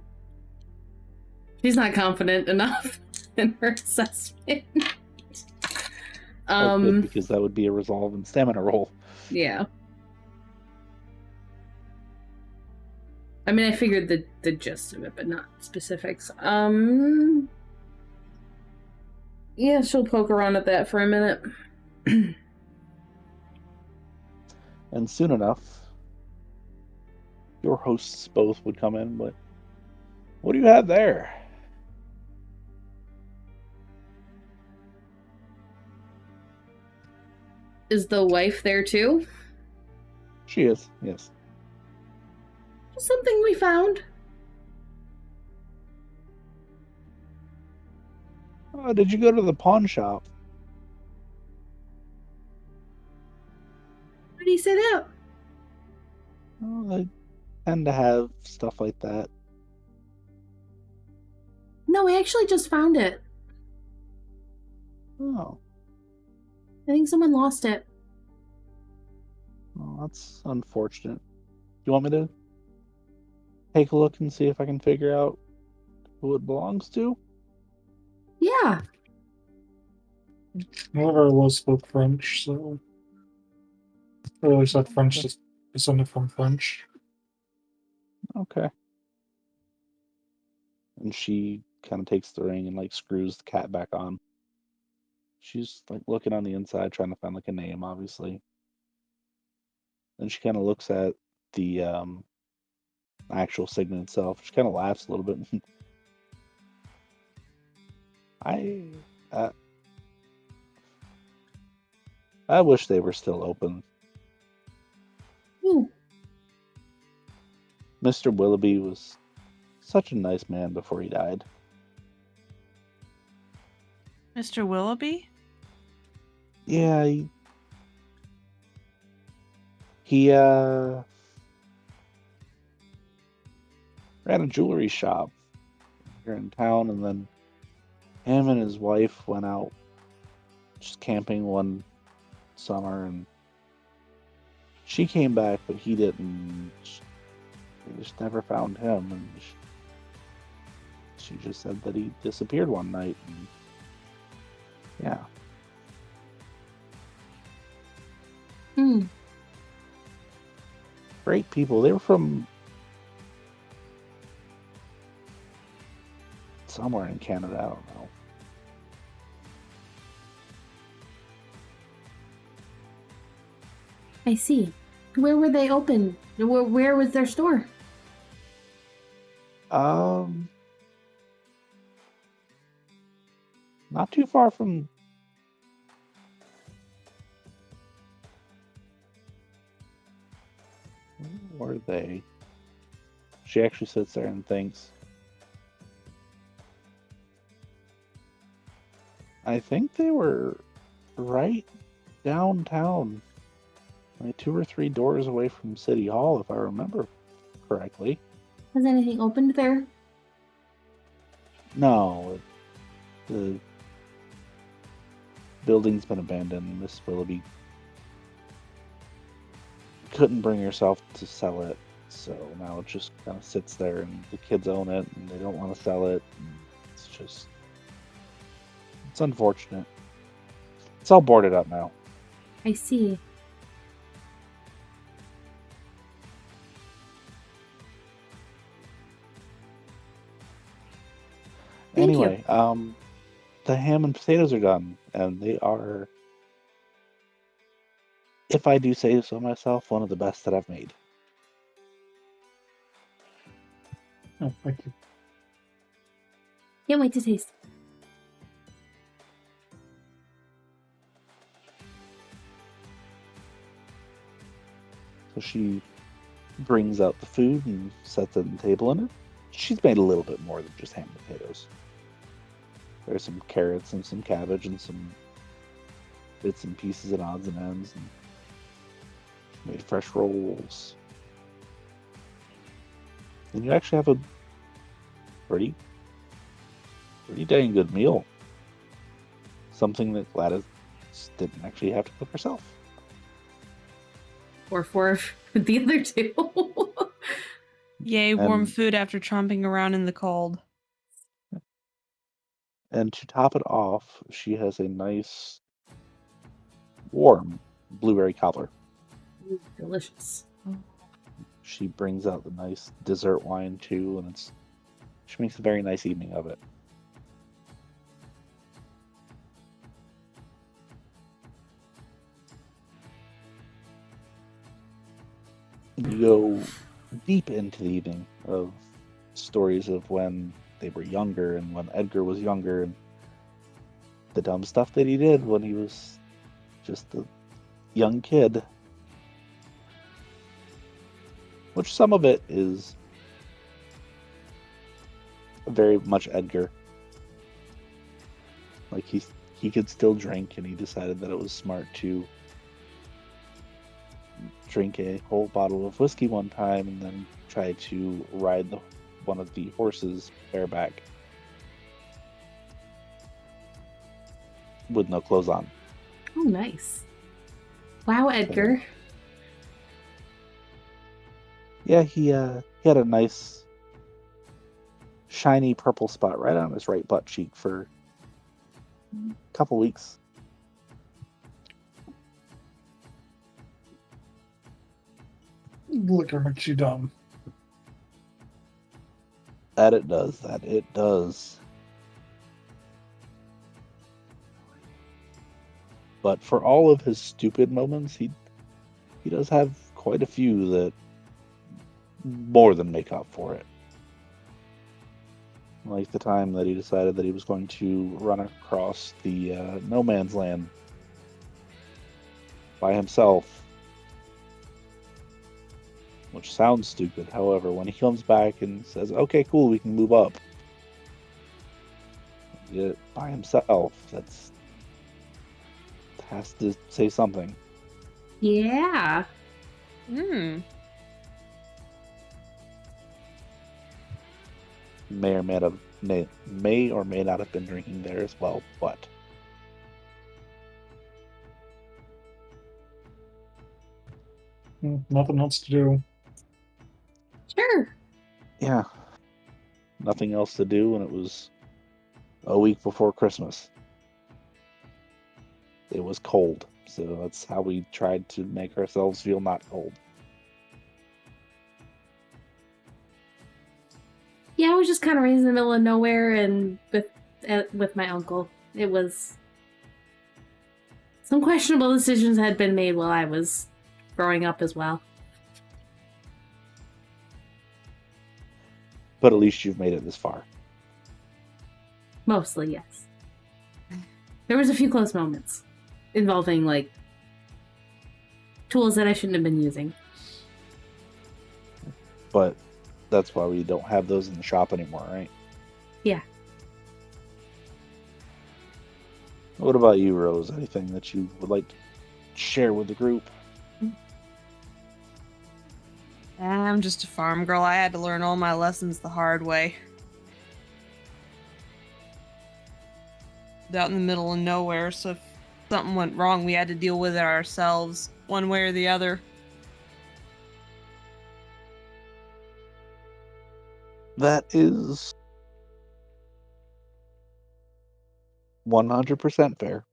She's not confident enough in her assessment. Oh, good, because that would be a resolve and stamina roll. Yeah. I mean, I figured the gist of it, but not specifics. Yeah, she'll poke around at that for a minute. And soon enough, your hosts both would come in, but what do you have there? Is the wife there too? She is, yes. Something we found. Did you go to the pawn shop? Why do you say that? Oh, they tend to have stuff like that. No, we actually just found it. Oh. I think someone lost it. Well, that's unfortunate. You want me to take a look and see if I can figure out who it belongs to? Yeah. Nenavar was spoke French, so or at least that French descended from French. Okay. And she kind of takes the ring and like screws the cat back on. She's like looking on the inside, trying to find like a name, obviously. Then she kind of looks at the actual signet itself. She kind of laughs a little bit. I wish they were still open. Ooh. Mr. Willoughby was such a nice man before he died. Mr. Willoughby? Yeah, he ran a jewelry shop here in town, and then him and his wife went out just camping one summer, and she came back, but he didn't. They just never found him, and she just said that he disappeared one night, and yeah. Great people. They were from somewhere in Canada, I don't know. I see. Where were they open? Where was their store? Not too far from. Where were they? She actually sits there and thinks. I think they were right downtown, like 2 or 3 doors away from City Hall, if I remember correctly. Has anything opened there? No, the building's been abandoned. Miss Willoughby couldn't bring herself to sell it, so now it just kind of sits there, and the kids own it, and they don't want to sell it. It's unfortunate. It's all boarded up now. I see. Thank you. Anyway, the ham and potatoes are done, and they are, if I do say so myself, one of the best that I've made. Oh, thank you. Can't wait to taste. So she brings out the food and sets it on the table, and she's made a little bit more than just ham and potatoes. There's some carrots and some cabbage and some bits and pieces and odds and ends, and made fresh rolls. And you actually have a pretty dang good meal. Something that Gladys didn't actually have to cook herself. Or for the other two. Yay, warm And- food after tromping around in the cold. And to top it off, she has a nice, warm blueberry cobbler. Delicious. She brings out the nice dessert wine too, and she makes a very nice evening of it. You go deep into the evening of stories of when they were younger and when Edgar was younger and the dumb stuff that he did when he was just a young kid. Which some of it is very much Edgar. Like he could still drink, and he decided that it was smart to drink a whole bottle of whiskey one time and then try to ride one of the horses bareback with no clothes on. Oh, nice. Wow, Edgar. Yeah, he had a nice shiny purple spot right on his right butt cheek for a couple weeks. Liquor makes you dumb. That it does. But for all of his stupid moments, he does have quite a few that more than make up for it. Like the time that he decided that he was going to run across the no man's land by himself. Which sounds stupid. However, when he comes back and says, okay, cool, we can move up. By himself, has to say something. Yeah. Hmm. May or may not have been drinking there as well, but Nothing else to do. Sure. yeah, nothing else to do, and it was a week before Christmas. It was cold, so that's how we tried to make ourselves feel not cold. Yeah, I was just kind of raised in the middle of nowhere and with my uncle. It was... Some questionable decisions had been made while I was growing up as well. But at least you've made it this far. Mostly, yes. There was a few close moments involving, like, tools that I shouldn't have been using. But that's why we don't have those in the shop anymore, right? Yeah. What about you, Rose? Anything that you would like to share with the group? I'm just a farm girl. I had to learn all my lessons the hard way. Out in the middle of nowhere, so if something went wrong, we had to deal with it ourselves, one way or the other. That is 100% fair.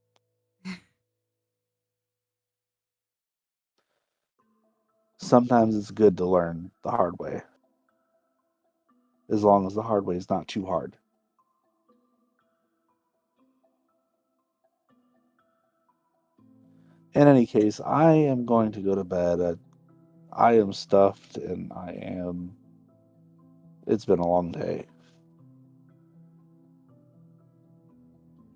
Sometimes it's good to learn the hard way, as long as the hard way is not too hard. In any case, I am going to go to bed. I am stuffed, and it's been a long day.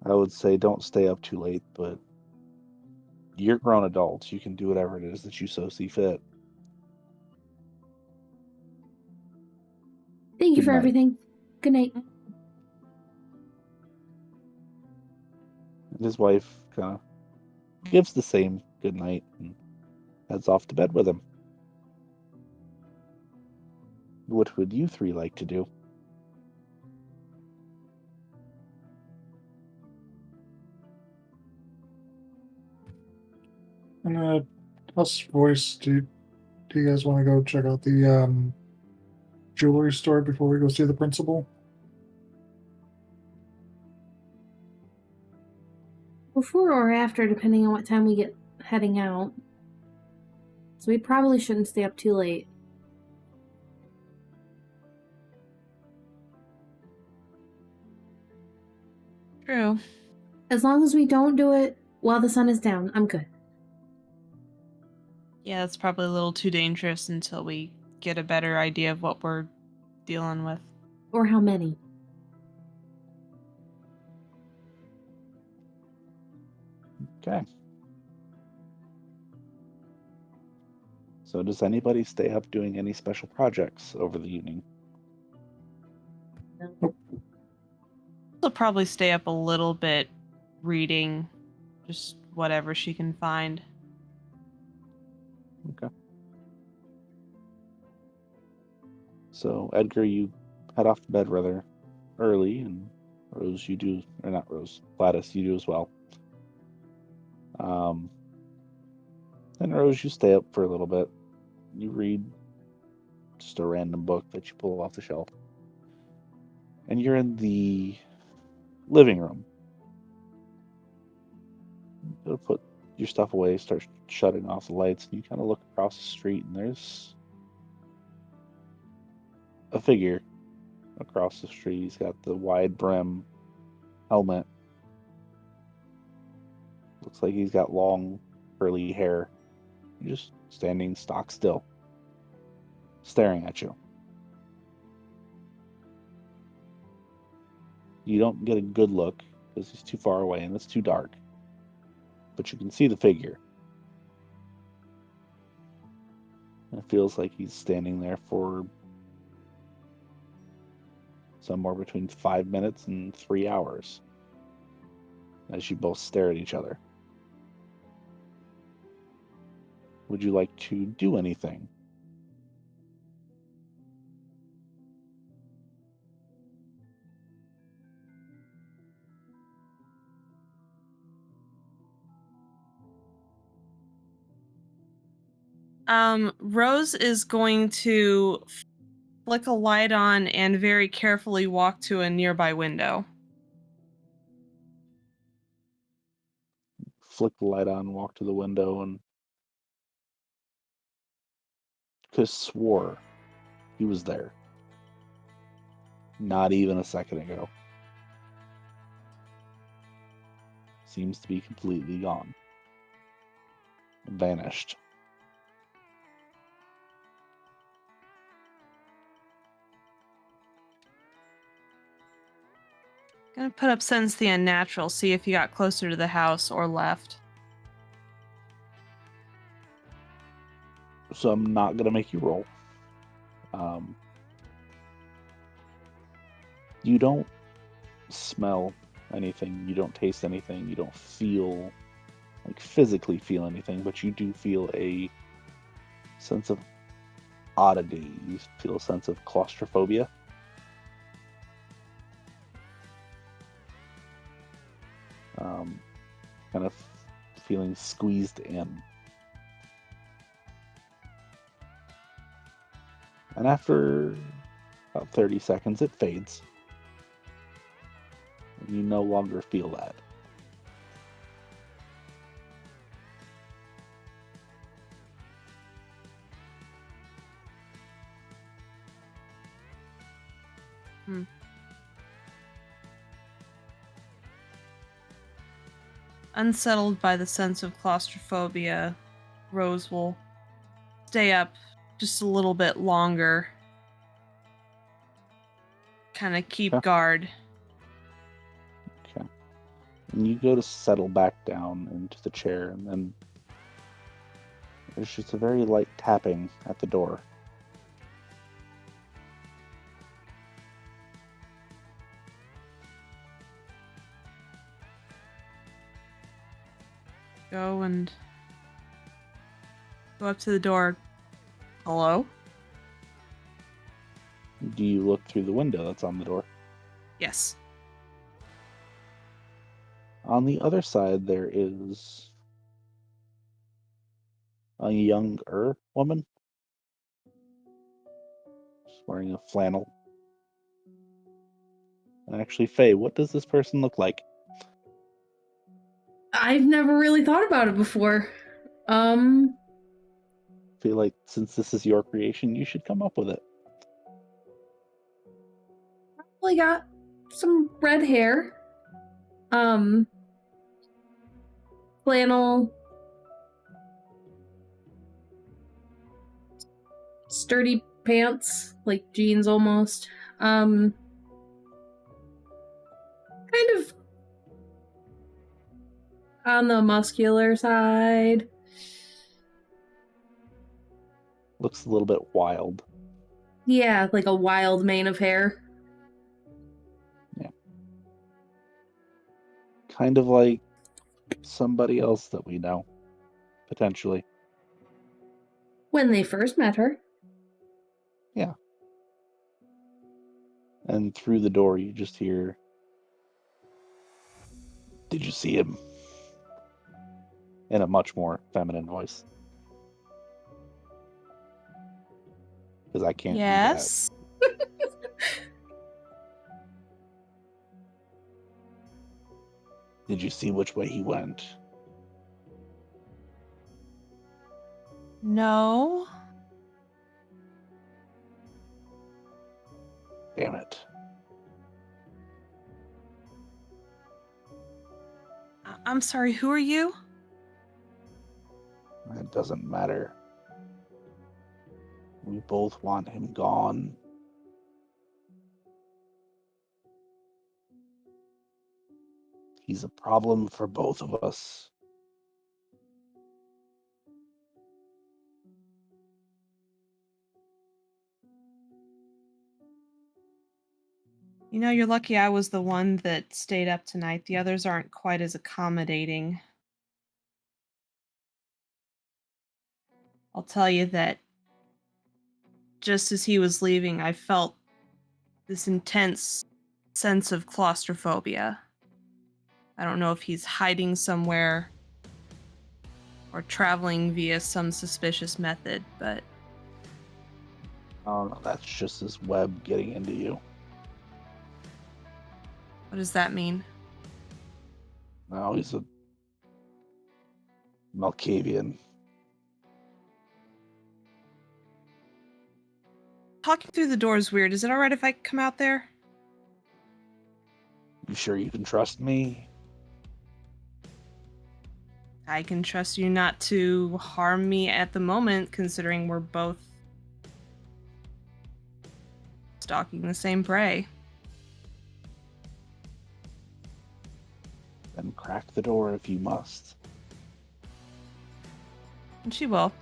I would say don't stay up too late, but you're grown adults. You can do whatever it is that you so see fit. Thank you Good for night. everything. Good night. And his wife kind of gives the same good night and heads off to bed with him. What would you three like to do? And us voice, do you guys want to go check out the jewelry store before we go see the principal? Before or after, depending on what time we get heading out. So we probably shouldn't stay up too late. True. As long as we don't do it while the sun is down, I'm good. Yeah, that's probably a little too dangerous until we get a better idea of what we're dealing with. Or how many. Okay. So does anybody stay up doing any special projects over the evening? She'll probably stay up a little bit reading just whatever she can find. Okay. So Edgar, you head off to bed rather early, and Rose, you do, or not Rose, Gladys, you do as well. And Rose, you stay up for a little bit. You read just a random book that you pull off the shelf. And you're in the living room. You gotta put your stuff away, start shutting off the lights, and you kind of look across the street, and there's a figure across the street. He's got the wide brim helmet. Looks like he's got long, curly hair. Just standing stock still, staring at you. You don't get a good look because he's too far away and it's too dark. But you can see the figure. And it feels like he's standing there for somewhere between 5 minutes and 3 hours as you both stare at each other. Would you like to do anything? Rose is going to flick a light on and very carefully walk to a nearby window. Flick the light on, walk to the window, and Chris swore he was there. Not even a second ago. Seems to be completely gone. Vanished. Gonna put up Sense the Unnatural, see if you got closer to the house or left. So I'm not gonna make you roll. You don't smell anything. You don't taste anything. You don't feel, like, physically feel anything, but you do feel a sense of oddity. You feel a sense of claustrophobia. Kind of feeling squeezed in. And after about 30 seconds, it fades. You no longer feel that. Unsettled by the sense of claustrophobia, Rose will stay up just a little bit longer. Kind of keep Okay. guard. Okay. And you go to settle back down into the chair, and then there's just a very light tapping at the door. Go up to the door. Hello? Do you look through the window that's on the door? Yes. On the other side, there is a younger woman. She's wearing a flannel. And actually, Faye, what does this person look like? I've never really thought about it before. I feel like since this is your creation, you should come up with it. Probably got some red hair. Flannel. Sturdy pants, like jeans almost. Kind of on the muscular side. Looks a little bit wild. Yeah, like a wild mane of hair. Yeah. Kind of like somebody else that we know, potentially. When they first met her. Yeah. And through the door, you just hear, "Did you see him?" In a much more feminine voice. Because I can't Yes. do that. Did you see which way he went? No. Damn it. I'm sorry, who are you? It doesn't matter. We both want him gone. He's a problem for both of us. You know, you're lucky I was the one that stayed up tonight. The others aren't quite as accommodating. I'll tell you that just as he was leaving, I felt this intense sense of claustrophobia. I don't know if he's hiding somewhere or traveling via some suspicious method, but Oh no, that's just his web getting into you. what does that mean? No, he's a Malkavian. Talking through the door is weird. Is it alright if I come out there? You sure you can trust me? I can trust you not to harm me at the moment, considering we're both stalking the same prey. Then crack the door if you must. And she will.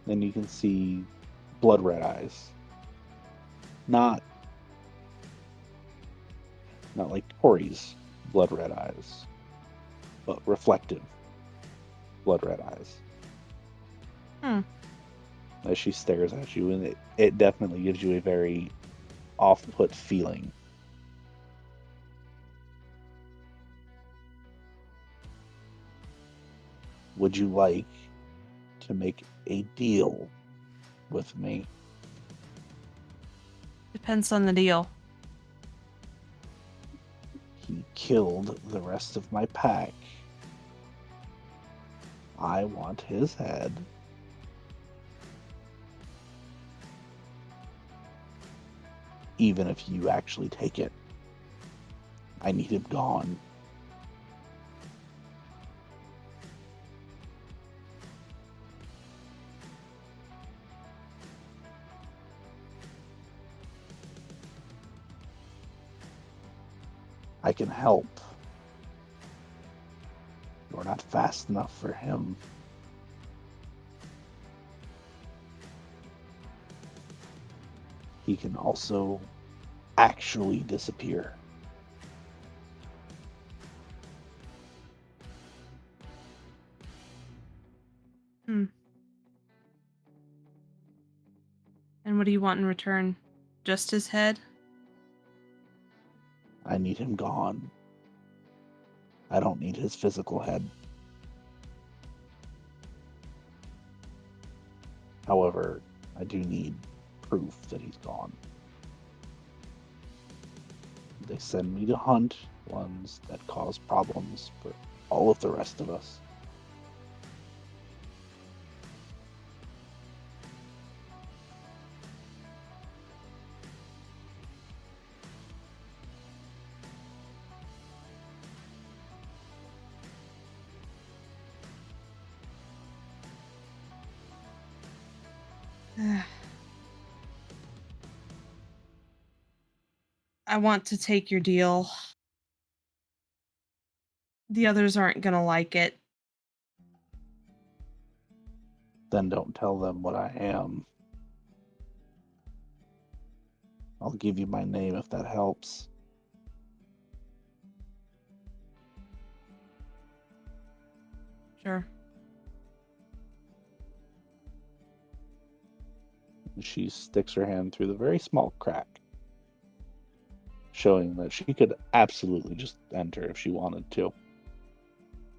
Then you can see blood red eyes. Not Not like Tori's blood red eyes, but reflective blood red eyes. As she stares at you, and it definitely gives you a very off-put feeling. Would you like to make a deal with me? Depends on the deal. He killed the rest of my pack. I want his head. Even if you actually take it. I need him gone. I can help. You're not fast enough for him. He can also actually disappear. And what do you want in return? Just his head? I need him gone. I don't need his physical head. However, I do need proof that he's gone. They send me to hunt ones that cause problems for all of the rest of us. I want to take your deal. The others aren't gonna like it. Then don't tell them what I am. I'll give you my name if that helps. Sure. She sticks her hand through the very small crack, showing that she could absolutely just enter if she wanted to.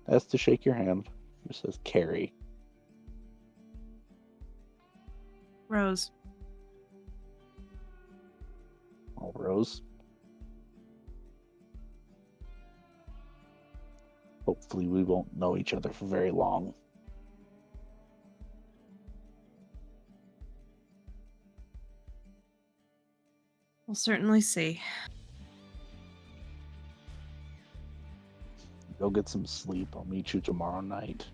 As to shake your hand, it says Carrie. Rose. Oh, Rose. Hopefully we won't know each other for very long. We'll certainly see. Go get some sleep. I'll meet you tomorrow night.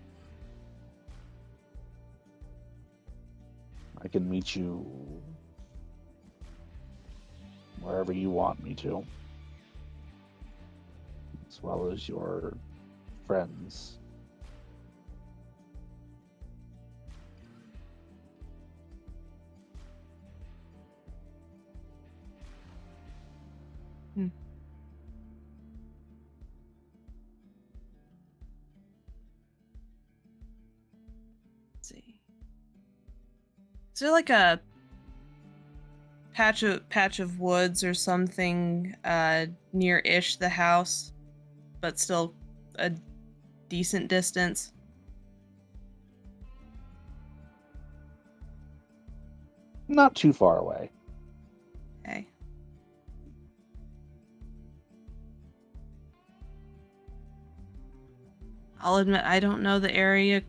I can meet you wherever you want me to, as well as your friends. Let's see. Is there like a patch of woods or something near-ish the house, but still a decent distance? Not too far away. Okay. I'll admit I don't know the area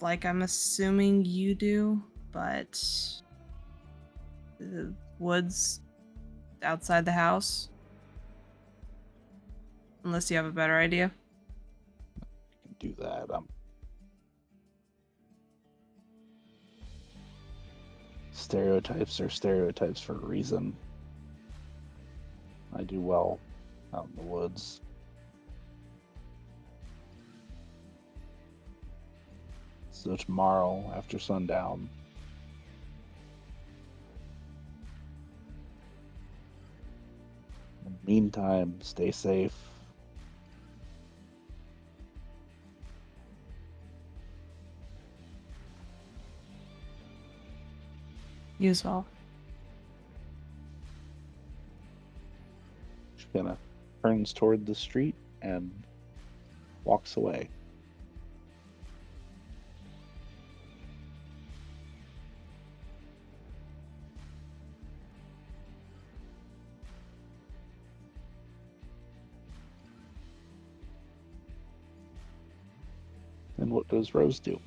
like I'm assuming you do, but the woods outside the house. Unless you have a better idea. I can do that. Stereotypes are stereotypes for a reason. I do well out in the woods. So tomorrow, after sundown, Meantime, stay safe. You as well. She kind of turns toward the street and walks away. And what does Rose do?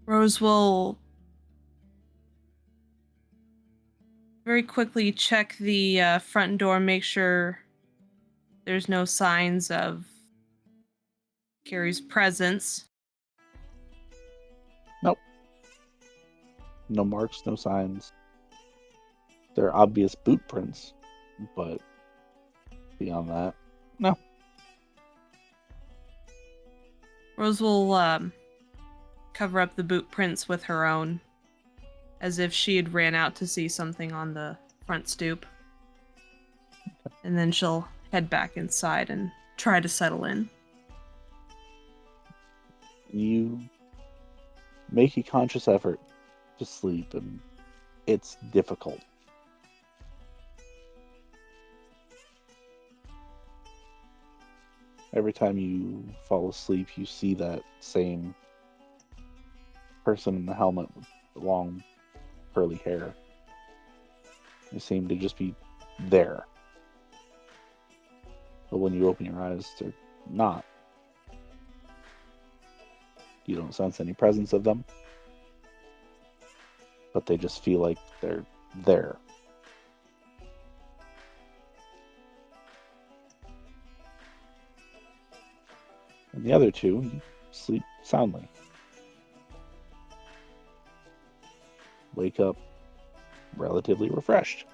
Rose will very quickly check the front door, make sure there's no signs of Carrie's presence. Nope. No marks, no signs. There are obvious boot prints, but beyond that, no. Rose will cover up the boot prints with her own, as if she had ran out to see something on the front stoop. And then she'll head back inside and try to settle in. You make a conscious effort to sleep, and it's difficult. Every time you fall asleep, you see that same person in the helmet with the long curly hair. They seem to just be there. But when you open your eyes, they're not. You don't sense any presence of them, but they just feel like they're there. And the other two, you sleep soundly. Wake up relatively refreshed.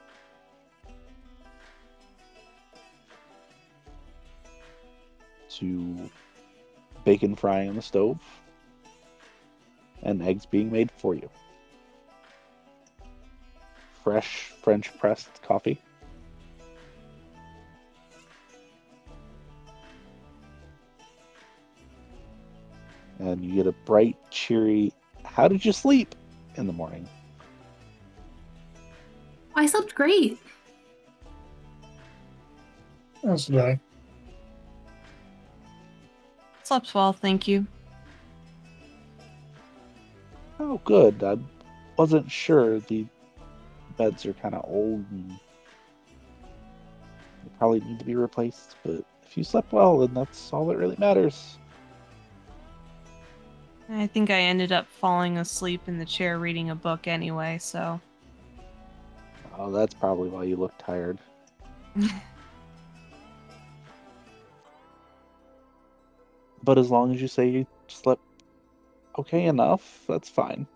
To bacon frying on the stove and eggs being made for you. Fresh French pressed coffee. And you get a bright, cheery, "How did you sleep?" in the morning. I slept great. That's today. Slept well, thank you. Oh, good. I wasn't sure. The beds are kind of old and they probably need to be replaced, but if you slept well, then that's all that really matters. I think I ended up falling asleep in the chair reading a book anyway, so... Oh, that's probably why you look tired. But as long as you say you slept okay enough, that's fine.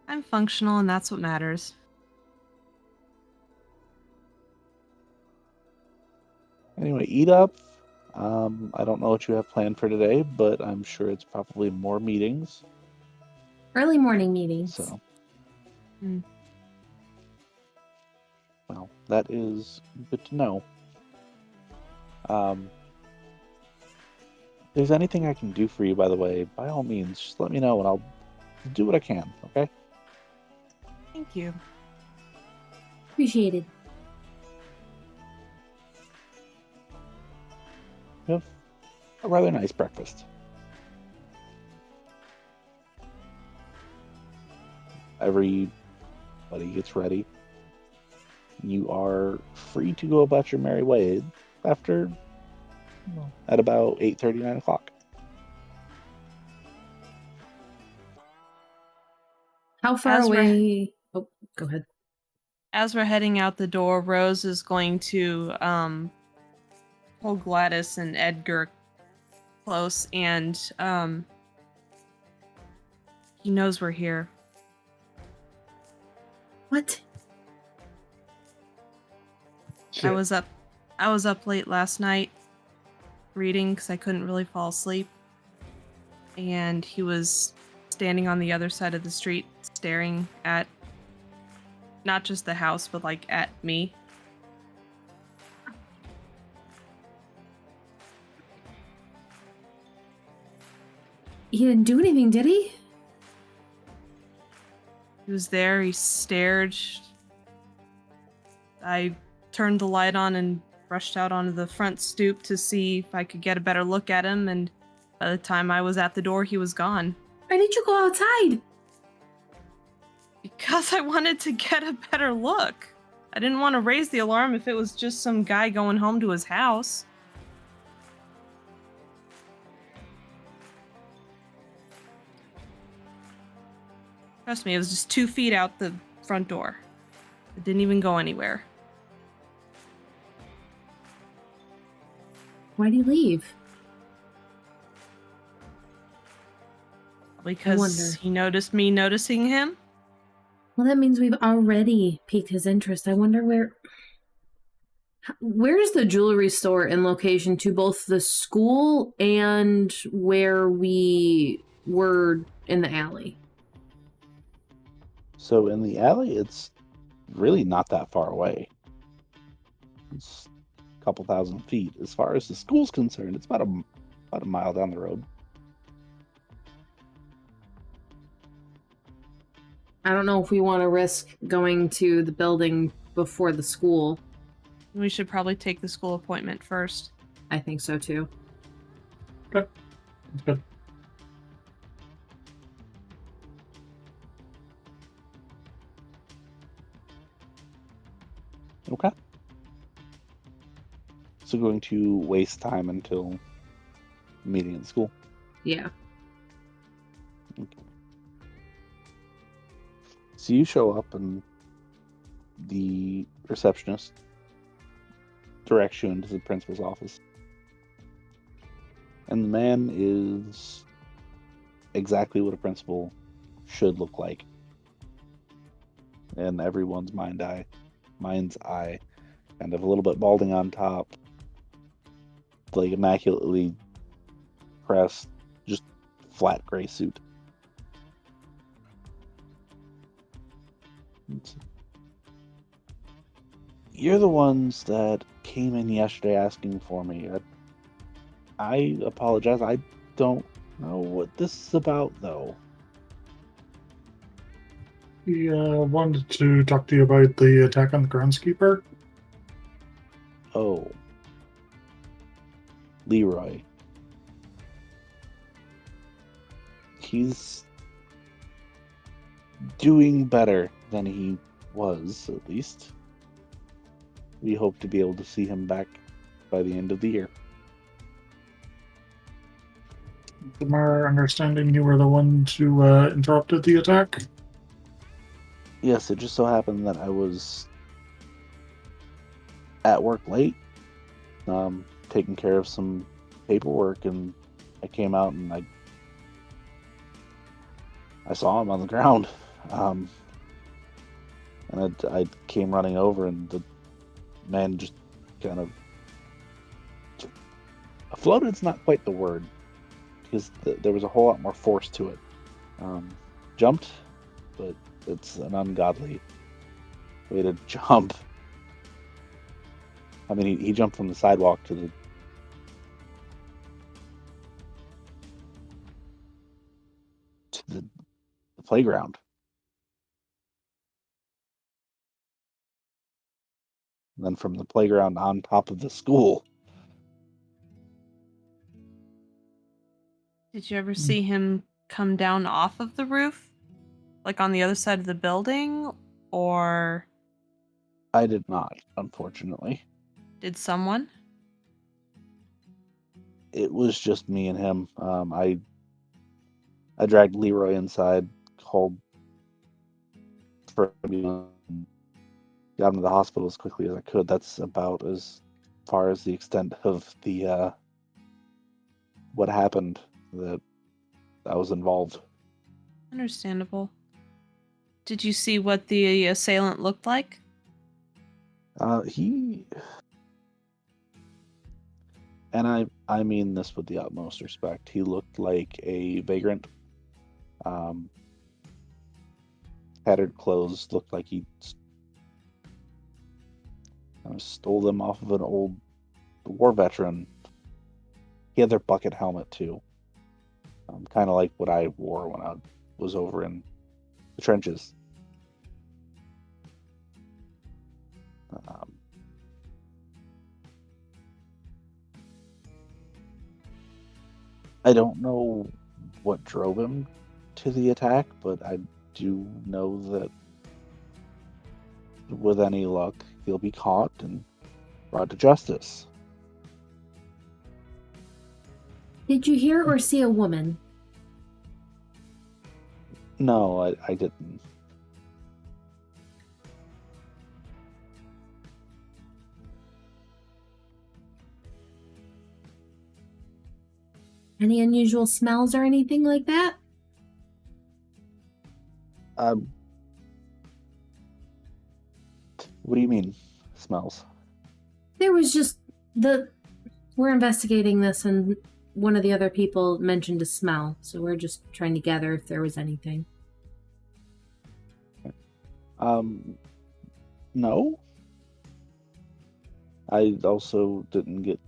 I'm functional and that's what matters. Anyway, eat up. I don't know what you have planned for today, but I'm sure it's probably more meetings. Early morning meetings. So, Mm. well, that is good to know. If there's anything I can do for you, by the way, by all means, just let me know and I'll do what I can, okay? Thank you. Appreciated. You have a rather nice breakfast. Everybody gets ready. You are free to go about your merry way after, at about 8:30, 9 o'clock. How far As we're- away? Oh, go ahead. As we're heading out the door, Rose is going to pull Gladys and Edgar close, and he knows we're here. What? I was up late last night. reading because I couldn't really fall asleep. And he was standing on the other side of the street staring at not just the house, but like at me. He didn't do anything, did he? He was there, he stared. I turned the light on and rushed out onto the front stoop to see if I could get a better look at him, and by the time I was at the door, he was gone. Why did you go outside? Because I wanted to get a better look. I didn't want to raise the alarm if it was just some guy going home to his house. Trust me, it was just 2 feet out the front door. It didn't even go anywhere. Why'd he leave? Because he noticed me noticing him. Well, that means we've already piqued his interest. I wonder where's the jewelry store in location to both the school and where we were in the alley? So in the alley, it's really not that far away. It's a couple thousand feet. As far as the school's concerned, it's about a mile down the road. I don't know if we want to risk going to the building before the school. We should probably take the school appointment first. I think so too. Okay. That's good. Okay. So going to waste time until meeting in school. Yeah. Okay. So you show up and the receptionist directs you into the principal's office. And the man is exactly what a principal should look like. In everyone's mind's eye, kind of a little bit balding on top, like immaculately pressed, just flat gray suit. You're the ones that came in yesterday asking for me. I apologize. I don't know what this is about, though. He wanted to talk to you about the attack on the groundskeeper. Oh. Leroy. He's doing better than he was, at least. We hope to be able to see him back by the end of the year. From our understanding, you were the one who interrupted the attack. Yes, it just so happened that I was at work late, taking care of some paperwork, and I came out and I saw him on the ground. And I came running over, and the man just kind of floated's not quite the word, because there was a whole lot more force to it. Jumped, but it's an ungodly way to jump. I mean, he jumped from the sidewalk to the playground. And then from the playground on top of the school. Did you ever see him come down off of the roof? Like on the other side of the building? Or I did not, unfortunately. did someone? It was just me and him. I dragged Leroy inside, called for ambulance, got him to the hospital as quickly as I could. That's about as far as the extent of the what happened that I was involved. Understandable. Did you see what the assailant looked And I mean this with the utmost respect. He looked like a vagrant. Tattered clothes, looked like he stole them off of an old war veteran. He had their bucket helmet too, kind of like what I wore when I was over in the trenches. I don't know what drove him to the attack, but I do know that with any luck, he'll be caught and brought to justice. Did you hear or see a woman? No, I didn't. Any unusual smells or anything like that? What do you mean, smells? There was just we're investigating this, and one of the other people mentioned a smell, so we're just trying to gather if there was anything. No. I also didn't get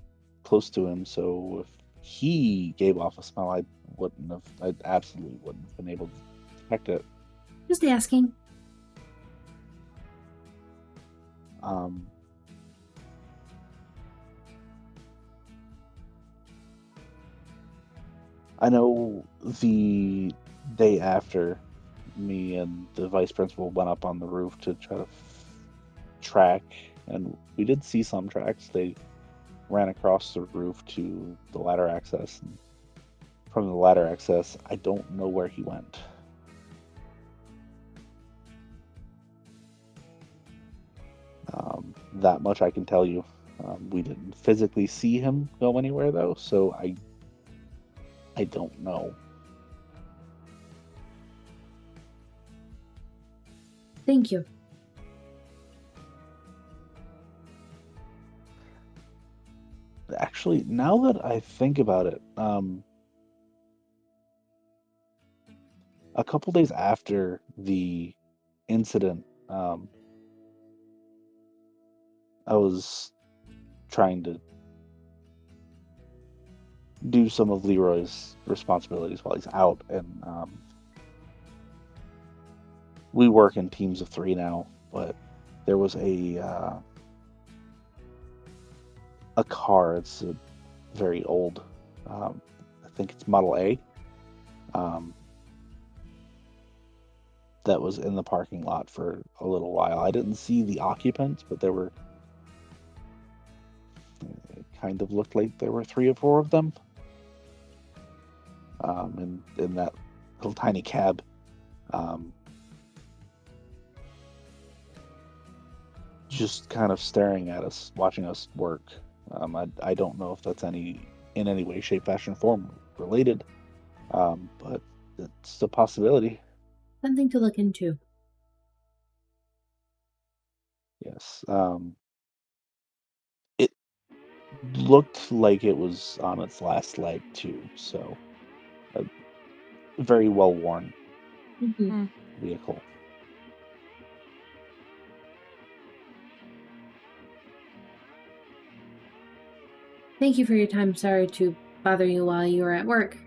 close to him, so if he gave off a smell, I absolutely wouldn't have been able to detect it. Just asking. I know the day after, me and the vice principal went up on the roof to try to track, and we did see some tracks. They ran across the roof to the ladder access, and from the ladder access, I don't know where he went. That much I can tell you. We didn't physically see him go anywhere, though, so I don't know. Thank you. Actually, now that I think about it, a couple days after the incident, I was trying to do some of Leroy's responsibilities while he's out, and we work in teams of 3 now, but there was a car. It's a very old, I think it's Model A, that was in the parking lot for a little while. I didn't see the occupants, but it kind of looked like there were 3 or 4 of them, in that little tiny cab. Just kind of staring at us, watching us work. I don't know if that's in any way, shape, fashion, form related, but it's a possibility. Something to look into. Yes. It looked like it was on its last leg too, so a very well worn vehicle. Thank you for your time. Sorry to bother you while you were at work.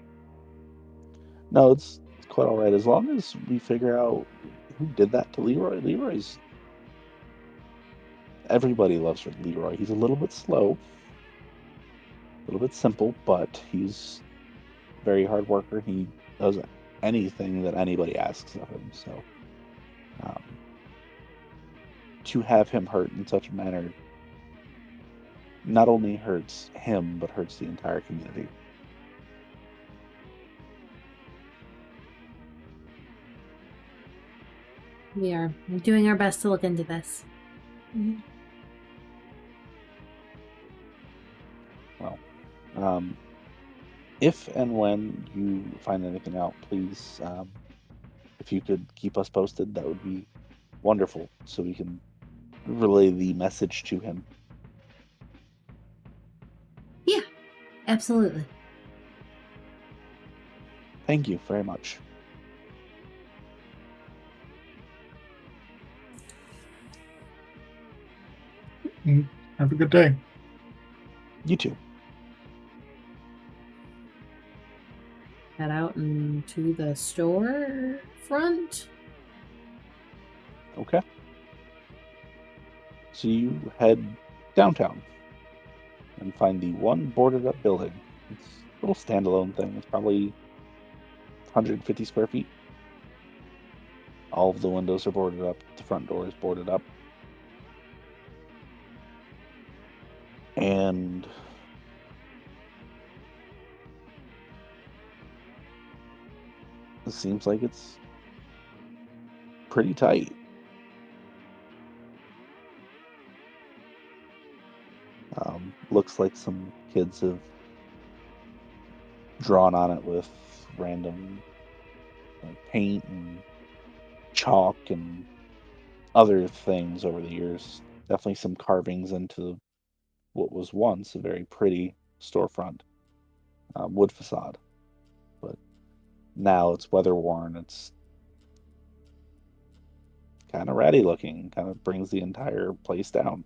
No, it's quite all right as long as we figure out who did that to Leroy. Everybody loves Leroy. He's a little bit slow, a little bit simple, but he's a very hard worker. He does anything that anybody asks of him. So to have him hurt in such a manner not only hurts him, but hurts the entire community. We are doing our best to look into this. Mm-hmm. Well, if and when you find anything out, please, if you could keep us posted, that would be wonderful, so we can relay the message to him. Yeah, Absolutely. Thank you very much. Have a good day. You too. Head out into the store front. Okay. So you head downtown and find the one boarded up building. It's a little standalone thing. It's probably 150 square feet. All of the windows are boarded up. The front door is boarded up. And it seems like it's pretty tight. Looks like some kids have drawn on it with random paint and chalk and other things over the years. Definitely some carvings into what was once a very pretty storefront wood facade. But now it's weather worn. It's kind of ratty looking. Kind of brings the entire place down.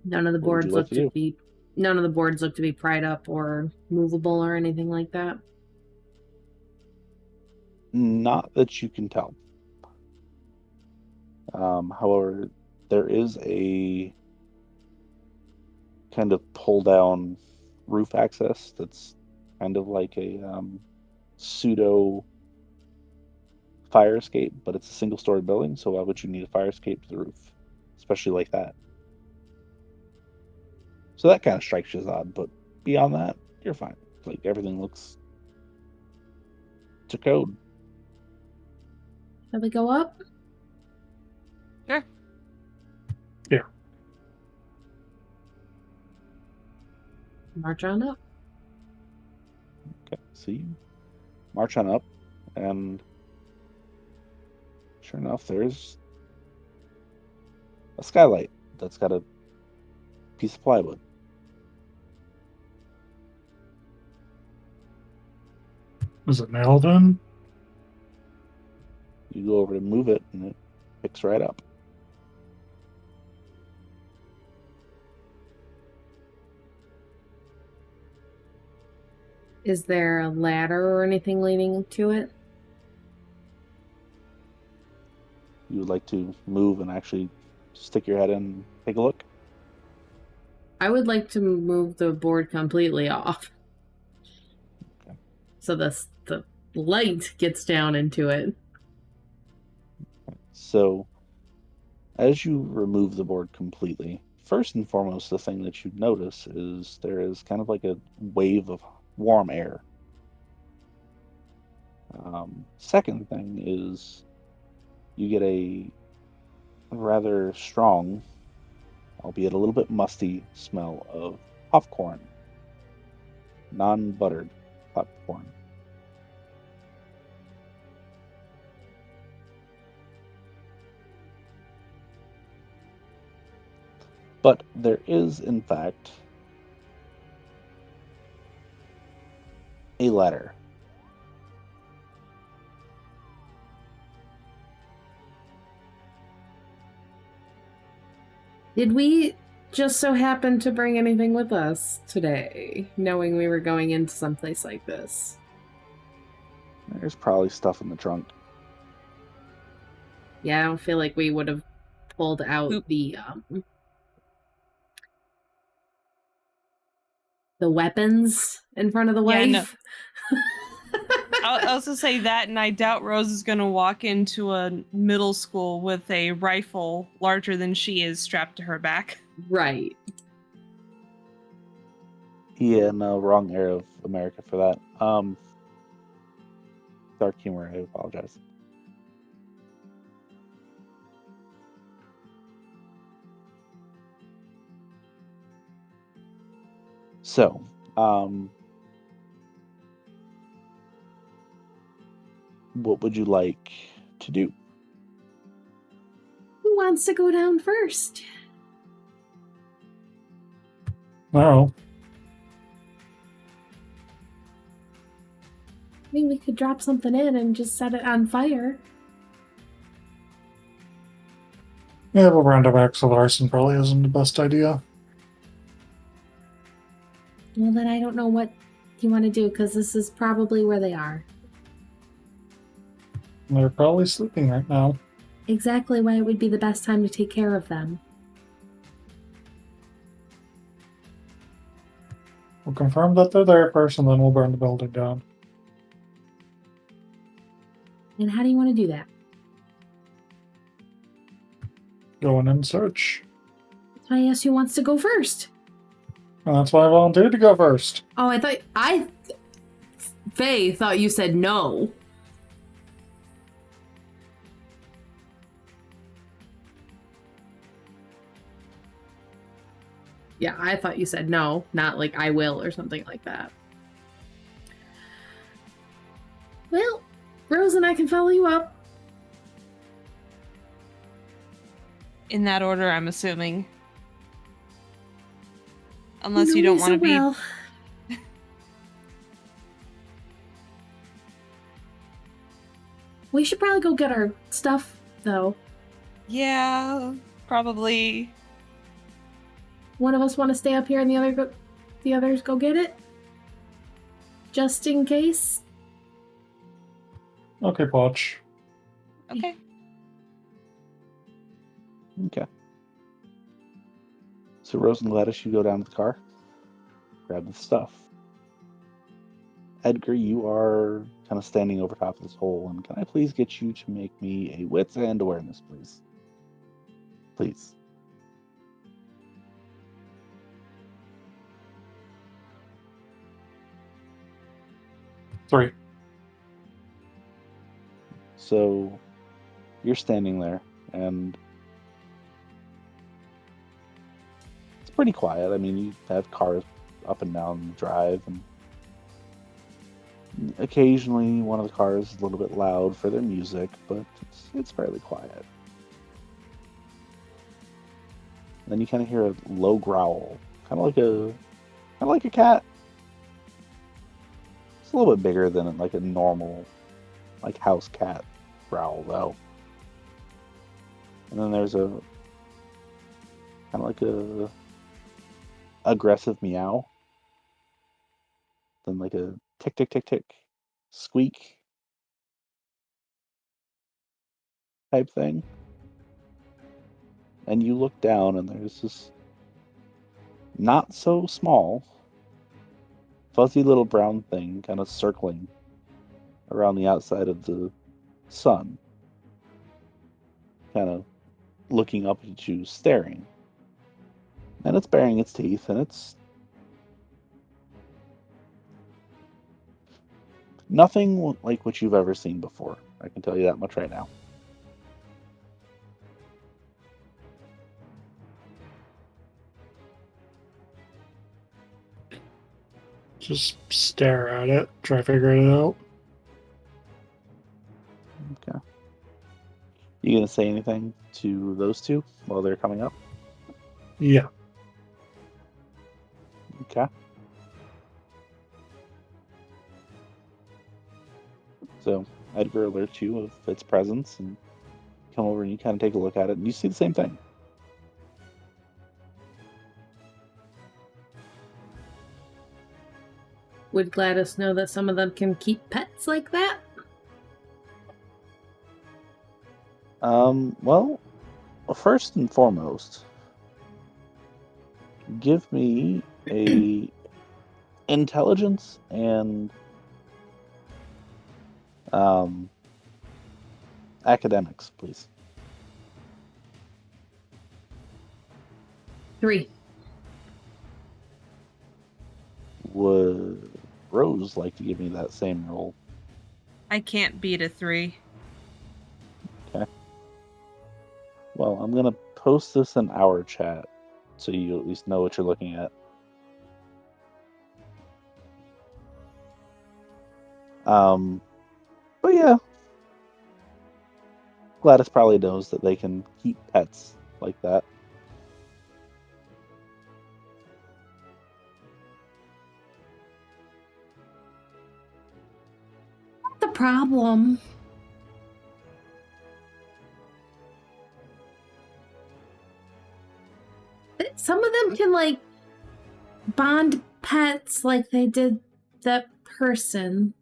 None of the What would you boards like look to to do? be none of the boards look to be pried up or movable or anything like that. Not that you can tell. However, there is a kind of pull down roof access that's kind of like a pseudo fire escape, but it's a single story building, so why would you need a fire escape to the roof? Especially like that. So that kind of strikes you as odd, but beyond that, you're fine. Like everything looks to code. Shall we go up? Sure. Yeah. March on up. Okay, so you march on up, and sure enough, there's a skylight that's got a piece of plywood. Is it nailed in? You go over to move it, and it picks right up. Is there a ladder or anything leading to it? You would like to move and actually stick your head in and take a look? I would like to move the board completely off. Okay. So the light gets down into it. So, as you remove the board completely, first and foremost, the thing that you notice is there is kind of like a wave of warm air. Second thing is you get a rather strong, albeit a little bit musty, smell of popcorn, non-buttered popcorn. But there is, in fact, a ladder. Did we just so happen to bring anything with us today, knowing we were going into someplace like this? There's probably stuff in the trunk. Yeah, I don't feel like we would have pulled out Oop. the weapons in front of the Yeah, wife. no. I'll also say that, and I doubt Rose is going to walk into a middle school with a rifle larger than she is strapped to her back. Right. Yeah, no, wrong era of America for that. Dark humor, I apologize. So, what would you like to do? Who wants to go down first? No. I mean, we could drop something in and just set it on fire. Yeah, but random acts of arson probably isn't the best idea. Well, then I don't know what you want to do, because this is probably where they are. They're probably sleeping right now. Exactly why it would be the best time to take care of them. We'll confirm that they're there first, and then we'll burn the building down. And how do you want to do that? Go in and search. That's why I asked who wants to go first. And that's why I volunteered to go first. Oh, Faye thought you said no. Yeah, I thought you said no, not like I will or something like that. Well, Rose and I can follow you up. In that order, I'm assuming. Unless you know don't me want to so be. well. We should probably go get our stuff, though. Yeah, probably. One of us want to stay up here and the others go get it? Just in case? Okay, Potch. Okay. Okay. So Rose and Gladys, you go down to the car, grab the stuff. Edgar, you are kind of standing over top of this hole, and can I please get you to make me a wits and awareness, please? Please. Three. So you're standing there, and it's pretty quiet. I mean, you have cars up and down the drive, and occasionally one of the cars is a little bit loud for their music, but it's fairly quiet. And then you kind of hear a low growl, kind of like a cat. It's a little bit bigger than like a normal, like house cat growl, though. And then there's a kind of like a aggressive meow. Then like a tick tick tick tick squeak type thing. And you look down and there's this not so small fuzzy little brown thing kind of circling around the outside of the sun, kind of looking up at you, staring. And it's baring its teeth, and it's nothing like what you've ever seen before. I can tell you that much right now. Just stare at it, try to figure it out. Okay. You gonna say anything to those two while they're coming up? Yeah. Okay. So Edgar alerts you of its presence, and you come over and you kind of take a look at it, and you see the same thing. Would Gladys know that some of them can keep pets like that? Well, first and foremost, give me a intelligence and academics, please. 3. Would Rose like to give me that same roll? I can't beat a 3. Okay. Well, I'm gonna post this in our chat so you at least know what you're looking at. But yeah, Gladys probably knows that they can keep pets like that. problem. Some of them can, like, bond pets like they did that person.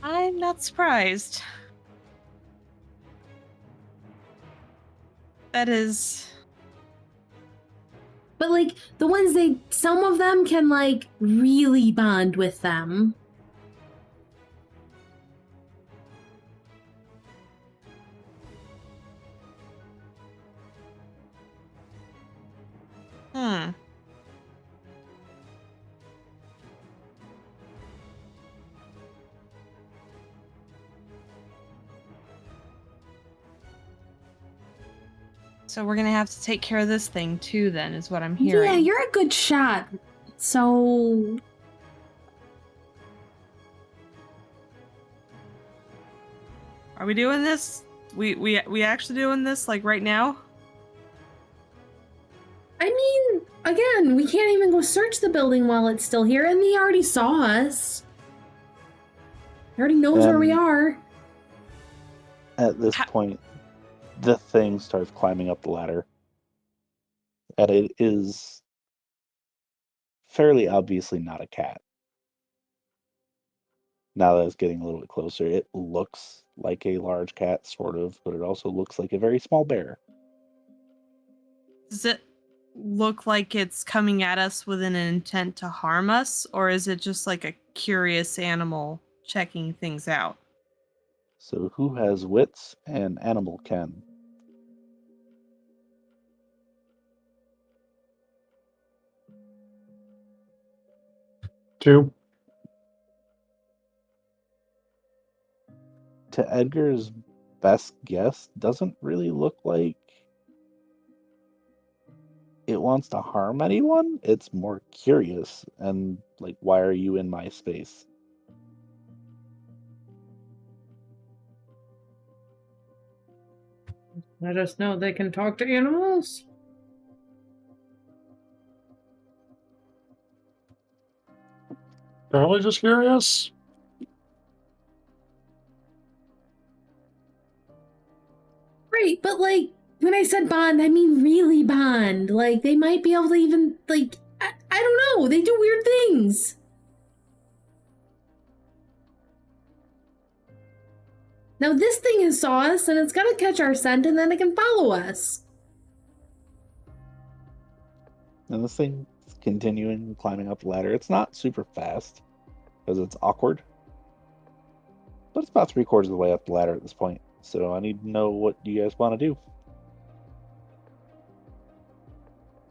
I'm not surprised. That is... But, like, the ones some of them can, like, really bond with them. So we're gonna have to take care of this thing too, then, is what I'm hearing. Yeah, you're a good shot. So... Are we doing this? We actually doing this, like, right now? I mean, again, we can't even go search the building while it's still here, and he already saw us. He already knows where we are. At this point, the thing starts climbing up the ladder. And it is fairly obviously not a cat. Now that it's getting a little bit closer, it looks like a large cat, sort of, but it also looks like a very small bear. Does it look like it's coming at us with an intent to harm us, or is it just like a curious animal checking things out? So who has wits and animal ken? Two. To Edgar's best guess, doesn't really look like it wants to harm anyone. It's more curious and like, why are you in my space? Let us know they can talk to animals. Probably just curious. Right, but like, when I said bond, I mean really bond. Like, they might be able to even, like, I don't know, they do weird things. Now this thing has saw us, and it's gotta catch our scent, and then it can follow us. And this thing's continuing climbing up the ladder. It's not super fast because it's awkward, but it's about 3/4 of the way up the ladder at this point. So I need to know what you guys want to do.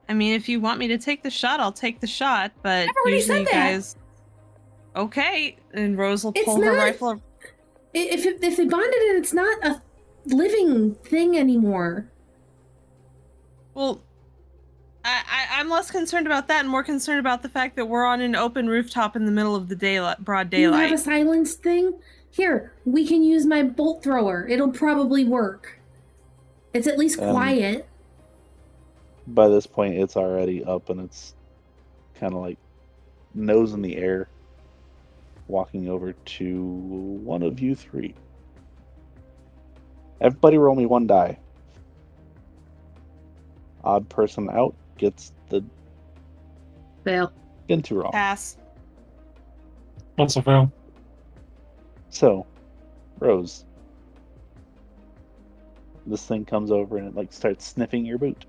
I mean, if you want me to take the shot, I'll take the shot, but I've already usually said that. guys... Okay, and Rose will It's pull her not- rifle. If they bonded it, it's not a living thing anymore. Well, I'm less concerned about that and more concerned about the fact that we're on an open rooftop in the middle of the broad daylight. You have a silenced thing? Here, we can use my bolt thrower. It'll probably work. It's at least quiet. By this point, it's already up and it's kind of like nose in the air, walking over to one of you three. Everybody roll me one die. Odd person out gets the Fail. into roll. Pass. That's a fail. So, Rose, this thing comes over and it like starts sniffing your boot.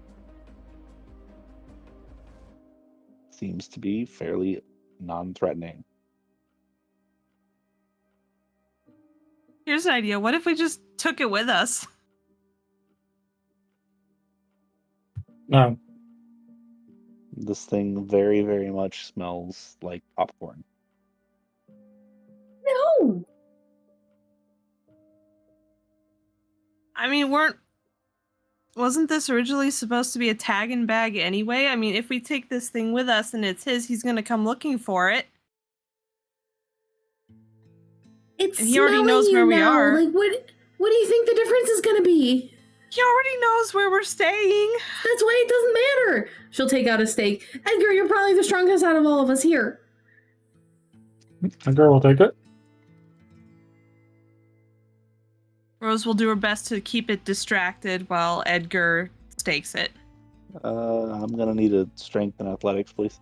Seems to be fairly non-threatening. Here's an idea. What if we just took it with us? No. This thing very, very much smells like popcorn. No! I mean, wasn't this originally supposed to be a tag and bag anyway? I mean, if we take this thing with us and it's his, he's gonna come looking for it. It's And he already knows smelling where we you now. are. Like, what do you think the difference is gonna be? He already knows where we're staying. That's why it doesn't matter. She'll take out a stake. Edgar, you're probably the strongest out of all of us here. A girl will take it. Rose will do her best to keep it distracted while Edgar stakes it. I'm gonna need a strength and athletics, please.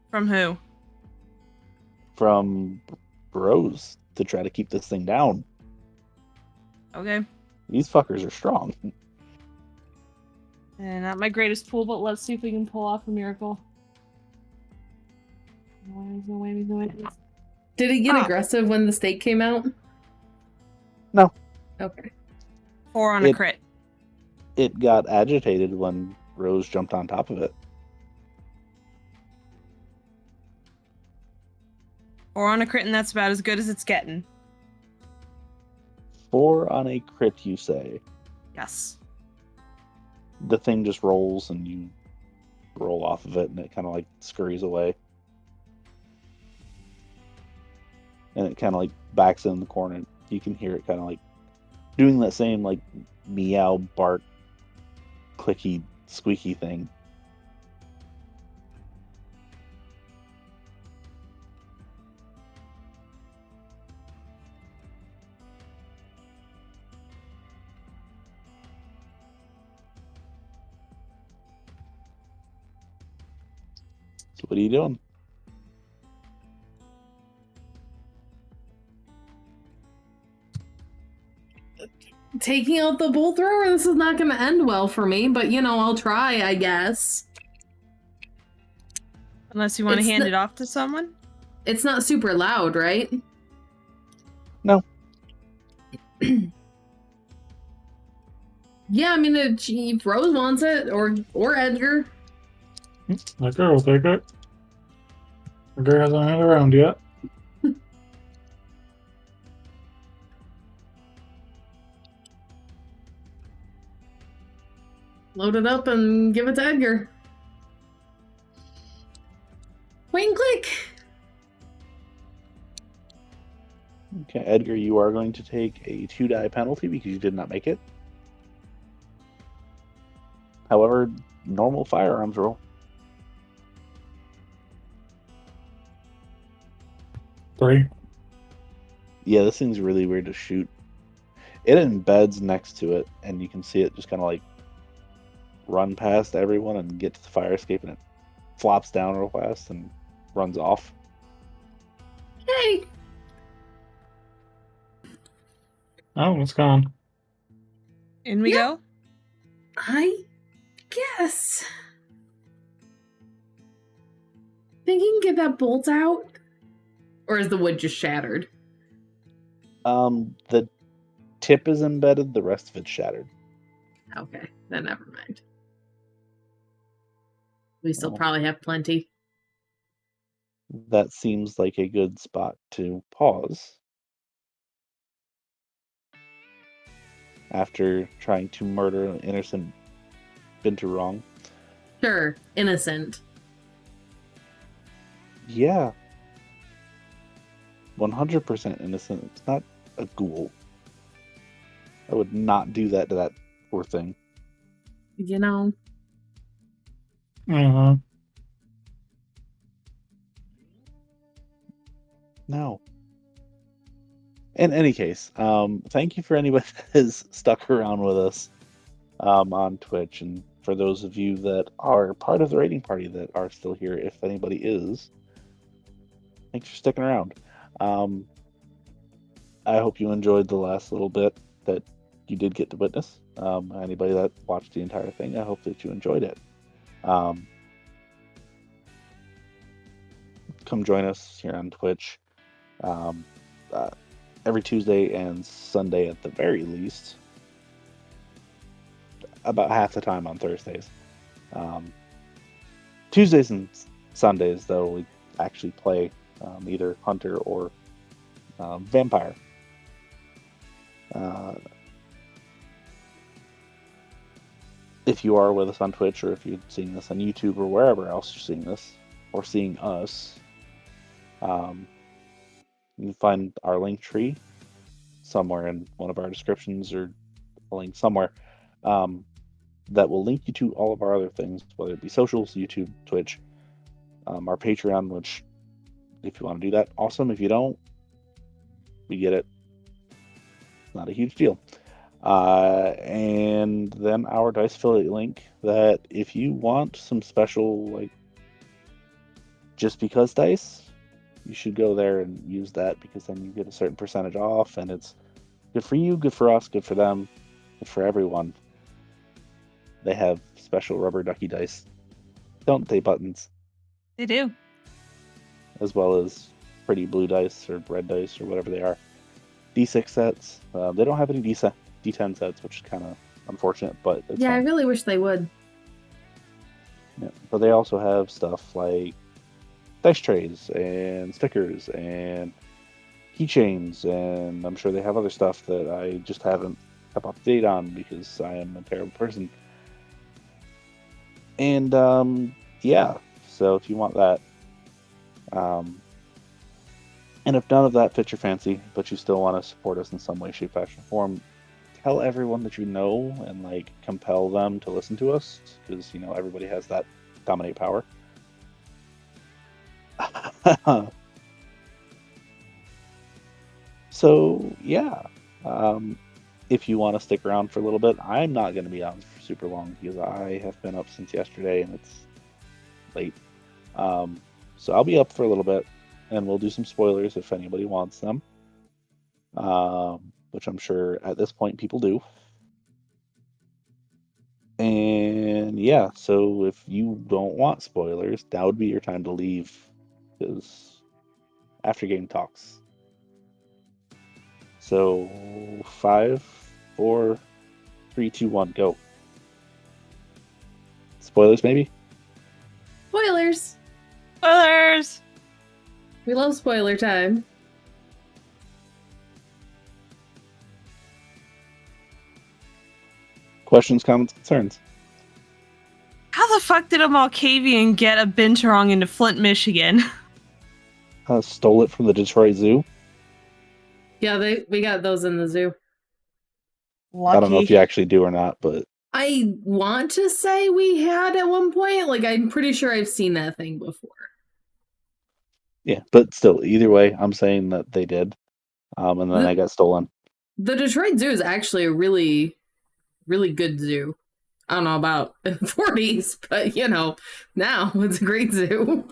From who? From Rose to try to keep this thing down. Okay. These fuckers are strong. And not my greatest pool, but let's see if we can pull off a miracle. No whammies. Did he get aggressive when the stake came out? No. Okay. 4 on a crit. It got agitated when Rose jumped on top of it. 4 on a crit, and that's about as good as it's getting. 4 on a crit, you say? Yes. The thing just rolls and you roll off of it and it kind of like scurries away. And it kind of like backs in the corner. You can hear it kind of like doing that same like meow, bark, clicky, squeaky thing. So what are you doing? Taking out the bolt thrower? This is not going to end well for me, but you know, I'll try, I guess. Unless you want to hand it off to someone? It's not super loud, right? No. Yeah, I mean, if Rose wants it, or Edgar. Edgar will take it. Edgar hasn't had it around yet. Load it up and give it to Edgar. Point and click. Okay, Edgar, you are going to take a 2-die penalty because you did not make it. However, normal firearms roll. 3. Yeah, this thing's really weird to shoot. It embeds next to it, and you can see it just kind of like run past everyone and get to the fire escape, and it flops down real fast and runs off. Hey! Oh, it's gone. In we go? I guess. Think you can get that bolt out? Or is the wood just shattered? The tip is embedded, the rest of it's shattered. Okay, then never mind. We still Oh. probably have plenty. That seems like a good spot to pause. After trying to murder an innocent Binturong. Sure, innocent. Yeah. 100% innocent. It's not a ghoul. I would not do that to that poor thing. You know. Uh-huh. No. In any case, thank you for anybody that has stuck around with us on Twitch, and for those of you that are part of the raiding party that are still here, if anybody is, thanks for sticking around. I hope you enjoyed the last little bit that you did get to witness. Anybody that watched the entire thing, I hope that you enjoyed it. Come join us here on Twitch every Tuesday and Sunday at the very least. About half the time on Thursdays. Tuesdays and Sundays, though, we actually play either Hunter or Vampire. If you are with us on Twitch, or if you're seeing this on YouTube, or wherever else you're seeing this, or seeing us, you can find our link tree somewhere in one of our descriptions, or a link somewhere that will link you to all of our other things, whether it be socials, YouTube, Twitch, our Patreon, which, if you want to do that, awesome. If you don't, we get it. It's not a huge deal. And then our dice affiliate link that if you want some special, like, just because dice, you should go there and use that, because then you get a certain percentage off, and it's good for you, good for us, good for them, good for everyone. They have special rubber ducky dice, don't they, Buttons? They do. As well as pretty blue dice or red dice or whatever they are. D6 sets. They don't have any D10 sets, which is kind of unfortunate, but it's Yeah, I fine. really wish they would. Yeah. But they also have stuff like dice trays and stickers and keychains, and I'm sure they have other stuff that I just haven't kept up to date on because I am a terrible person. And yeah, so if you want that, and if none of that fits your fancy, but you still want to support us in some way, shape, fashion, or form, tell everyone that you know and like compel them to listen to us, because everybody has that dominate power. So yeah, if you want to stick around for a little bit, I'm not going to be on for super long because I have been up since yesterday and it's late. So I'll be up for a little bit, and we'll do some spoilers if anybody wants them, which I'm sure at this point people do. And yeah, so if you don't want spoilers, now would be your time to leave, because after game talks. So 5, 4, 3, 2, 1, go. Spoilers, maybe? Spoilers! Spoilers! We love spoiler time. Questions, comments, concerns? How the fuck did a Malkavian get a binturong into Flint, Michigan? Stole it from the Detroit Zoo. Yeah, we got those in the zoo. Lucky. I don't know if you actually do or not, but I want to say we had at one point. Like, I'm pretty sure I've seen that thing before. yeah, but still, either way, I'm saying that they did, and then they got stolen. The Detroit Zoo is actually a really, really good zoo. I don't know about in the 40s, but now it's a great zoo.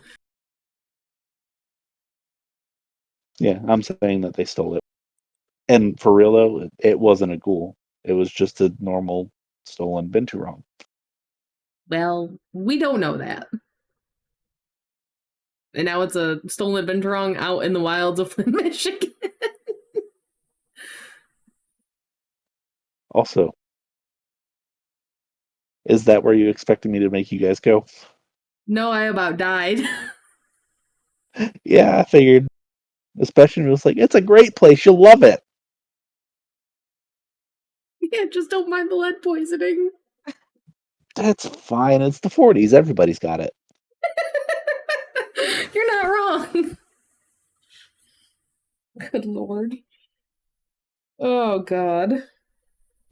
Yeah, I'm saying that they stole it. And for real though, it wasn't a ghoul. It was just a normal stolen binturong. Well, we don't know that. And now it's a stolen binturong out in the wilds of Flint, Michigan. Also, is that where you expected me to make you guys go? No, I about died. Yeah, I figured. Especially when it was like, it's a great place, you'll love it. Yeah, just don't mind the lead poisoning. That's fine. It's the 40s. Everybody's got it. You're not wrong. Good lord. Oh, God.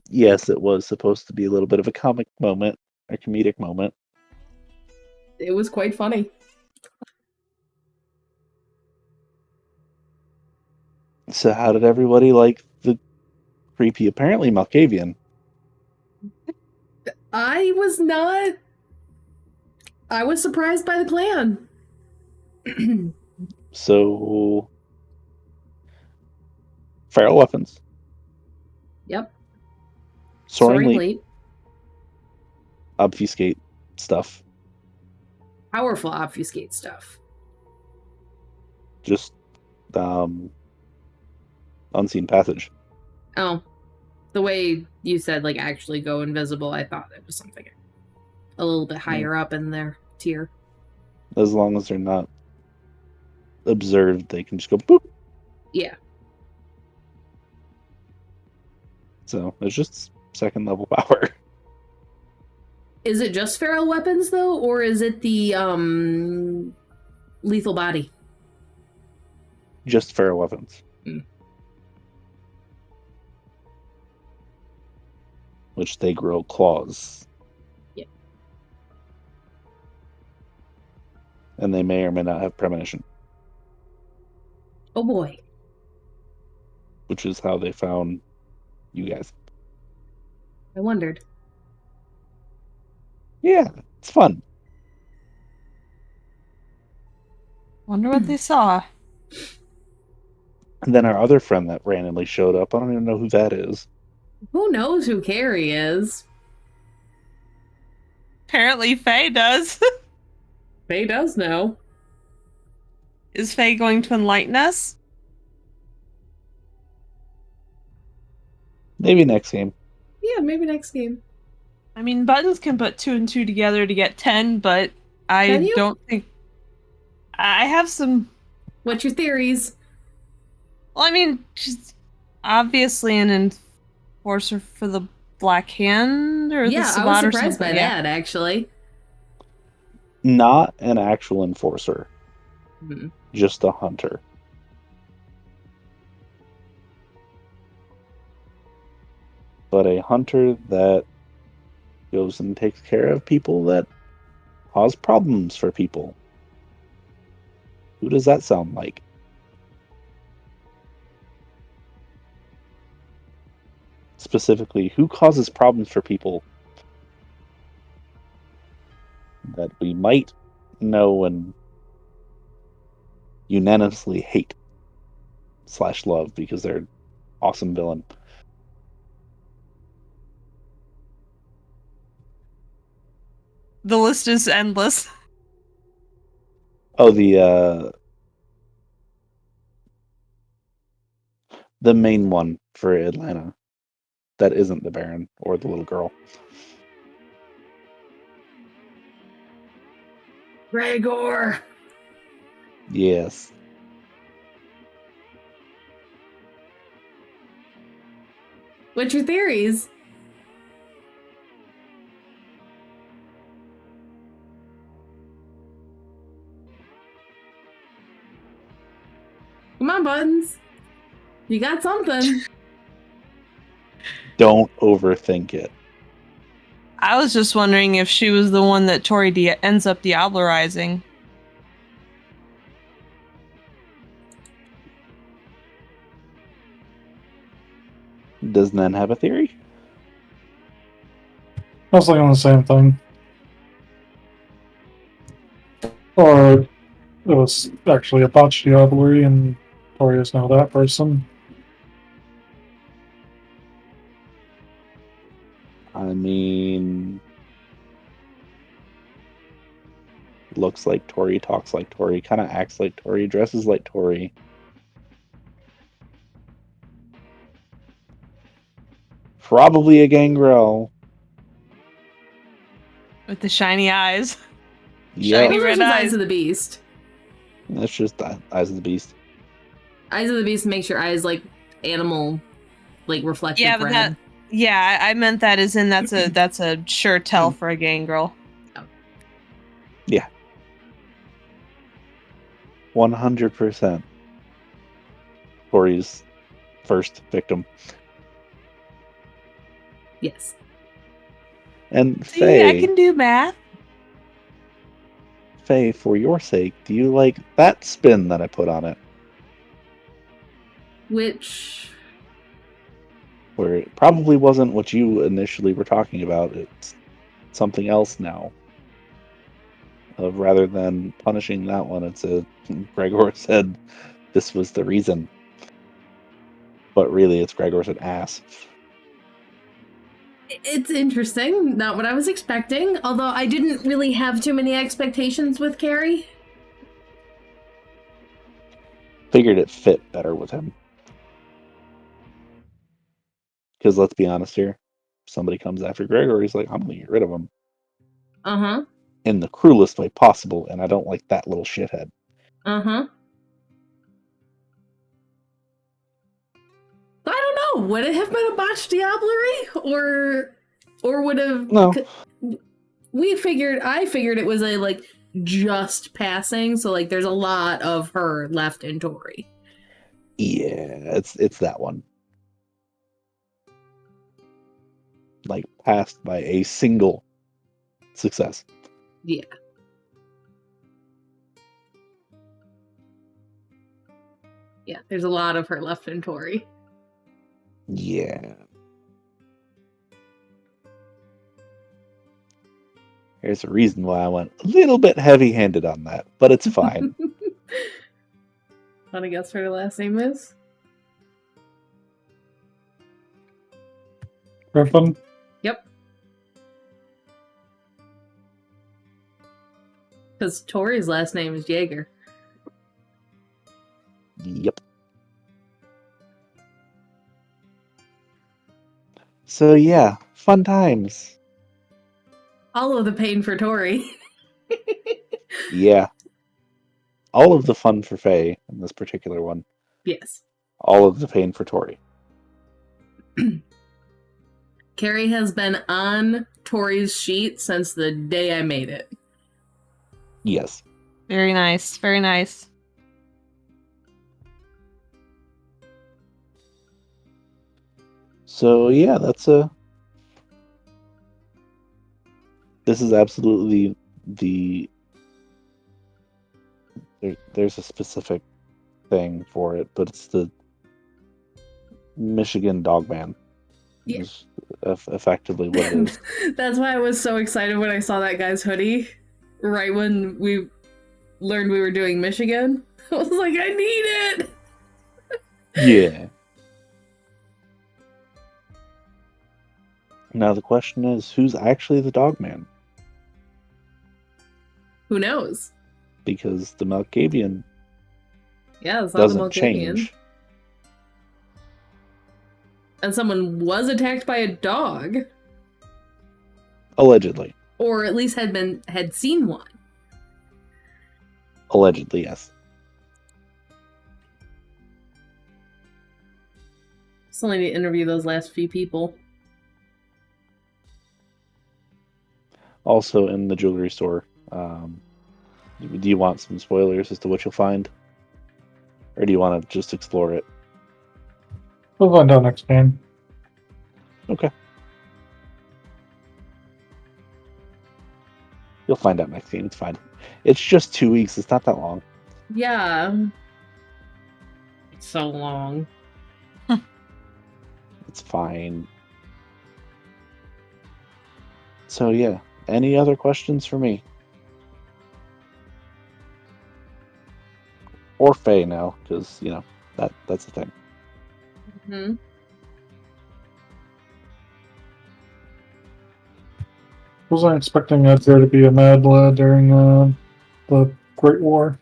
Yes, it was supposed to be a little bit of a comic moment, a comedic moment. It was quite funny. So how did everybody like the creepy, apparently Malkavian? I was not... I was surprised by the plan. So, feral weapons. Yep. Soaring leap. Obfuscate stuff. Powerful obfuscate stuff. Just unseen passage. Oh. The way you said, like, actually go invisible, I thought it was something a little bit higher up in their tier. As long as they're not observed, they can just go boop. Yeah. So it's just second level power. Is it just feral weapons, though? Or is it the, lethal body? Just feral weapons. Mm. Which they grow claws. Yeah. And they may or may not have premonition. Oh boy. Which is how they found you guys. I wondered. Yeah, it's fun. Wonder what they saw. And then our other friend that randomly showed up, I don't even know who that is. Who knows who Carrie is? Apparently Faye does. Faye does know. Is Faye going to enlighten us? Maybe next game. Yeah, maybe next game. I mean, Buttons can put 2 and 2 together to get 10, but I Can you? don't think... I have some... What's your theories? Well, I mean, she's obviously an enforcer for the Black Hand or the Yeah, I was Sabbat or surprised something. by Yeah. that, actually. Not an actual enforcer. Hmm. Just a hunter. But a hunter that goes and takes care of people that cause problems for people. Who does that sound like? Specifically, who causes problems for people that we might know and unanimously hate / love because they're an awesome villain? The list is endless. Oh, the main one for Atlanta. That isn't the Baron or the little girl. Gregor! Yes. What's your theories? Come on, Buttons. You got something. Don't overthink it. I was just wondering if she was the one that Tori ends up diablerizing. Does Nen have a theory? I was thinking the same thing. Or it was actually a botched diablerie and Tori is now that person. I mean, looks like Tori, talks like Tori, kind of acts like Tori, dresses like Tori. Probably a gangrel. With the shiny eyes. Yeah, Shiny Those are red just eyes. Eyes of the Beast. that's just Eyes of the Beast. Eyes of the Beast makes your eyes like animal, like reflective Yeah, but red. that... Yeah, I meant that as in that's a sure tell for a gangrel. Yeah. 100%. Tori's first victim. Yes. And See, I Faye, can do math. Faye, for your sake, do you like that spin that I put on it? Which... Where it probably wasn't what you initially were talking about. It's something else now. Rather than punishing that one, it's Gregor said this was the reason. But really, it's Gregor's an ass. It's interesting. Not what I was expecting. Although I didn't really have too many expectations with Carrie. Figured it fit better with him. Because let's be honest here. Somebody comes after Gregor, he's like, I'm going to get rid of him. Uh-huh. In the cruelest way possible, and I don't like that little shithead. Uh-huh. I don't know. Would it have been a botched diablerie? Or would have... No. I figured it was a, like, just passing, so, like, there's a lot of her left in Tori. Yeah, it's that one. Like, passed by a single success. Yeah. Yeah, there's a lot of her left in Tori. Yeah. There's a reason why I went a little bit heavy-handed on that, but it's fine. Want to guess what her last name is? Griffin? Yep. Because Tori's last name is Jaeger. Yep. So yeah, fun times. All of the pain for Tori. Yeah. All of the fun for Faye in this particular one. Yes. All of the pain for Tori. Carrie has been on Tori's sheet since the day I made it. Yes. Very nice. Very nice. So yeah, that's this is absolutely the there's a specific thing for it, but it's the Michigan Dogman. Yeah. Is effectively what it is. That's why I was so excited when I saw that guy's hoodie. Right when we learned we were doing Michigan. I was like, I need it! Yeah. Now the question is, who's actually the Dogman? Who knows? Because the Malkavian Yeah, it's not the doesn't Malkavian. change. And someone was attacked by a dog. Allegedly. Or at least had seen one. Allegedly, yes. Still need to interview those last few people. Also in the jewelry store. Do you want some spoilers as to what you'll find? Or do you want to just explore it? We'll find out next game. Okay. You'll find out next game. It's fine. It's just 2 weeks. It's not that long. Yeah. It's so long. It's fine. So yeah. Any other questions for me? Or Faye now, because, you know, that's the thing. Mm-hmm. Wasn't expecting Edgar to be a mad lad during the Great War.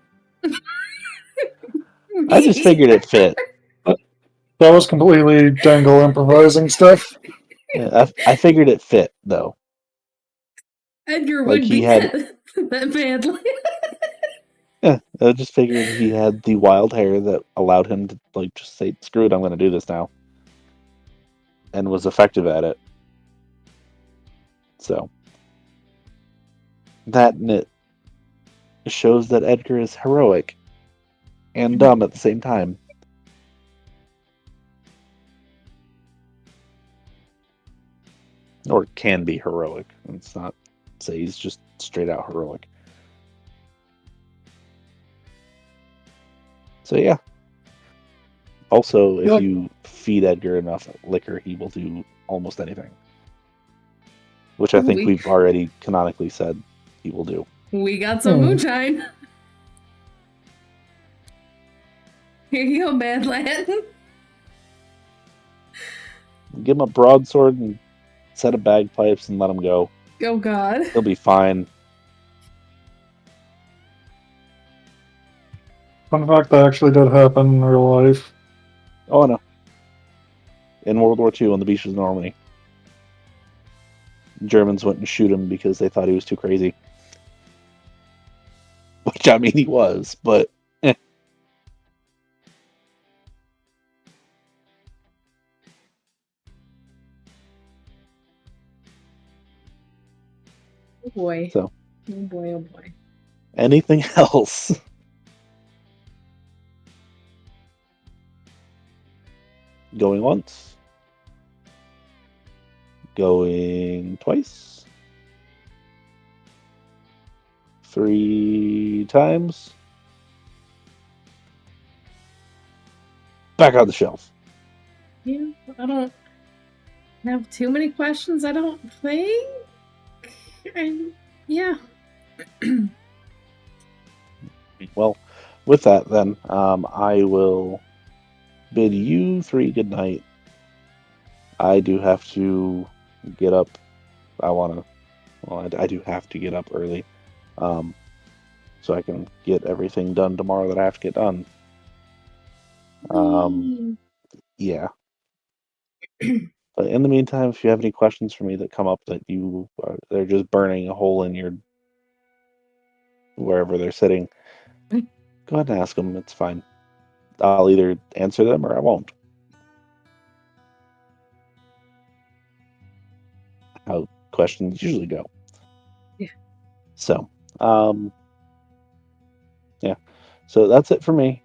I just figured it fit. That was completely Dengle improvising stuff. Yeah, I figured it fit, though. Edgar Like, would he be had- that badly. Yeah, I just figured he had the wild hair that allowed him to, like, just say, screw it, I'm going to do this now. And was effective at it. So. That and it shows that Edgar is heroic and dumb at the same time. Or can be heroic. It's not say he's just straight out heroic. So yeah. Also, if you feed Edgar enough liquor, he will do almost anything. Which I think we've already canonically said he will do. We got some moonshine. Here you go, bad lad. Give him a broadsword and set of bagpipes and let him go. Oh god. He'll be fine. Fun fact, that actually did happen in real life. Oh no. In World War II on the beaches of Normandy. Germans went and shoot him because they thought he was too crazy. Which, I mean, he was, but... Oh boy. So. Oh boy, oh boy. Anything else? Going once. Going twice. 3 times. Back on the shelf. Yeah, I don't have too many questions, I don't think. Yeah. Well, with that, then, I will bid you three good night. I do have to get up. I do have to get up early, so I can get everything done tomorrow that I have to get done. Yeah. But in the meantime, if you have any questions for me that come up that they're just burning a hole in your wherever they're sitting, go ahead and ask them. It's fine. I'll either answer them or I won't. How questions usually go. Yeah. So, yeah. So that's it for me.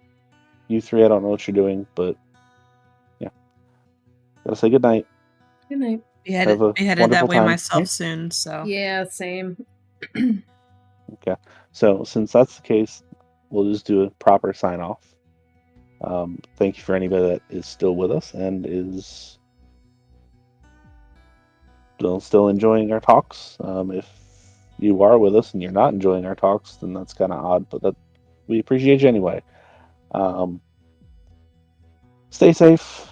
You three, I don't know what you're doing, but yeah. Gotta say good night. Good night. Be Have a headed that wonderful way time. myself soon, so. Yeah, same. Okay. So since that's the case, we'll just do a proper sign off. Thank you for anybody that is still with us and is still enjoying our talks. If you are with us and you're not enjoying our talks, then that's kind of odd, but we appreciate you anyway. Stay safe.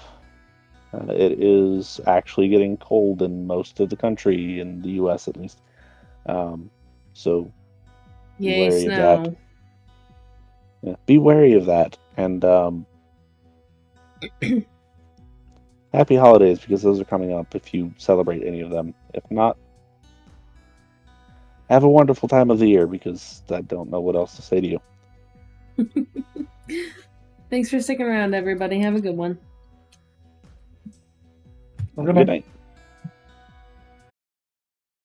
It is actually getting cold in most of the country, in the U.S. at least. So be Yay, wary of snow. that. Yeah, be wary of that. And happy holidays, because those are coming up if you celebrate any of them. If not, have a wonderful time of the year, because I don't know what else to say to you. Thanks for sticking around, everybody. Have a good one. Good Good night.